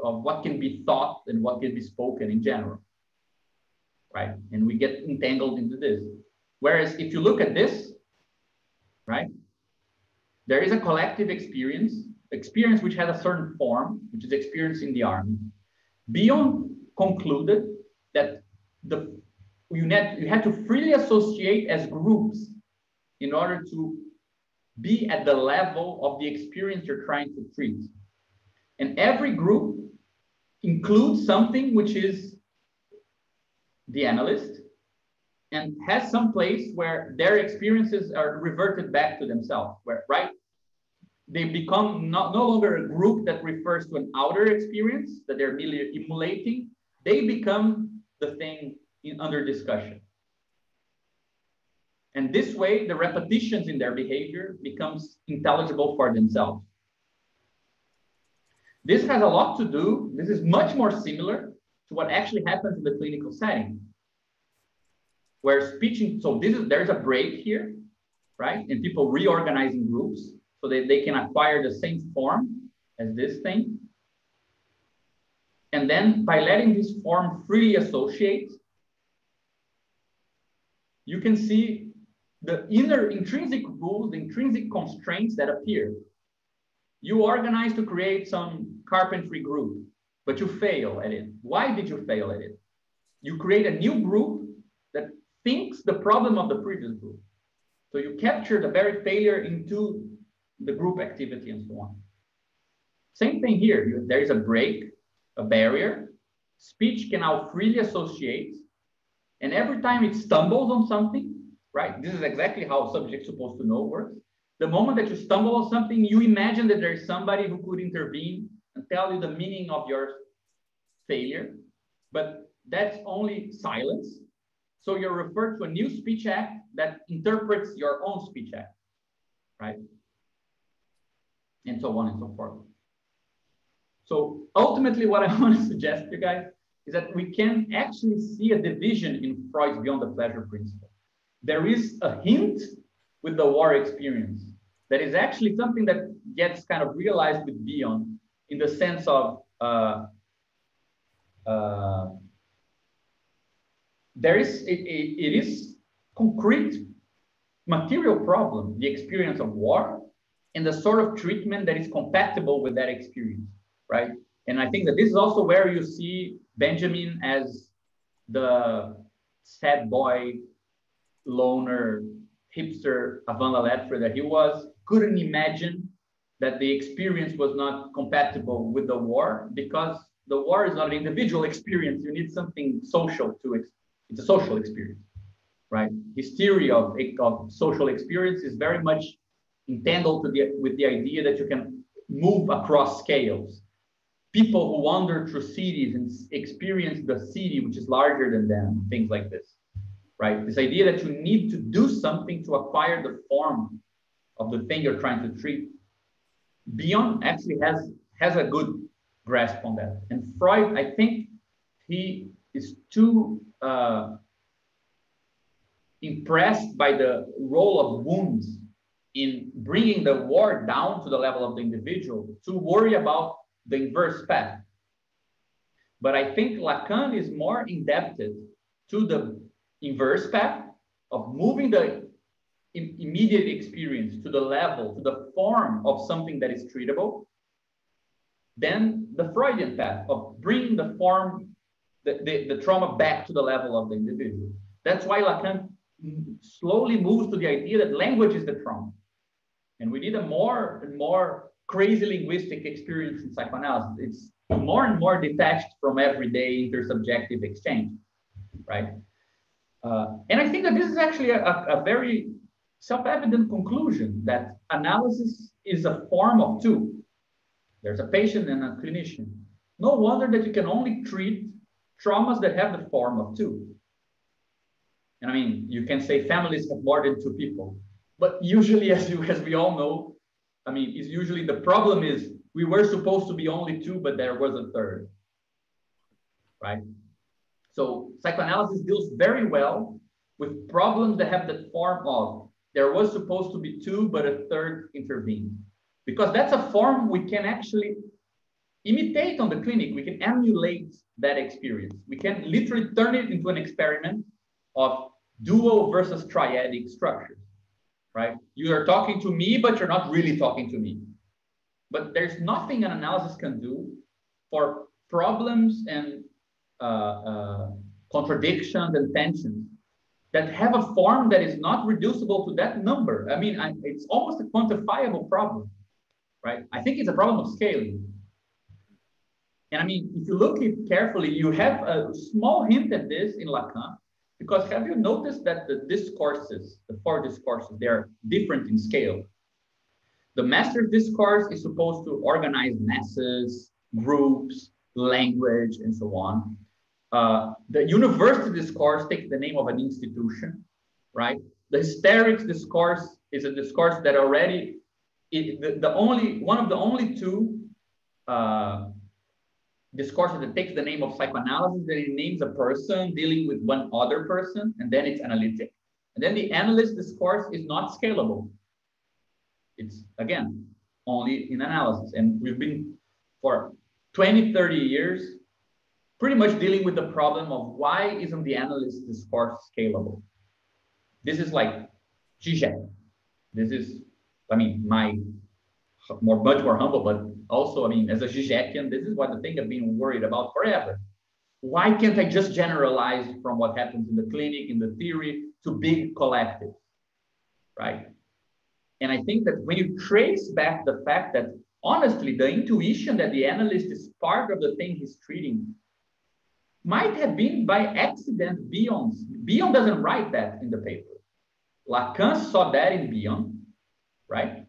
[SPEAKER 1] of what can be thought and what can be spoken in general, right? And we get entangled into this. Whereas if you look at this, right, there is a collective experience which has a certain form, which is experience in the army. Bion concluded that you had to freely associate as groups in order to be at the level of the experience you're trying to treat. And every group includes something which is the analyst and has some place where their experiences are reverted back to themselves, where, right? They become no longer a group that refers to an outer experience that they're merely emulating. They become the thing under discussion. And this way, the repetitions in their behavior becomes intelligible for themselves. This has a lot to do, this is much more similar to what actually happens in the clinical setting, where speech, so there's a break here, right? And people reorganizing groups so that they can acquire the same form as this thing. And then by letting this form freely associate, you can see the inner intrinsic rules, the intrinsic constraints that appear. You organize to create some carpentry group, but you fail at it. Why did you fail at it? You create a new group that thinks the problem of the previous group. So you capture the very failure into the group activity and so on. Same thing here. There is a break, a barrier. Speech can now freely associate. And every time it stumbles on something, right? This is exactly how subject supposed to know works. The moment that you stumble on something, you imagine that there is somebody who could intervene and tell you the meaning of your failure, but that's only silence. So you're referred to a new speech act that interprets your own speech act, right? And so on and so forth. So ultimately what I want to suggest to you guys is that we can actually see a division in Freud's Beyond the Pleasure principle. There is a hint with the war experience that is actually something that gets kind of realized with Bion in the sense of it is concrete material problem, the experience of war, and the sort of treatment that is compatible with that experience, right? And I think that this is also where you see Benjamin as the sad boy, loner, hipster avant la lettre that he was, couldn't imagine that the experience was not compatible with the war, because the war is not an individual experience. You need something social to it. It's a social experience, right? His theory of social experience is very much entangled with the idea that you can move across scales. People who wander through cities and experience the city, which is larger than them, things like this, right? This idea that you need to do something to acquire the form of the thing you're trying to treat. Bion actually has a good grasp on that. And Freud, I think he is too impressed by the role of wounds in bringing the war down to the level of the individual to worry about the inverse path. But I think Lacan is more indebted to the inverse path of moving the immediate experience to the level, to the form of something that is treatable, than the Freudian path of bringing the form, the trauma back to the level of the individual. That's why Lacan slowly moves to the idea that language is the trauma. And we need a more and more crazy linguistic experience in psychoanalysis. It's more and more detached from everyday intersubjective exchange, right? And I think that this is actually a very self-evident conclusion, that analysis is a form of two. There's a patient and a clinician. No wonder that you can only treat traumas that have the form of two. And I mean, you can say families have more than two people, but usually, as we all know, I mean, it's usually the problem is we were supposed to be only two, but there was a third, right? So psychoanalysis deals very well with problems that have the form of there was supposed to be two, but a third intervened. Because that's a form we can actually imitate on the clinic. We can emulate that experience. We can literally turn it into an experiment of dual versus triadic structures, right? You are talking to me, but you're not really talking to me. But there's nothing an analysis can do for problems and contradictions and tensions that have a form that is not reducible to that number. I mean, it's almost a quantifiable problem, right? I think it's a problem of scaling. And I mean, if you look at it carefully, you have a small hint at this in Lacan, because have you noticed that the discourses, the four discourses, they're different in scale? The master's discourse is supposed to organize masses, groups, language, and so on. The university discourse takes the name of an institution, right? The hysterics discourse is a discourse that already, one of the only two discourses that takes the name of psychoanalysis, that it names a person dealing with one other person, and then it's analytic. And then the analyst discourse is not scalable. It's, again, only in analysis. And we've been, for 20, 30 years, pretty much dealing with the problem of why isn't the analyst discourse scalable? This is like Zizek. This is, I mean, much more humble, but also, I mean, as a Zizekian, this is what the thing I've been worried about forever. Why can't I just generalize from what happens in the clinic, in the theory, to big collectives, right? And I think that when you trace back the fact that, honestly, the intuition that the analyst is part of the thing he's treating might have been by accident Bion's. Bion doesn't write that in the paper. Lacan saw that in Bion, right?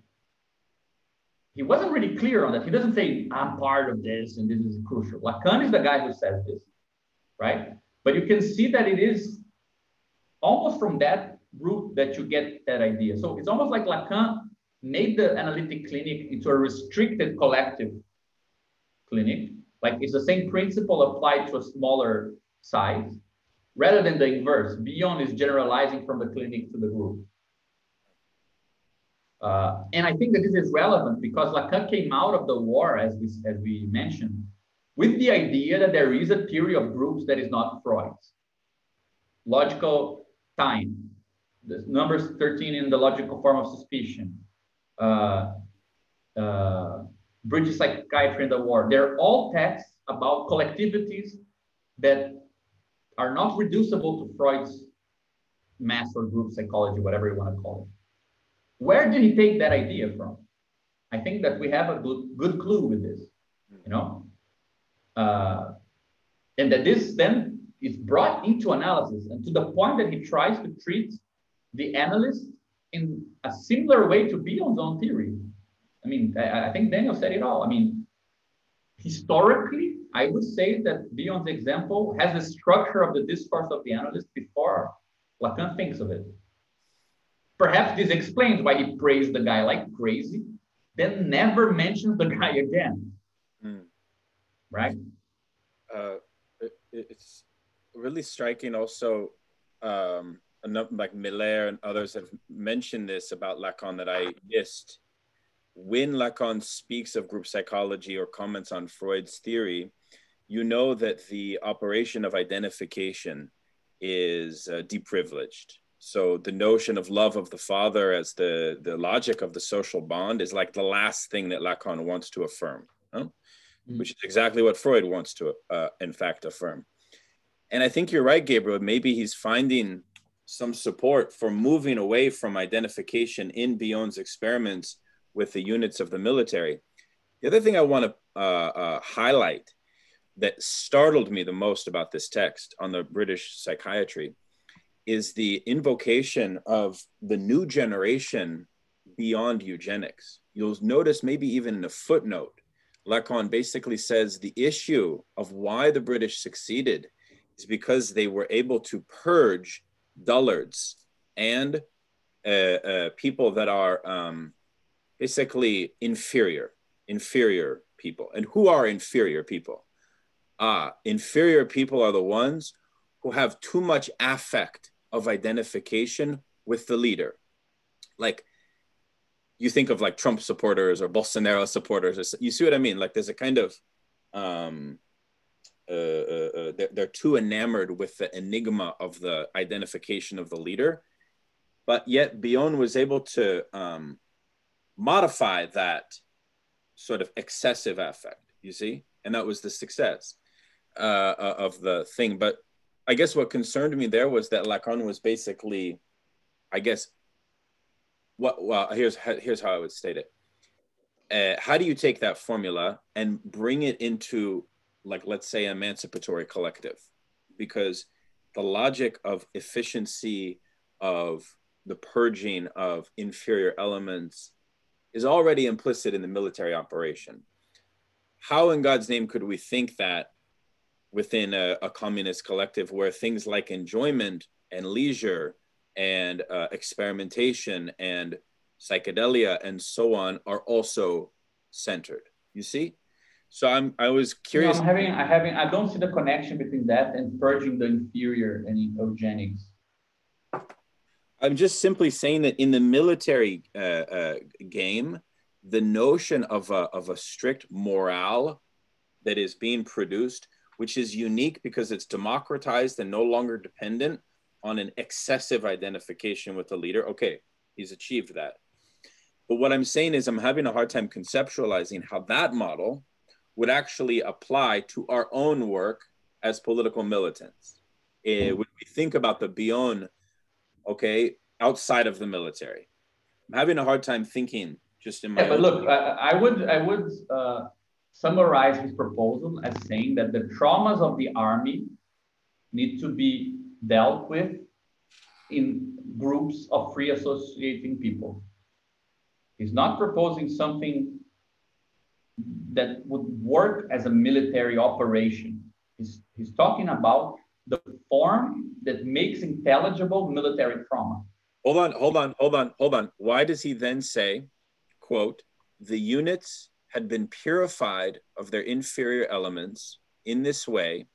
[SPEAKER 1] He wasn't really clear on that. He doesn't say, I'm part of this and this is crucial. Lacan is the guy who says this, right? But you can see that it is almost from that route that you get that idea. So it's almost like Lacan made the analytic clinic into a restricted collective clinic. Like it's the same principle applied to a smaller size, rather than the inverse. Bion is generalizing from the clinic to the group. And I think that this is relevant because Lacan came out of the war, as we mentioned, with the idea that there is a theory of groups that is not Freud's. Logical time. The numbers 13 in the logical form of suspicion. British psychiatry in the war. They're all texts about collectivities that are not reducible to Freud's mass or group psychology, whatever you want to call it. Where did he take that idea from? I think that we have a good clue with this, you know? And that this then is brought into analysis, and to the point that he tries to treat the analyst in a similar way to Bion's own theory. I mean, I think Daniel said it all. I mean, historically, I would say that Bion's example has the structure of the discourse of the analyst before Lacan thinks of it. Perhaps this explains why he praised the guy like crazy, then never mentions the guy again. Right?
[SPEAKER 2] It's really striking also, like Miller and others have mentioned this about Lacan that I missed. When Lacan speaks of group psychology or comments on Freud's theory, you know that the operation of identification is deprivileged. So the notion of love of the father as the logic of the social bond is like the last thing that Lacan wants to affirm, which is exactly what Freud wants to, in fact, affirm. And I think you're right, Gabriel. Maybe he's finding some support for moving away from identification in Bion's experiments with the units of the military. The other thing I want to highlight that startled me the most about this text on the British psychiatry is the invocation of the new generation beyond eugenics. You'll notice maybe even in a footnote, Lacan basically says the issue of why the British succeeded is because they were able to purge dullards and people that are basically inferior people. And who are inferior people? inferior people are the ones who have too much affect of identification with the leader. Like, you think of like Trump supporters or Bolsonaro supporters, or, you see what I mean? Like, there's a kind of, they're too enamored with the enigma of the identification of the leader. But yet Bion was able to modify that sort of excessive affect, you see? And that was the success of the thing. But I guess what concerned me there was that Lacan was basically, I guess, well, here's how I would state it. How do you take that formula and bring it into, like, let's say, emancipatory collective? Because the logic of efficiency, of the purging of inferior elements is already implicit in the military operation. How in God's name could we think that within a communist collective where things like enjoyment and leisure and experimentation and psychedelia and so on are also centered, you see? So I was curious.
[SPEAKER 1] No, I don't see the connection between that and purging the inferior and eugenics.
[SPEAKER 2] I'm just simply saying that in the military game, the notion of a strict morale that is being produced, which is unique because it's democratized and no longer dependent on an excessive identification with the leader. Okay, he's achieved that. But what I'm saying is I'm having a hard time conceptualizing how that model would actually apply to our own work as political militants. When we think about the Bion, okay, outside of the military, I'm having a hard time thinking just in my own.
[SPEAKER 1] But look, I would summarize his proposal as saying that the traumas of the army need to be dealt with in groups of free associating people. He's not proposing something that would work as a military operation. He's talking about the form that makes intelligible military trauma.
[SPEAKER 2] Hold on. Why does he then say, quote, the units had been purified of their inferior elements in this way?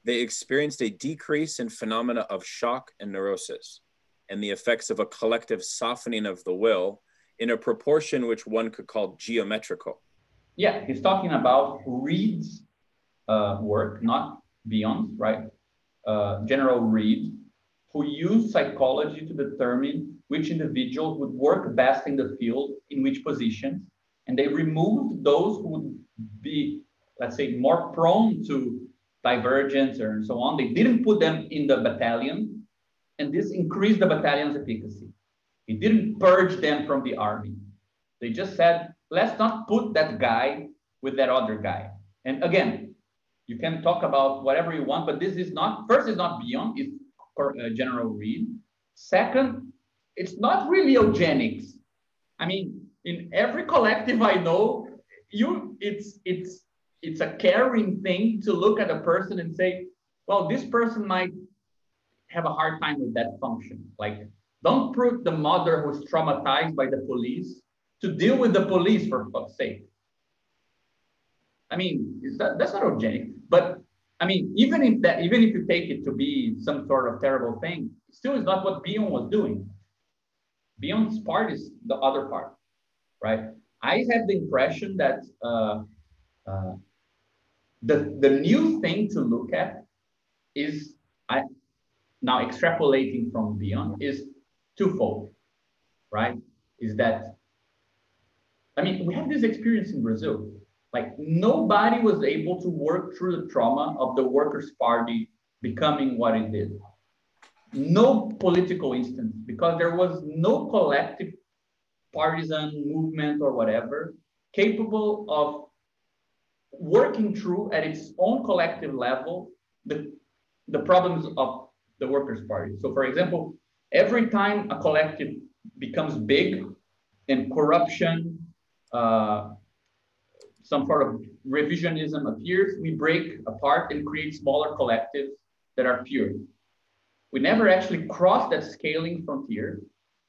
[SPEAKER 2] They experienced a decrease in phenomena of shock and neurosis and the effects of a collective softening of the will in a proportion which one could call geometrical.
[SPEAKER 1] Yeah, he's talking about Reid's work, not Bion's, right? General Reid, who used psychology to determine which individuals would work best in the field, in which positions, and they removed those who would be, let's say, more prone to divergence and so on. They didn't put them in the battalion, and this increased the battalion's efficacy. He didn't purge them from the army. They just said, let's not put that guy with that other guy. And again, you can talk about whatever you want, but this is not, first, it's not Bion, it's General Reid. Second, it's not really eugenics. I mean, in every collective I know, it's a caring thing to look at a person and say, well, this person might have a hard time with that function. Like, don't put the mother who's traumatized by the police to deal with the police, for fuck's sake. I mean, that's not eugenic. But I mean, even if you take it to be some sort of terrible thing, it still is not what Bion was doing. Bion's part is the other part, right? I have the impression that the new thing to look at is, now extrapolating from Bion, is twofold, right? Is that, I mean, we have this experience in Brazil. Like, nobody was able to work through the trauma of the Workers' Party becoming what it did. No political instance, because there was no collective partisan movement or whatever capable of working through at its own collective level the problems of the Workers' Party. So, for example, every time a collective becomes big and corruption, some sort of revisionism appears, we break apart and create smaller collectives that are pure. We never actually crossed that scaling frontier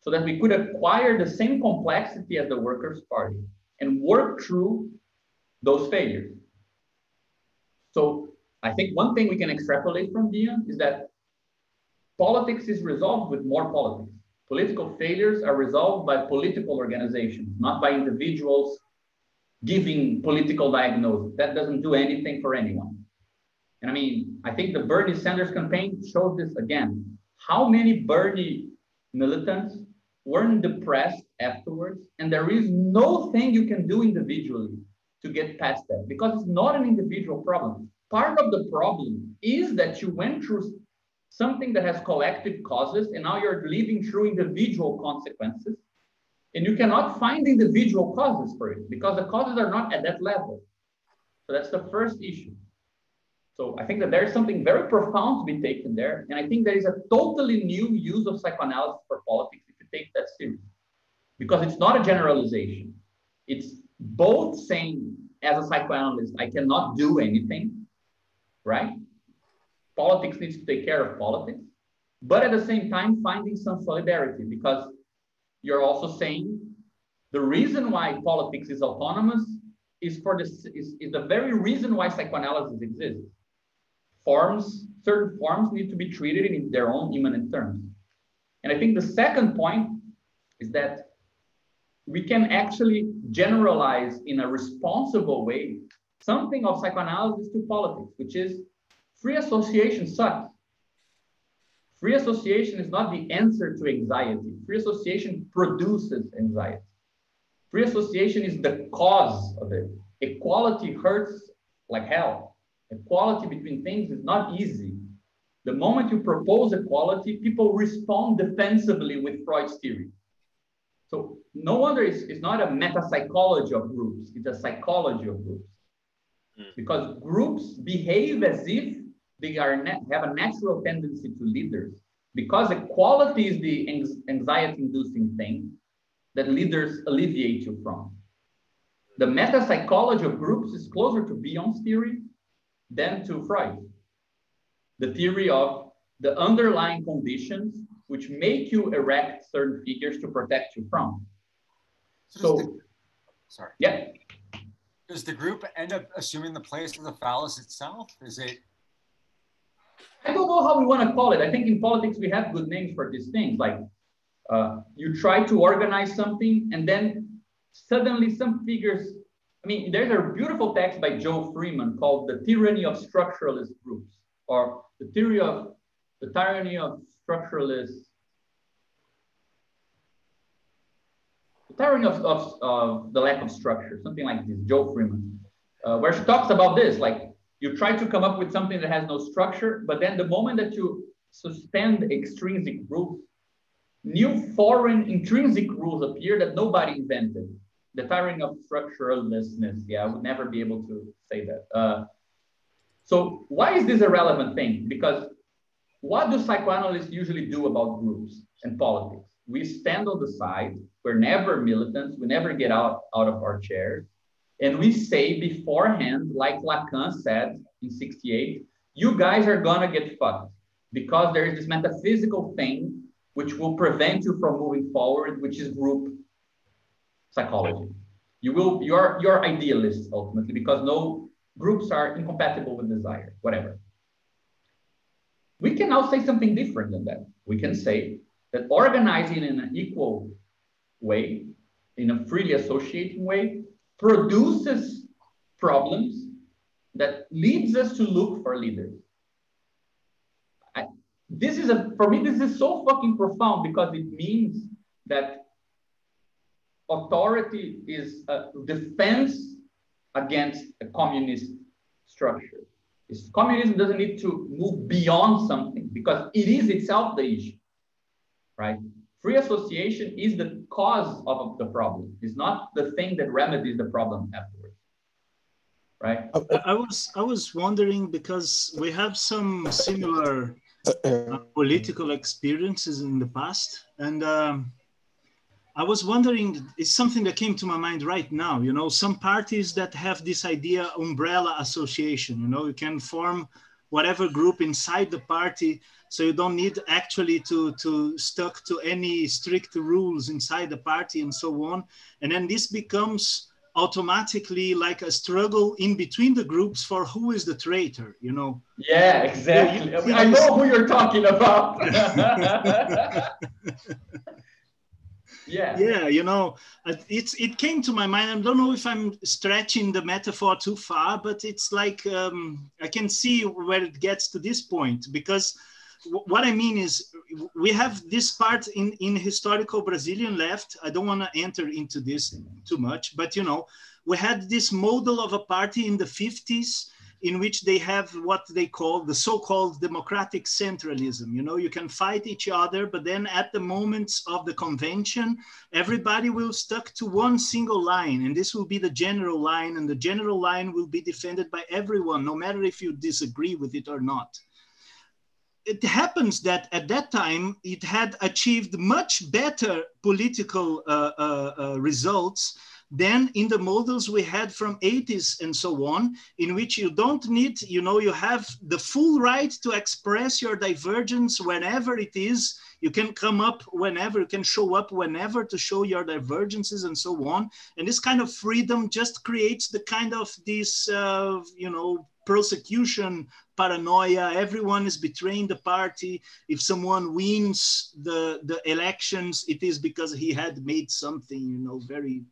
[SPEAKER 1] so that we could acquire the same complexity as the Workers' Party and work through those failures. So I think one thing we can extrapolate from Bion is that politics is resolved with more politics. Political failures are resolved by political organizations, not by individuals giving political diagnosis. That doesn't do anything for anyone. And I mean, I think the Bernie Sanders campaign showed this again. How many Bernie militants weren't depressed afterwards? And there is no thing you can do individually to get past that, because it's not an individual problem. Part of the problem is that you went through something that has collective causes, and now you're living through individual consequences, and you cannot find individual causes for it because the causes are not at that level. So that's the first issue. So I think that there's something very profound to be taken there, and I think there is a totally new use of psychoanalysis for politics if you take that seriously, because it's not a generalization. It's both saying, as a psychoanalyst, I cannot do anything, right? Politics needs to take care of politics, but at the same time, finding some solidarity, because you're also saying the reason why politics is autonomous is the very reason why psychoanalysis exists. Certain forms need to be treated in their own immanent terms. And I think the second point is that we can actually generalize in a responsible way something of psychoanalysis to politics, which is free association sucks. Free association is not the answer to anxiety. Free association produces anxiety. Free association is the cause of it. Equality hurts like hell. Equality between things is not easy. The moment you propose equality, people respond defensively with Freud's theory. So no wonder it's not a meta-psychology of groups, it's a psychology of groups. Because groups behave as if they have a natural tendency to leaders. Because equality is the anxiety-inducing thing that leaders alleviate you from. The meta-psychology of groups is closer to Bion's theory than to Freud. The theory of the underlying conditions which make you erect certain figures to protect you from.
[SPEAKER 4] Sorry.
[SPEAKER 1] Yeah.
[SPEAKER 4] Does the group end up assuming the place of the phallus itself? Is it?
[SPEAKER 1] I don't know how we want to call it. I think in politics we have good names for these things. Like you try to organize something and then suddenly some figures. I mean, there's a beautiful text by Joe Freeman called The Tyranny of Structuralist Groups, or the tyranny of structuralists. The tyranny of the lack of structure, something like this, Joe Freeman, where she talks about this, like you try to come up with something that has no structure, but then the moment that you suspend extrinsic rules, new foreign intrinsic rules appear that nobody invented. The tyranny of structuralistness. Yeah, I would never be able to say that. So why is this a relevant thing? Because what do psychoanalysts usually do about groups and politics? We stand on the side. We're never militants. We never get out of our chairs. And we say beforehand, like Lacan said in 68, you guys are gonna get fucked because there is this metaphysical thing which will prevent you from moving forward, which is group psychology. You're idealists ultimately, because no groups are incompatible with desire, whatever. We can now say something different than that. We can say that organizing in an equal way, in a freely associating way, produces problems that leads us to look for leaders. For me, this is so fucking profound, because it means that authority is a defense against a communist structure. Communism doesn't need to move beyond something because it is itself the issue, right? Free association is the cause of the problem. It's not the thing that remedies the problem afterwards, right?
[SPEAKER 3] I was wondering, because we have some similar political experiences in the past, and I was wondering, it's something that came to my mind right now, you know, some parties that have this idea umbrella association, you know, you can form whatever group inside the party, so you don't need actually to stuck to any strict rules inside the party and so on. And then this becomes automatically like a struggle in between the groups for who is the traitor, you know.
[SPEAKER 1] Yeah, exactly. I know who you're talking about.
[SPEAKER 3] Yeah, you know, it came to my mind. I don't know if I'm stretching the metaphor too far, but it's like I can see where it gets to this point, because what I mean is we have this part in historical Brazilian left. I don't want to enter into this too much, but you know, we had this model of a party in the 50s in which they have what they call the so-called democratic centralism. You know, you can fight each other, but then at the moments of the convention, everybody will stuck to one single line, and this will be the general line, and the general line will be defended by everyone, no matter if you disagree with it or not. It happens that at that time, it had achieved much better political results than in the models we had from 80s and so on, in which you don't need, you know, you have the full right to express your divergence whenever it is. You can come up whenever, you can show up whenever to show your divergences and so on. And this kind of freedom just creates the kind of this, you know, prosecution paranoia. Everyone is betraying the party. If someone wins the elections, it is because he had made something, you know, very...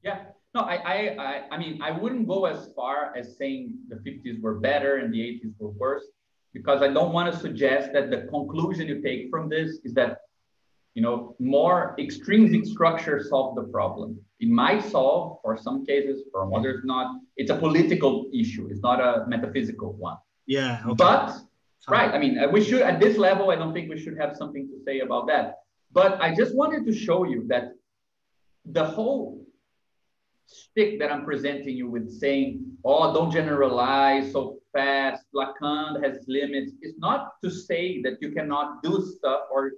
[SPEAKER 1] Yeah, no, I mean, I wouldn't go as far as saying the 50s were better and the 80s were worse, because I don't want to suggest that the conclusion you take from this is that, you know, more extrinsic structure solve the problem. It might solve for some cases, for others not. It's a political issue. It's not a metaphysical one.
[SPEAKER 3] Yeah. Okay.
[SPEAKER 1] But, right, I mean, we should, at this level, I don't think we should have something to say about that. But I just wanted to show you that the whole stick that I'm presenting you with saying, oh, don't generalize so fast, Lacan has limits, is not to say that you cannot do stuff or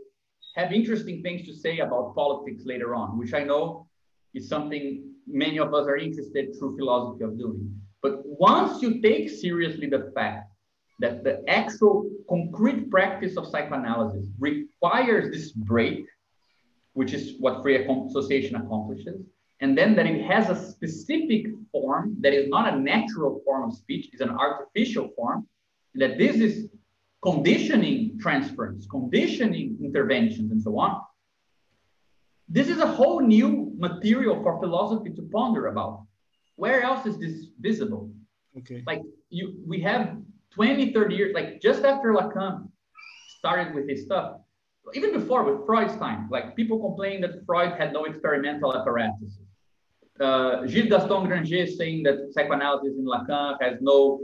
[SPEAKER 1] have interesting things to say about politics later on, which I know is something many of us are interested through philosophy of doing. But once you take seriously the fact that the actual concrete practice of psychoanalysis requires this break, which is what free association accomplishes, and then that it has a specific form that is not a natural form of speech, is an artificial form, that this is conditioning transference, conditioning interventions, and so on. This is a whole new material for philosophy to ponder about. Where else is this visible?
[SPEAKER 3] Okay.
[SPEAKER 1] Like we have 20, 30 years, like just after Lacan started with his stuff, even before with Freud's time, like people complain that Freud had no experimental apparatus. Gilles Gaston Granger saying that psychoanalysis in Lacan has no,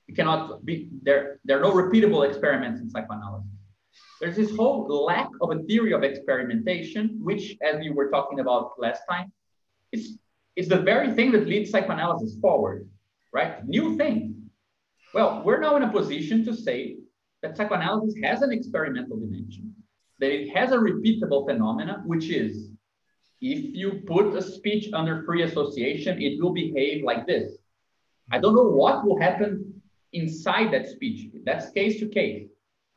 [SPEAKER 1] it cannot be, there are no repeatable experiments in psychoanalysis. There's this whole lack of a theory of experimentation, which, as you were talking about last time, is the very thing that leads psychoanalysis forward, right? New thing. Well, we're now in a position to say that psychoanalysis has an experimental dimension, that it has a repeatable phenomena, which is, if you put a speech under free association, it will behave like this. I don't know what will happen inside that speech. That's case to case.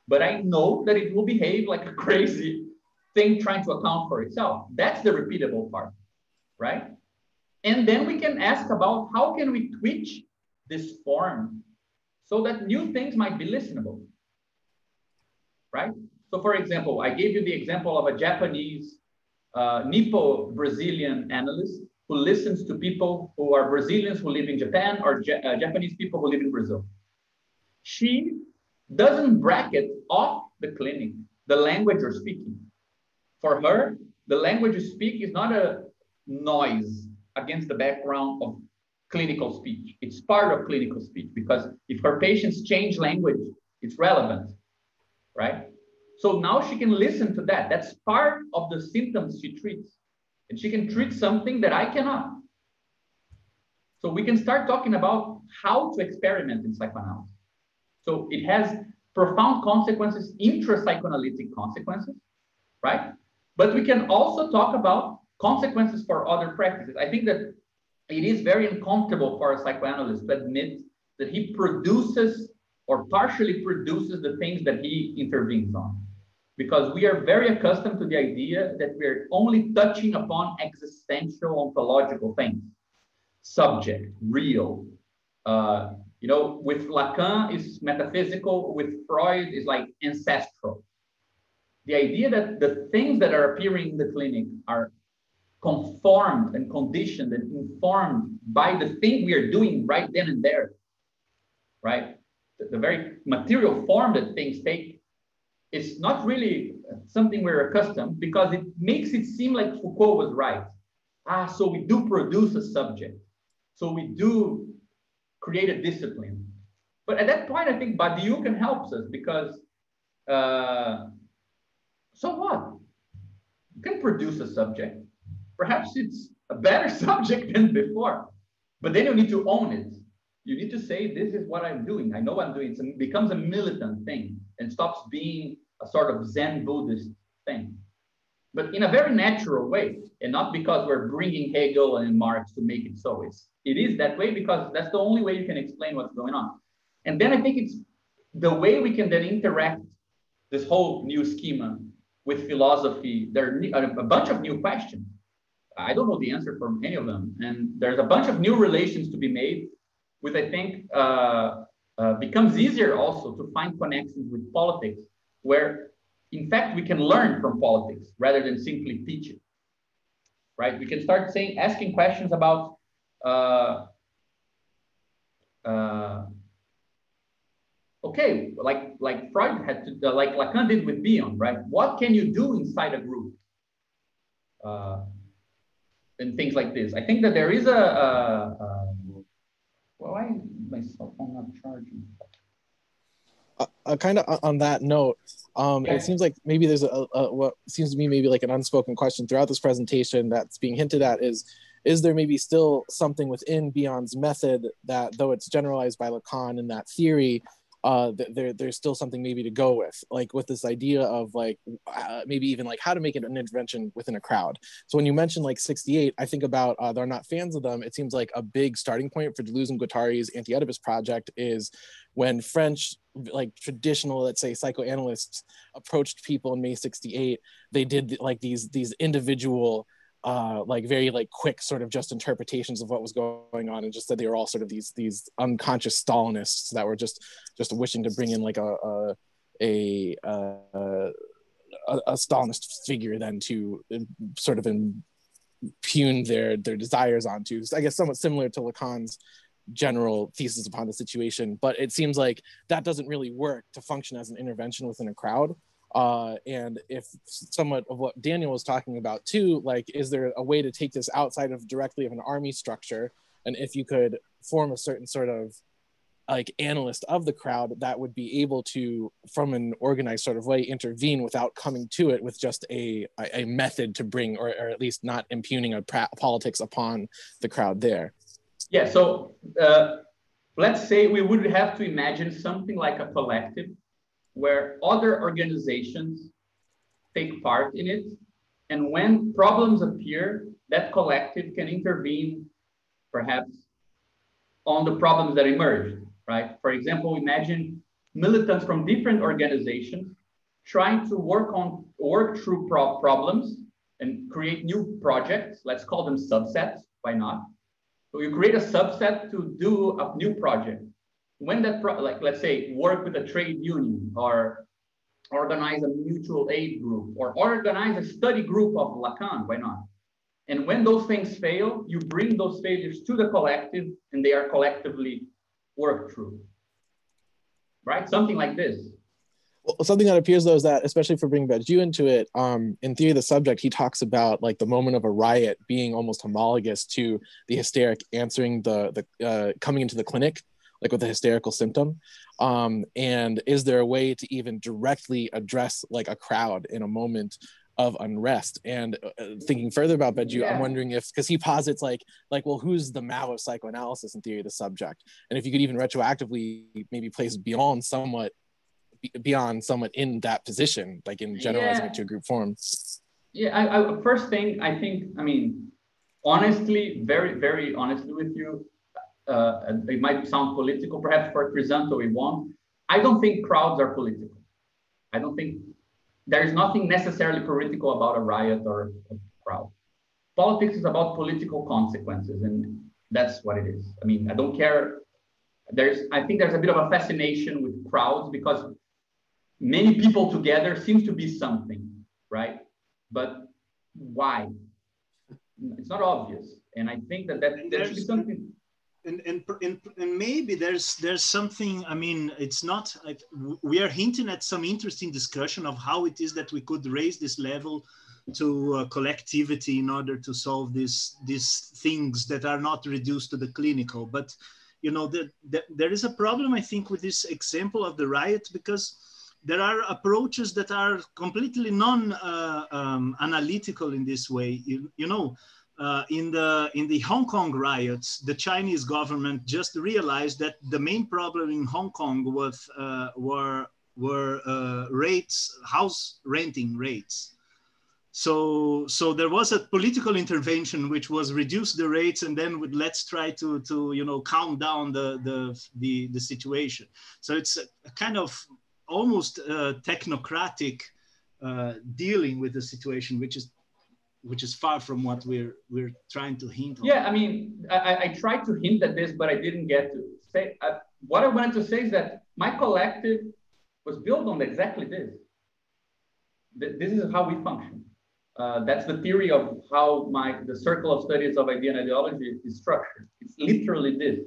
[SPEAKER 1] But I know that it will behave like a crazy thing trying to account for itself. That's the repeatable part, right? And then we can ask about how can we twitch this form so that new things might be listenable, right? So for example, I gave you the example of a Japanese Nippo-Brazilian analyst who listens to people who are Brazilians who live in Japan or Japanese people who live in Brazil. She doesn't bracket off the clinic the language you're speaking. For her, the language you speak is not a noise against the background of clinical speech. It's part of clinical speech, because if her patients change language, it's relevant, right? So now she can listen to that. That's part of the symptoms she treats. And she can treat something that I cannot. So we can start talking about how to experiment in psychoanalysis. So it has profound consequences, intra-psychoanalytic consequences, right? But we can also talk about consequences for other practices. I think that it is very uncomfortable for a psychoanalyst to admit that he produces or partially produces the things that he intervenes on. because we are very accustomed to the idea that we're only touching upon existential ontological things, subject, real. You know, with Lacan is metaphysical, with Freud is like ancestral. The idea that the things that are appearing in the clinic are conformed and conditioned and informed by the thing we are doing right then and there, right? The very material form that things take is not really something we're accustomed, because it makes it seem like Foucault was right. So we do produce a subject. So we do create a discipline. But at that point, I think Badiou can help us, because so what? You can produce a subject. Perhaps it's a better subject than before, but then you need to own it. You need to say, this is what I'm doing. I know what I'm doing. It becomes a militant thing and stops being a sort of Zen Buddhist thing, but in a very natural way, and not because we're bringing Hegel and Marx to make it so. It is that way because that's the only way you can explain what's going on. And then I think it's the way we can then interact this whole new schema with philosophy. There are a bunch of new questions. I don't know the answer for any of them. And there's a bunch of new relations to be made, which I think becomes easier also to find connections with politics, where in fact we can learn from politics rather than simply teach it, right? We can start asking questions about okay, like Freud had to, like Lacan did with Bion, right? What can you do inside a group? And things like this. I think that there is well, why is my cell phone not charging?
[SPEAKER 5] Kind of on that note, it seems like maybe there's what seems to me maybe like an unspoken question throughout this presentation that's being hinted at is there maybe still something within Bion's method that, though it's generalized by Lacan in that theory, there's still something maybe to go with, like with this idea of like maybe even like how to make it an intervention within a crowd. So when you mention like 68, I think about they're not fans of them. It seems like a big starting point for Deleuze and Guattari's Anti-Oedipus project is when French, like traditional, let's say, psychoanalysts approached people in May 68. They did like these individual like very like quick sort of just interpretations of what was going on, and just that they were all sort of these unconscious Stalinists that were just wishing to bring in like a Stalinist figure then to sort of impugn their desires onto. So I guess somewhat similar to Lacan's general thesis upon the situation, but it seems like that doesn't really work to function as an intervention within a crowd. And if somewhat of what Daniel was talking about too, like, is there a way to take this outside of directly of an army structure? And if you could form a certain sort of like analyst of the crowd that would be able to, from an organized sort of way, intervene without coming to it with just a method to bring, or at least not impugning a politics upon the crowd there.
[SPEAKER 1] Yeah, so let's say we would have to imagine something like a collective where other organizations take part in it. And when problems appear, that collective can intervene, perhaps, on the problems that emerge, right? For example, imagine militants from different organizations trying to work through problems and create new projects. Let's call them subsets, why not? So you create a subset to do a new project. When that, like, let's say, work with a trade union, or organize a mutual aid group, or organize a study group of Lacan, why not? And when those things fail, you bring those failures to the collective and they are collectively worked through, right? Something like this.
[SPEAKER 5] Well, something that appears though is that, especially for bringing Badiou into it, in Theory of the Subject, he talks about like the moment of a riot being almost homologous to the hysteric answering the coming into the clinic, like with a hysterical symptom. And is there a way to even directly address like a crowd in a moment of unrest? And thinking further about Badiou, I'm wondering if, because he posits like, well, who's the Mao of psychoanalysis in Theory of the Subject? And if you could even retroactively maybe place Bion somewhat in that position, like in generalizing it to a group form.
[SPEAKER 1] Yeah, first thing, I think, I mean, honestly, very, very honestly with you, it might sound political, perhaps for Crisanto it won't. I don't think crowds are political. I don't think there's nothing necessarily political about a riot or a crowd. Politics is about political consequences, and that's what it is. I mean, I don't care. I think there's a bit of a fascination with crowds because many people together seems to be something, right? But why? It's not obvious. And I think that there should be something.
[SPEAKER 3] And maybe there's something, I mean, it's not, we are hinting at some interesting discussion of how it is that we could raise this level to collectivity in order to solve these things that are not reduced to the clinical. But, you know, there is a problem, I think, with this example of the riot, because there are approaches that are completely non-analytical in this way. You know, in the Hong Kong riots, the Chinese government just realized that the main problem in Hong Kong was were rates, house renting rates. So there was a political intervention which was reduce the rates, and then let's try to you know, calm down the situation. So it's a kind of almost technocratic dealing with the situation, which is far from what we're trying to hint on.
[SPEAKER 1] Yeah, I mean, I tried to hint at this, but I didn't get to say. What I wanted to say is that my collective was built on exactly this. This is how we function. That's the theory of how the circle of studies of idea and ideology is structured. It's literally this.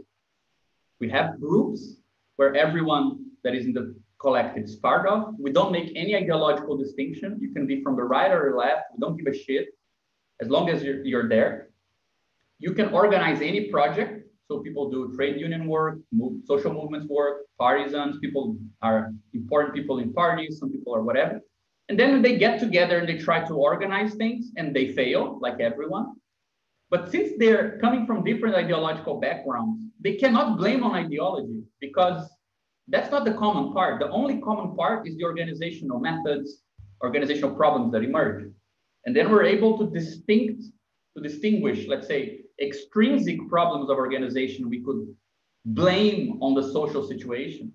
[SPEAKER 1] We have groups where everyone that is in the collective is part of. We don't make any ideological distinction. You can be from the right or the left. We don't give a shit. As long as you're there, you can organize any project. So people do trade union work, social movements work, partisans, people are important people in parties, some people are whatever. And then they get together and they try to organize things and they fail, like everyone. But since they're coming from different ideological backgrounds, they cannot blame on ideology because that's not the common part. The only common part is the organizational methods, organizational problems that emerge. And then we're able to distinguish, let's say, extrinsic problems of organization we could blame on the social situation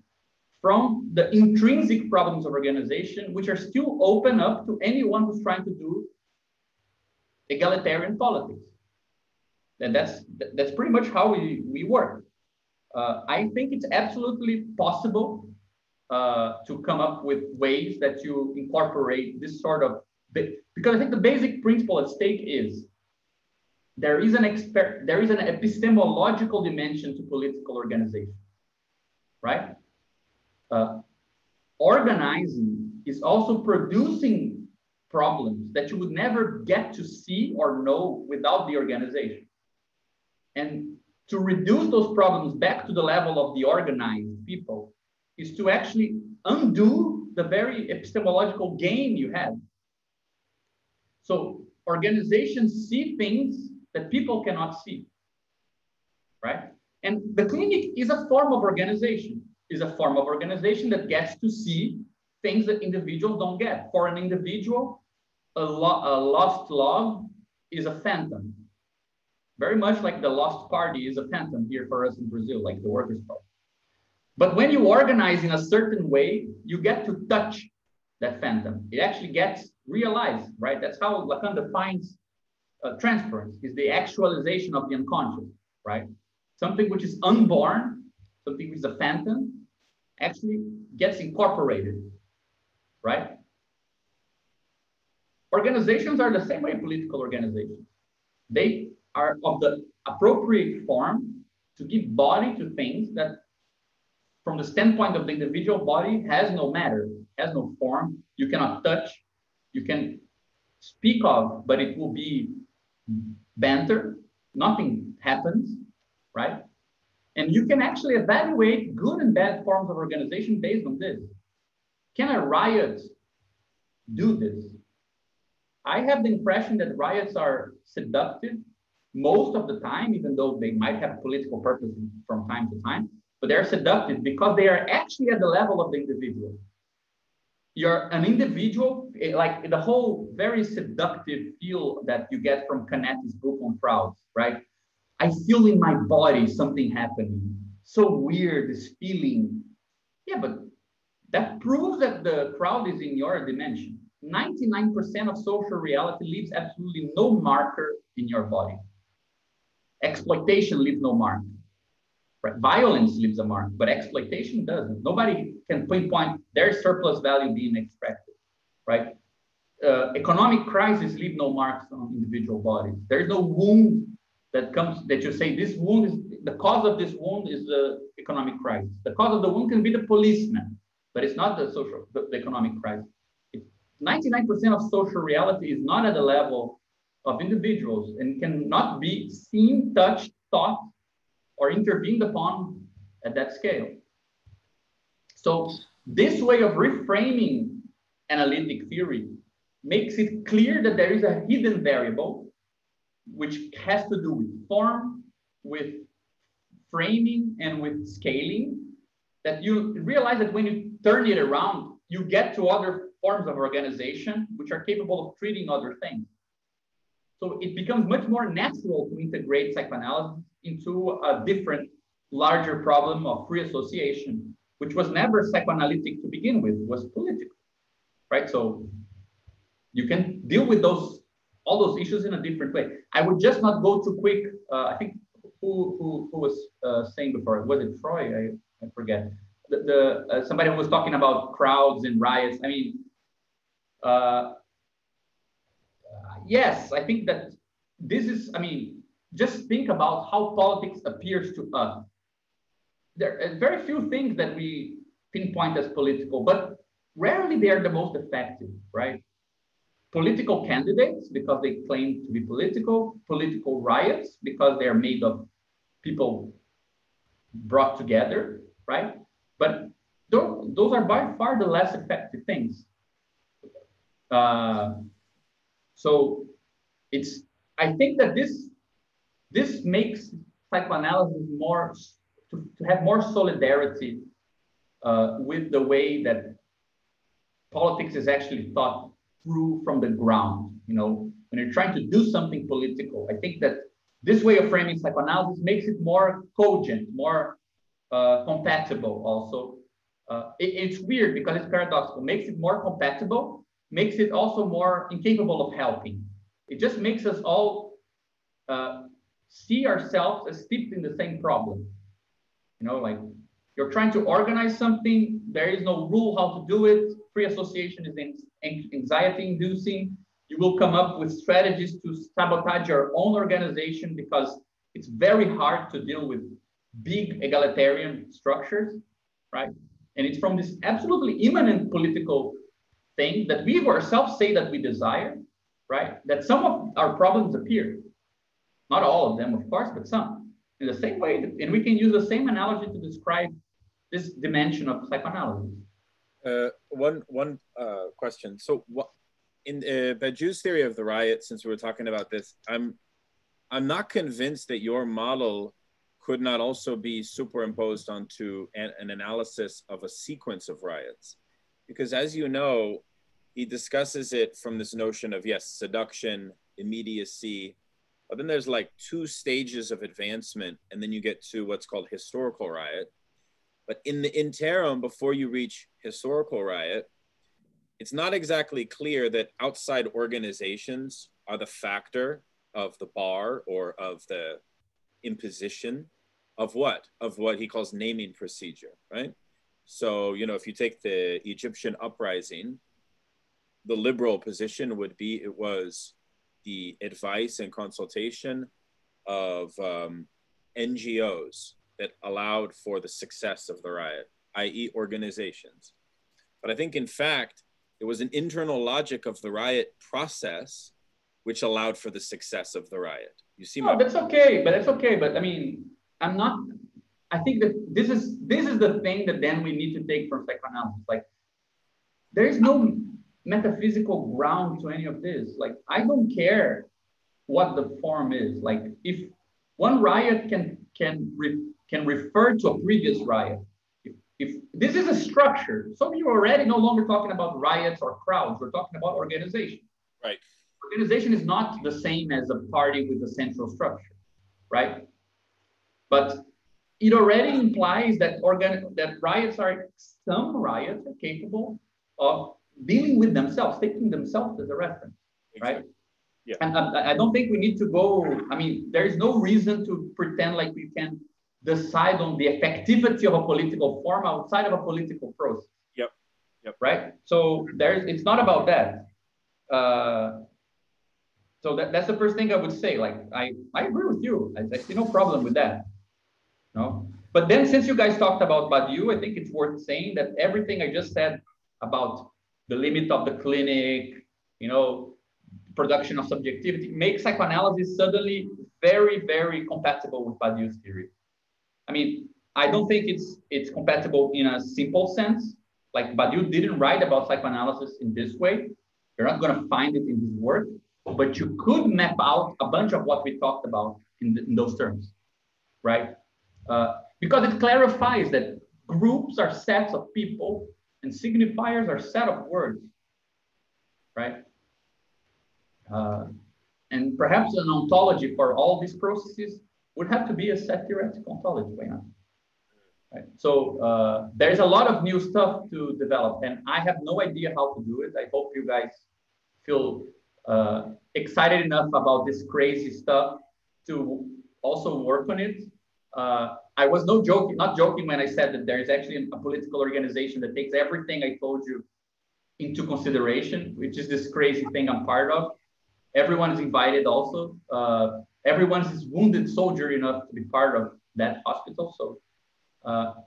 [SPEAKER 1] from the intrinsic problems of organization, which are still open up to anyone who's trying to do egalitarian politics. And that's pretty much how we work. I think it's absolutely possible to come up with ways that you incorporate this sort of, because I think the basic principle at stake is there is an epistemological dimension to political organization, right? Organizing is also producing problems that you would never get to see or know without the organization. And to reduce those problems back to the level of the organized people is to actually undo the very epistemological gain you had. So organizations see things that people cannot see, right? And the clinic is a form of organization, that gets to see things that individuals don't get. For an individual, a lost love is a phantom. Very much like the lost party is a phantom here for us in Brazil, like the Workers' Party. But when you organize in a certain way, you get to touch that phantom. It actually gets realized, right? That's how Lacan defines transference, is the actualization of the unconscious, right? Something which is unborn, something which is a phantom, actually gets incorporated, right? Organizations are the same way political organizations. They are of the appropriate form to give body to things that, from the standpoint of the individual body, has no matter, has no form, you cannot touch, you can speak of, but it will be banter, nothing happens, right? And you can actually evaluate good and bad forms of organization based on this. Can a riot do this? I have the impression that riots are seductive most of the time, even though they might have political purpose from time to time, but they're seductive because they are actually at the level of the individual. You're an individual, like the whole very seductive feel that you get from Canetti's book on crowds, right? I feel in my body something happening. So weird, this feeling. Yeah, but that proves that the crowd is in your dimension. 99% of social reality leaves absolutely no marker in your body. Exploitation leaves no mark. Right? Violence leaves a mark, but exploitation doesn't. Nobody can pinpoint their surplus value being extracted, right? Economic crises leave no marks on individual bodies. There is no wound that comes that you say this wound is the cause of this wound is the economic crisis. The cause of the wound can be the policeman, but it's not the economic crisis. 99% of social reality is not at the level of individuals and cannot be seen, touched, thought, or intervened upon at that scale. So this way of reframing analytic theory makes it clear that there is a hidden variable which has to do with form, with framing, and with scaling, that you realize that when you turn it around, you get to other forms of organization which are capable of treating other things. So it becomes much more natural to integrate psychoanalysis into a different, larger problem of free association, which was never psychoanalytic to begin with, was political, right? So you can deal with all those issues in a different way. I would just not go too quick. I think who was saying before, was it Troy? I forget. Somebody who was talking about crowds and riots. I mean, yes, I think that this is, I mean, just think about how politics appears to us. There are very few things that we pinpoint as political, but rarely they are the most effective, right? Political candidates, because they claim to be political riots, because they are made of people brought together, right? But those are by far the less effective things. So I think that this makes psychoanalysis to have more solidarity with the way that politics is actually thought through from the ground. You know, when you're trying to do something political, I think that this way of framing psychoanalysis makes it more cogent, more compatible also. It's weird because it's paradoxical. Makes it more compatible, makes it also more incapable of helping. It just makes us all see ourselves as steeped in the same problem. You know, like you're trying to organize something, there is no rule how to do it. Free association is anxiety inducing. You will come up with strategies to sabotage your own organization because it's very hard to deal with big egalitarian structures, right? And it's from this absolutely immanent political thing that we ourselves say that we desire, right? That some of our problems appear. Not all of them, of course, but some. In the same way, and we can use the same analogy to describe this dimension of psychoanalysis.
[SPEAKER 2] One question. So what in Badiou's theory of the riot, since we were talking about this, I'm not convinced that your model could not also be superimposed onto an analysis of a sequence of riots. Because as you know, he discusses it from this notion of, yes, seduction, immediacy, but then there's like 2 stages of advancement, and then you get to what's called historical riot. But in the interim, before you reach historical riot, it's not exactly clear that outside organizations are the factor of the bar or of the imposition of what he calls naming procedure, right? So, you know, if you take the Egyptian uprising, the liberal position would be it was the advice and consultation of NGOs that allowed for the success of the riot, i.e. organizations. But I think in fact, it was an internal logic of the riot process which allowed for the success of the riot. You see
[SPEAKER 1] that's okay, but that's okay. But I mean, I think that this is the thing that then we need to take from psychoanalysis. Like, there is no metaphysical ground to any of this. Like, I don't care what the form is. Like, if one riot can refer to a previous riot, if this is a structure, so you're already no longer talking about riots or crowds. We're talking about organization.
[SPEAKER 2] Right.
[SPEAKER 1] Organization is not the same as a party with a central structure, right? But it already implies that riots are capable of dealing with themselves, taking themselves as a reference, right?
[SPEAKER 2] Yeah.
[SPEAKER 1] And I don't think we need to go, I mean, there is no reason to pretend like we can decide on the effectivity of a political form outside of a political process.
[SPEAKER 2] Yep. Yep.
[SPEAKER 1] Right? So it's not about that. So that's the first thing I would say. Like, I agree with you. I see no problem with that. No? But then since you guys talked about Badiou, I think it's worth saying that everything I just said about the limit of the clinic, you know, production of subjectivity, makes psychoanalysis suddenly very, very compatible with Badiou's theory. I mean, I don't think it's compatible in a simple sense. Like Badiou didn't write about psychoanalysis in this way. You're not going to find it in his work, but you could map out a bunch of what we talked about in those terms, right? Because it clarifies that groups are sets of people and signifiers are set of words, right? And perhaps an ontology for all these processes would have to be a set theoretical ontology, why not? Right. So there's a lot of new stuff to develop, and I have no idea how to do it. I hope you guys feel excited enough about this crazy stuff to also work on it. I was not joking when I said that there is actually a political organization that takes everything I told you into consideration, which is this crazy thing I'm part of. Everyone is invited also. Everyone is wounded soldier enough to be part of that hospital. So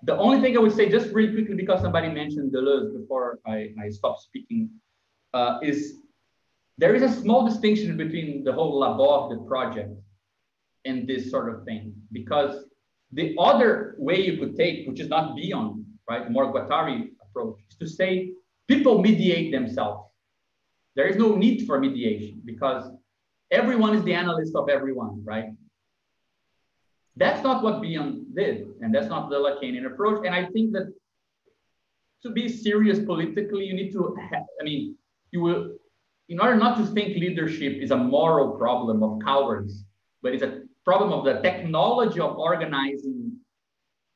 [SPEAKER 1] the only thing I would say, just really quickly, because somebody mentioned Deleuze before I stop speaking, is there is a small distinction between the whole labor, the project, and this sort of thing. Because the other way you could take, which is not Bion, right, more Guattari approach, is to say people mediate themselves. There is no need for mediation because everyone is the analyst of everyone, right? That's not what Bion did, and that's not the Lacanian approach. And I think that to be serious politically, you need to have, I mean, you will, in order not to think leadership is a moral problem of cowards, but it's a problem of the technology of organizing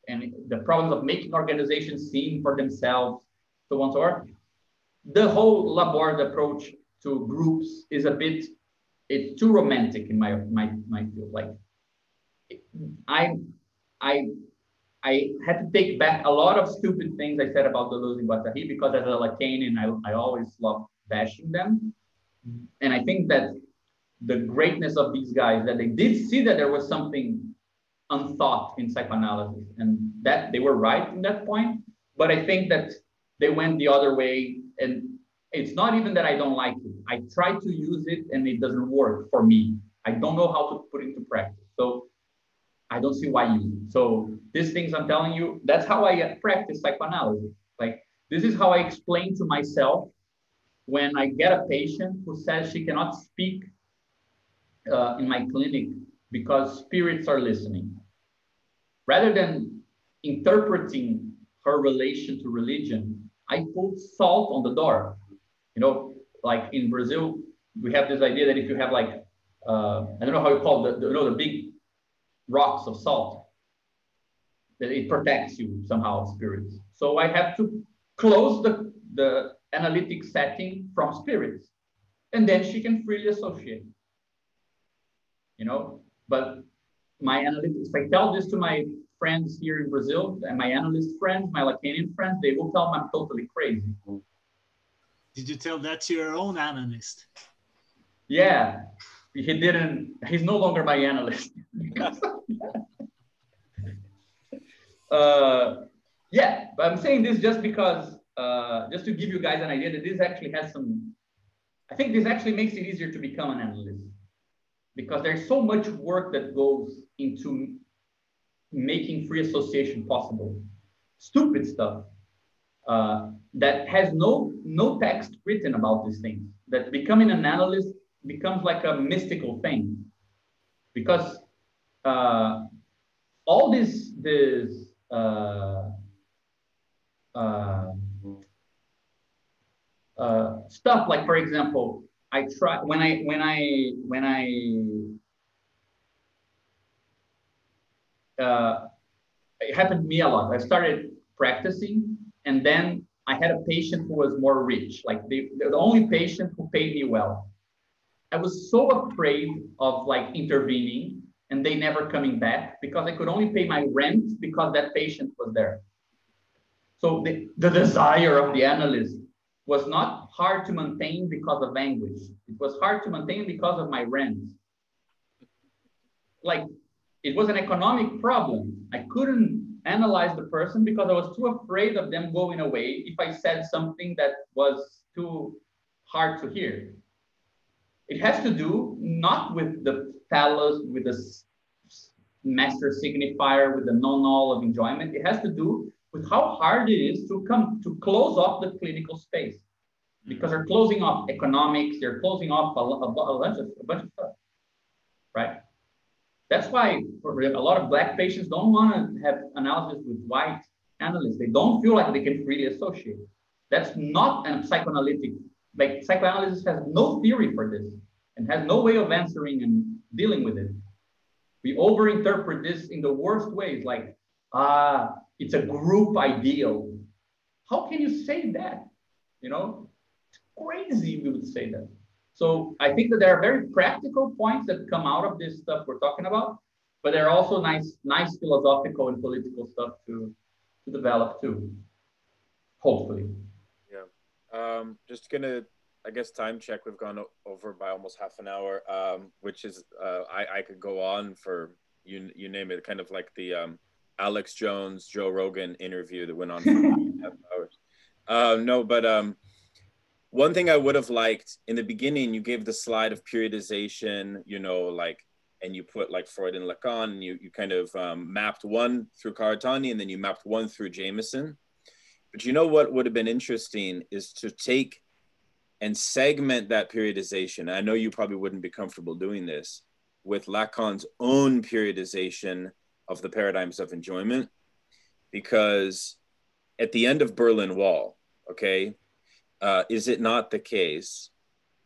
[SPEAKER 1] and the problems of making organizations seen for themselves, so on and so forth. The whole Laborde approach to groups is a bit, it's too romantic in my view. Like, I had to take back a lot of stupid things I said about Deleuze and Guattari because as a Lacanian, I always love bashing them. And I think that the greatness of these guys, that they did see that there was something unthought in psychoanalysis and that they were right in that point. But I think that they went the other way, and it's not even that I don't like it. I try to use it and it doesn't work for me. I don't know how to put it into practice. So I don't see why use it. So these things I'm telling you, that's how I practice psychoanalysis. Like, this is how I explain to myself when I get a patient who says she cannot speak in my clinic because spirits are listening. Rather than interpreting her relation to religion, I put salt on the door. You know, like in Brazil, we have this idea that if you have like, I don't know how you call it, the big rocks of salt, that it protects you somehow, spirits. So I have to close the analytic setting from spirits, and then she can freely associate. You know, but my analytics, if I tell this to my friends here in Brazil, and my analyst friends, my Lacanian friends, they will tell me I'm totally crazy.
[SPEAKER 3] Did you tell that to your own analyst?
[SPEAKER 1] Yeah, he didn't, he's no longer my analyst. Yeah, but I'm saying this just because, just to give you guys an idea that this actually has some, I think this actually makes it easier to become an analyst because there's so much work that goes into making free association possible. Stupid stuff that has no text written about these things. That becoming an analyst becomes like a mystical thing because all this stuff, like for example, I try when I it happened to me a lot. I started practicing and then I had a patient who was more rich, like the only patient who paid me well. I was so afraid of like intervening and they never coming back because I could only pay my rent because that patient was there. So the desire of the analyst was not hard to maintain because of language. It was hard to maintain because of my rent. Like, it was an economic problem. I couldn't analyze the person because I was too afraid of them going away if I said something that was too hard to hear. It has to do not with the phallus, with the master signifier, with the non-null of enjoyment. It has to do with how hard it is to close off the clinical space, because they're closing off economics, they're closing off a bunch of stuff, right? That's why a lot of Black patients don't want to have analysis with white analysts. They don't feel like they can freely associate. That's not a psychoanalytic, like psychoanalysis has no theory for this and has no way of answering and dealing with it. We overinterpret this in the worst ways, like, it's a group ideal. How can you say that? You know, it's crazy we would say that. So I think that there are very practical points that come out of this stuff we're talking about, but there are also nice philosophical and political stuff to develop too, hopefully.
[SPEAKER 2] Yeah, just gonna, I guess, time check. We've gone over by almost half an hour, which is, I could go on for, you name it, kind of like the Alex Jones, Joe Rogan interview that went on for 2.5 hours. No, but one thing I would have liked in the beginning, you gave the slide of periodization, you know, like, and you put like Freud and Lacan, and you kind of mapped one through Karatani, and then you mapped one through Jameson. But you know what would have been interesting is to take and segment that periodization. I know you probably wouldn't be comfortable doing this with Lacan's own periodization of the paradigms of enjoyment, because at the end of Berlin Wall, okay, is it not the case,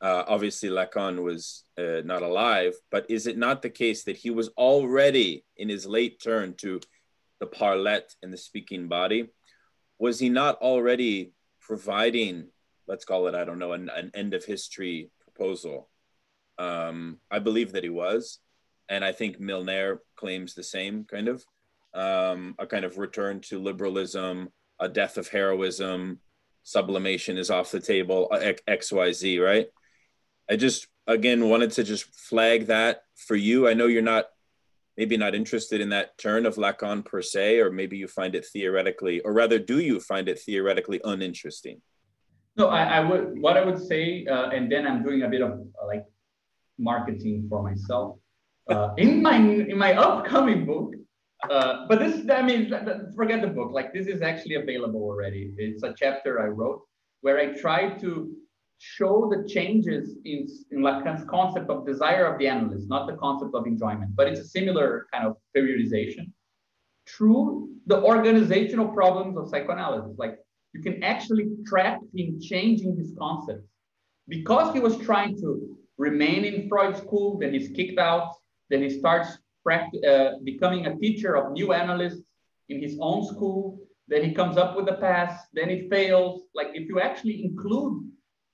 [SPEAKER 2] obviously Lacan was not alive, but is it not the case that he was already in his late turn to the parlette and the speaking body? Was he not already providing, let's call it, I don't know, an end of history proposal? I believe that he was. And I think Milner claims the same kind of, a kind of return to liberalism, a death of heroism, sublimation is off the table, XYZ, right? I just, again, wanted to just flag that for you. I know you're not, maybe not interested in that turn of Lacan per se, or maybe you find it theoretically, or rather, do you find it theoretically uninteresting?
[SPEAKER 1] No, what I would say, and then I'm doing a bit of like marketing for myself. In my upcoming book, but this, I mean, forget the book. Like, this is actually available already. It's a chapter I wrote where I tried to show the changes in Lacan's concept of desire of the analyst, not the concept of enjoyment, but it's a similar kind of periodization through the organizational problems of psychoanalysis. Like, you can actually track him changing his concepts because he was trying to remain in Freud school, then he's kicked out, then he starts becoming a teacher of new analysts in his own school. Then he comes up with a pass, then it fails. Like, if you actually include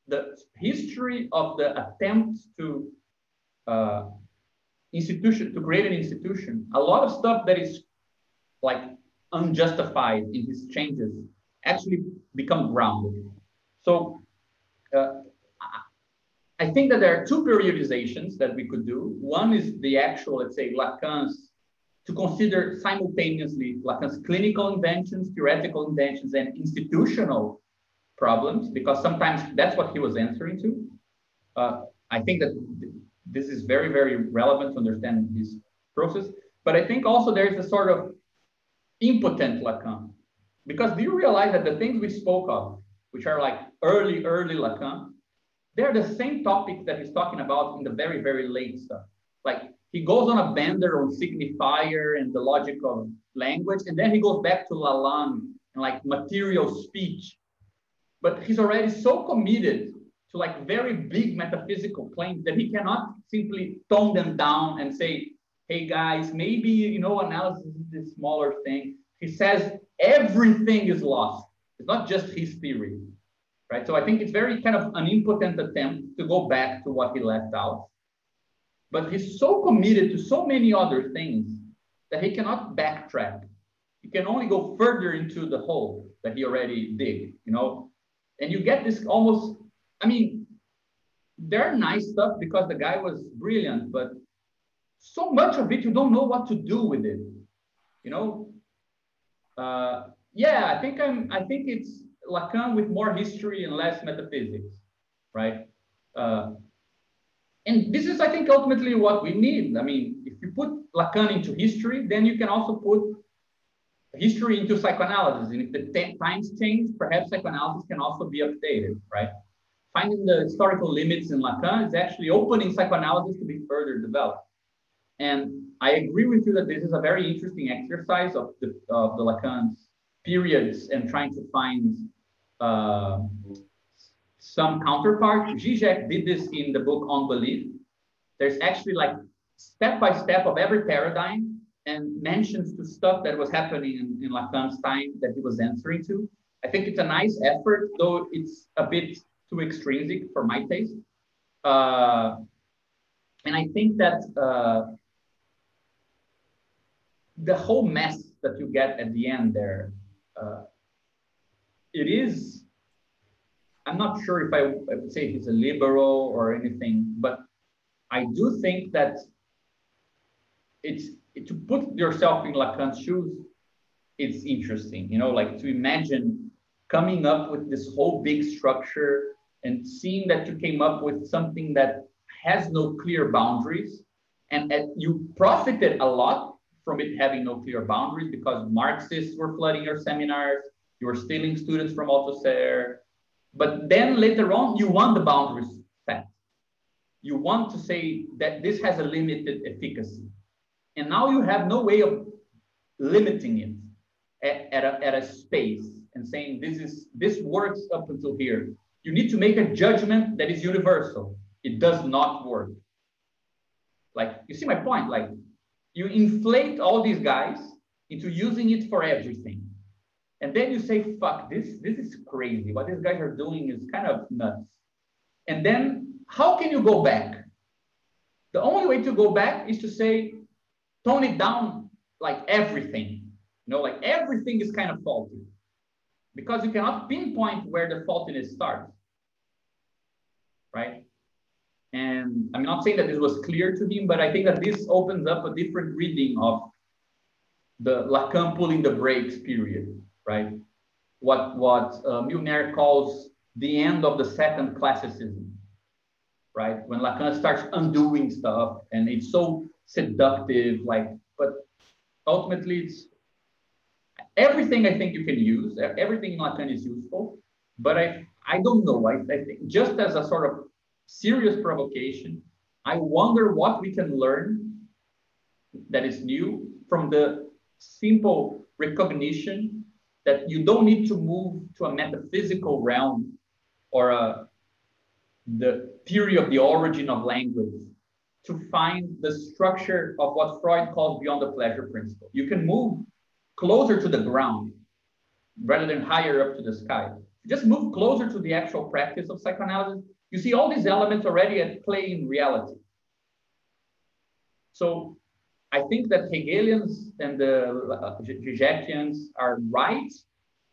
[SPEAKER 1] the history of the attempts to create an institution, a lot of stuff that is like unjustified in his changes actually become grounded. So I think that there are two periodizations that we could do. One is the actual, let's say, Lacan's, to consider simultaneously Lacan's clinical inventions, theoretical inventions, and institutional problems, because sometimes that's what he was answering to. I think that this is very, very relevant to understand this process. But I think also there is a sort of impotent Lacan, because do you realize that the things we spoke of, which are like early Lacan, they're the same topics that he's talking about in the very, very late stuff. Like, he goes on a bender on signifier and the logic of language, and then he goes back to Lalanne and like material speech. But he's already so committed to like very big metaphysical claims that he cannot simply tone them down and say, hey guys, maybe, analysis is this smaller thing. He says everything is lost. It's not just his theory, right? So I think it's very kind of an impotent attempt to go back to what he left out. But he's so committed to so many other things that he cannot backtrack. He can only go further into the hole that he already dig, you know? And you get this almost, I mean, there are nice stuff because the guy was brilliant, but so much of it, you don't know what to do with it, you know? Yeah, I think it's Lacan with more history and less metaphysics, right? And this is, I think, ultimately what we need. I mean, if you put Lacan into history, then you can also put history into psychoanalysis. And if the times change, perhaps psychoanalysis can also be updated, right? Finding the historical limits in Lacan is actually opening psychoanalysis to be further developed. And I agree with you that this is a very interesting exercise of the Lacan's periods and trying to find some counterpart. Zizek did this in the book On Belief. There's actually like step by step of every paradigm and mentions to stuff that was happening in Lacan's time that he was answering to. I think it's a nice effort, though it's a bit too extrinsic for my taste. And I think that the whole mess that you get at the end there, it is, I'm not sure if I would say he's a liberal or anything, but I do think that to put yourself in Lacan's shoes, it's interesting, you know, like to imagine coming up with this whole big structure and seeing that you came up with something that has no clear boundaries, and you profited a lot from it having no clear boundaries because Marxists were flooding your seminars, you were stealing students from Althusser, but then later on, you want the boundaries set. You want to say that this has a limited efficacy. And now you have no way of limiting it at a space and saying this works up until here. You need to make a judgment that is universal. It does not work. Like, you see my point? Like, you inflate all these guys into using it for everything. And then you say, fuck, this is crazy. What these guys are doing is kind of nuts. And then how can you go back? The only way to go back is to say, tone it down like everything. You know, like everything is kind of faulty. Because you cannot pinpoint where the faultiness starts. Right? And I'm not saying that this was clear to him, but I think that this opens up a different reading of the Lacan pulling the brakes period, right? What Milner calls the end of the second classicism, right? When Lacan starts undoing stuff and it's so seductive, like, but ultimately it's everything I think you can use, everything in Lacan is useful, but I don't know, I think just as a sort of serious provocation, I wonder what we can learn that is new from the simple recognition that you don't need to move to a metaphysical realm or the theory of the origin of language to find the structure of what Freud calls beyond the pleasure principle. You can move closer to the ground rather than higher up to the sky. Just move closer to the actual practice of psychoanalysis. You see all these elements already at play in reality. So I think that Hegelians and the Zizekians are right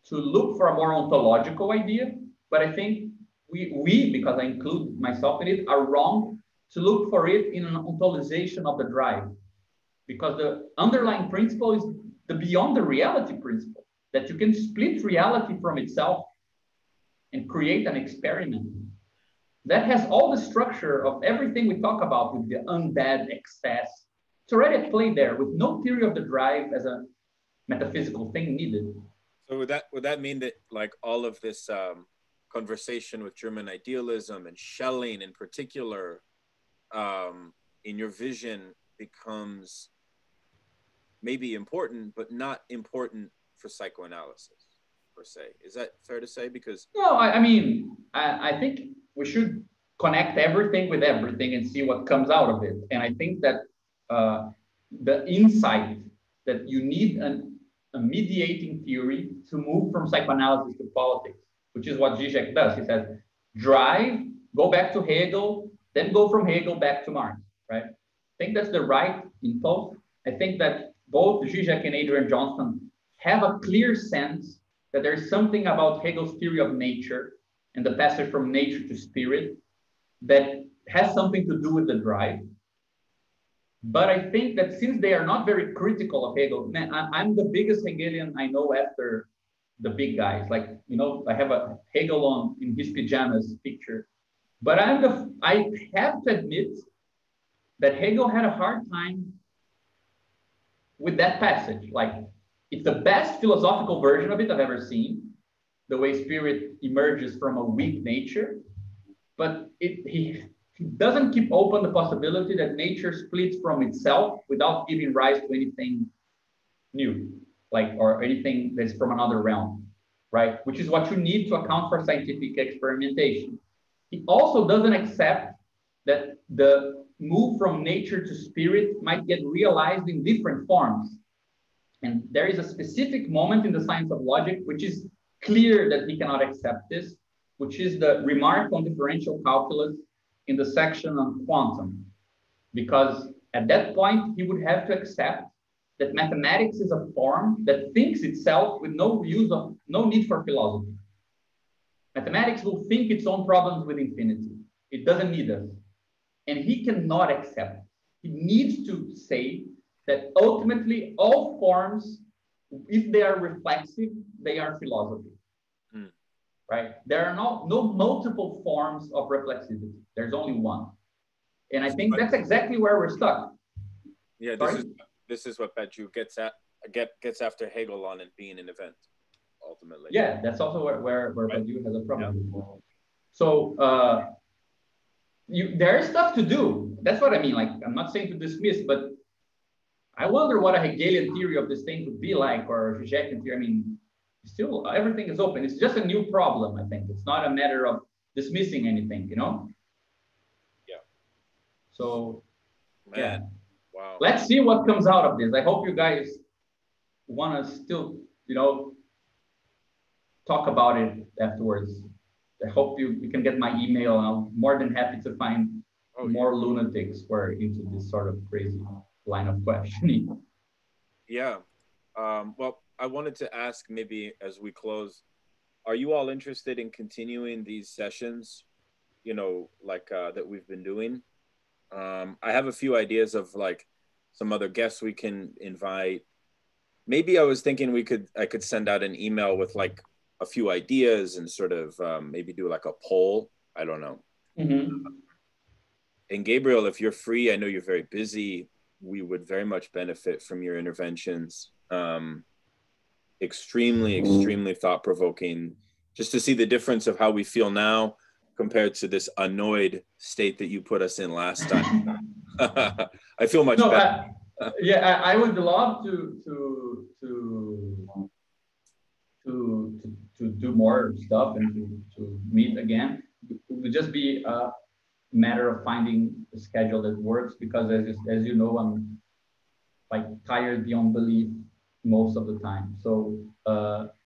[SPEAKER 1] to look for a more ontological idea, but I think we, because I include myself in it, are wrong to look for it in an ontolization of the drive, because the underlying principle is the beyond the reality principle, that you can split reality from itself and create an experiment that has all the structure of everything we talk about with the undead excess. It's already at play there with no theory of the drive as a metaphysical thing needed.
[SPEAKER 2] So would that mean that like all of this conversation with German idealism and Schelling in particular, in your vision, becomes maybe important, but not important for psychoanalysis per se? Is that fair to say? Because
[SPEAKER 1] no, I mean, I think we should connect everything with everything and see what comes out of it. And I think that the insight that you need a mediating theory to move from psychoanalysis to politics, which is what Zizek does. He says, drive, go back to Hegel, then go from Hegel back to Marx, right? I think that's the right impulse. I think that both Zizek and Adrian Johnston have a clear sense that there's something about Hegel's theory of nature and the passage from nature to spirit that has something to do with the drive. But I think that since they are not very critical of Hegel, man, I'm the biggest Hegelian I know after the big guys. Like, you know, I have a Hegel on in his pajamas picture. But I have to admit that Hegel had a hard time with that passage. Like, it's the best philosophical version of it I've ever seen, the way spirit emerges from a weak nature. But he doesn't keep open the possibility that nature splits from itself without giving rise to anything new, like, or anything that's from another realm, right? Which is what you need to account for scientific experimentation. He also doesn't accept that the move from nature to spirit might get realized in different forms. And there is a specific moment in the science of logic which is clear that he cannot accept this, which is the remark on differential calculus in the section on quantum. Because at that point, he would have to accept that mathematics is a form that thinks itself with no need for philosophy. Mathematics will think its own problems with infinity. It doesn't need us. And he cannot accept. He needs to say that ultimately all forms, if they are reflexive, they are philosophy. Right? There are no multiple forms of reflexivity. There's only one. And I think that's exactly where we're stuck.
[SPEAKER 2] Yeah, this is what Badiou gets after Hegel on and being an event, ultimately.
[SPEAKER 1] Yeah, that's also where right. Badiou has a problem. Yeah. So there is stuff to do. That's what I mean. Like, I'm not saying to dismiss, but I wonder what a Hegelian theory of this thing would be like, or a Zizekian theory. I mean, still everything is open. It's just a new problem, I think. It's not a matter of dismissing anything, you know?
[SPEAKER 2] Yeah.
[SPEAKER 1] So,
[SPEAKER 2] man, yeah. Wow.
[SPEAKER 1] Let's see what comes out of this. I hope you guys want to still, you know, talk about it afterwards. I hope you can get my email. I'm more than happy to find more lunatics who are into this sort of crazy line of questioning.
[SPEAKER 2] Yeah. Well, I wanted to ask, maybe as we close, are you all interested in continuing these sessions, you know, like that we've been doing? I have a few ideas of like some other guests we can invite. Maybe I was thinking I could send out an email with like a few ideas and sort of maybe do like a poll. I don't know.
[SPEAKER 1] Mm-hmm.
[SPEAKER 2] And Gabriel, if you're free, I know you're very busy. We would very much benefit from your interventions. Extremely thought-provoking, just to see the difference of how we feel now compared to this annoyed state that you put us in last time. I feel much better.
[SPEAKER 1] I would love to do more stuff and to meet again. It would just be a matter of finding a schedule that works, because as you know, I'm like tired beyond belief most of the time. So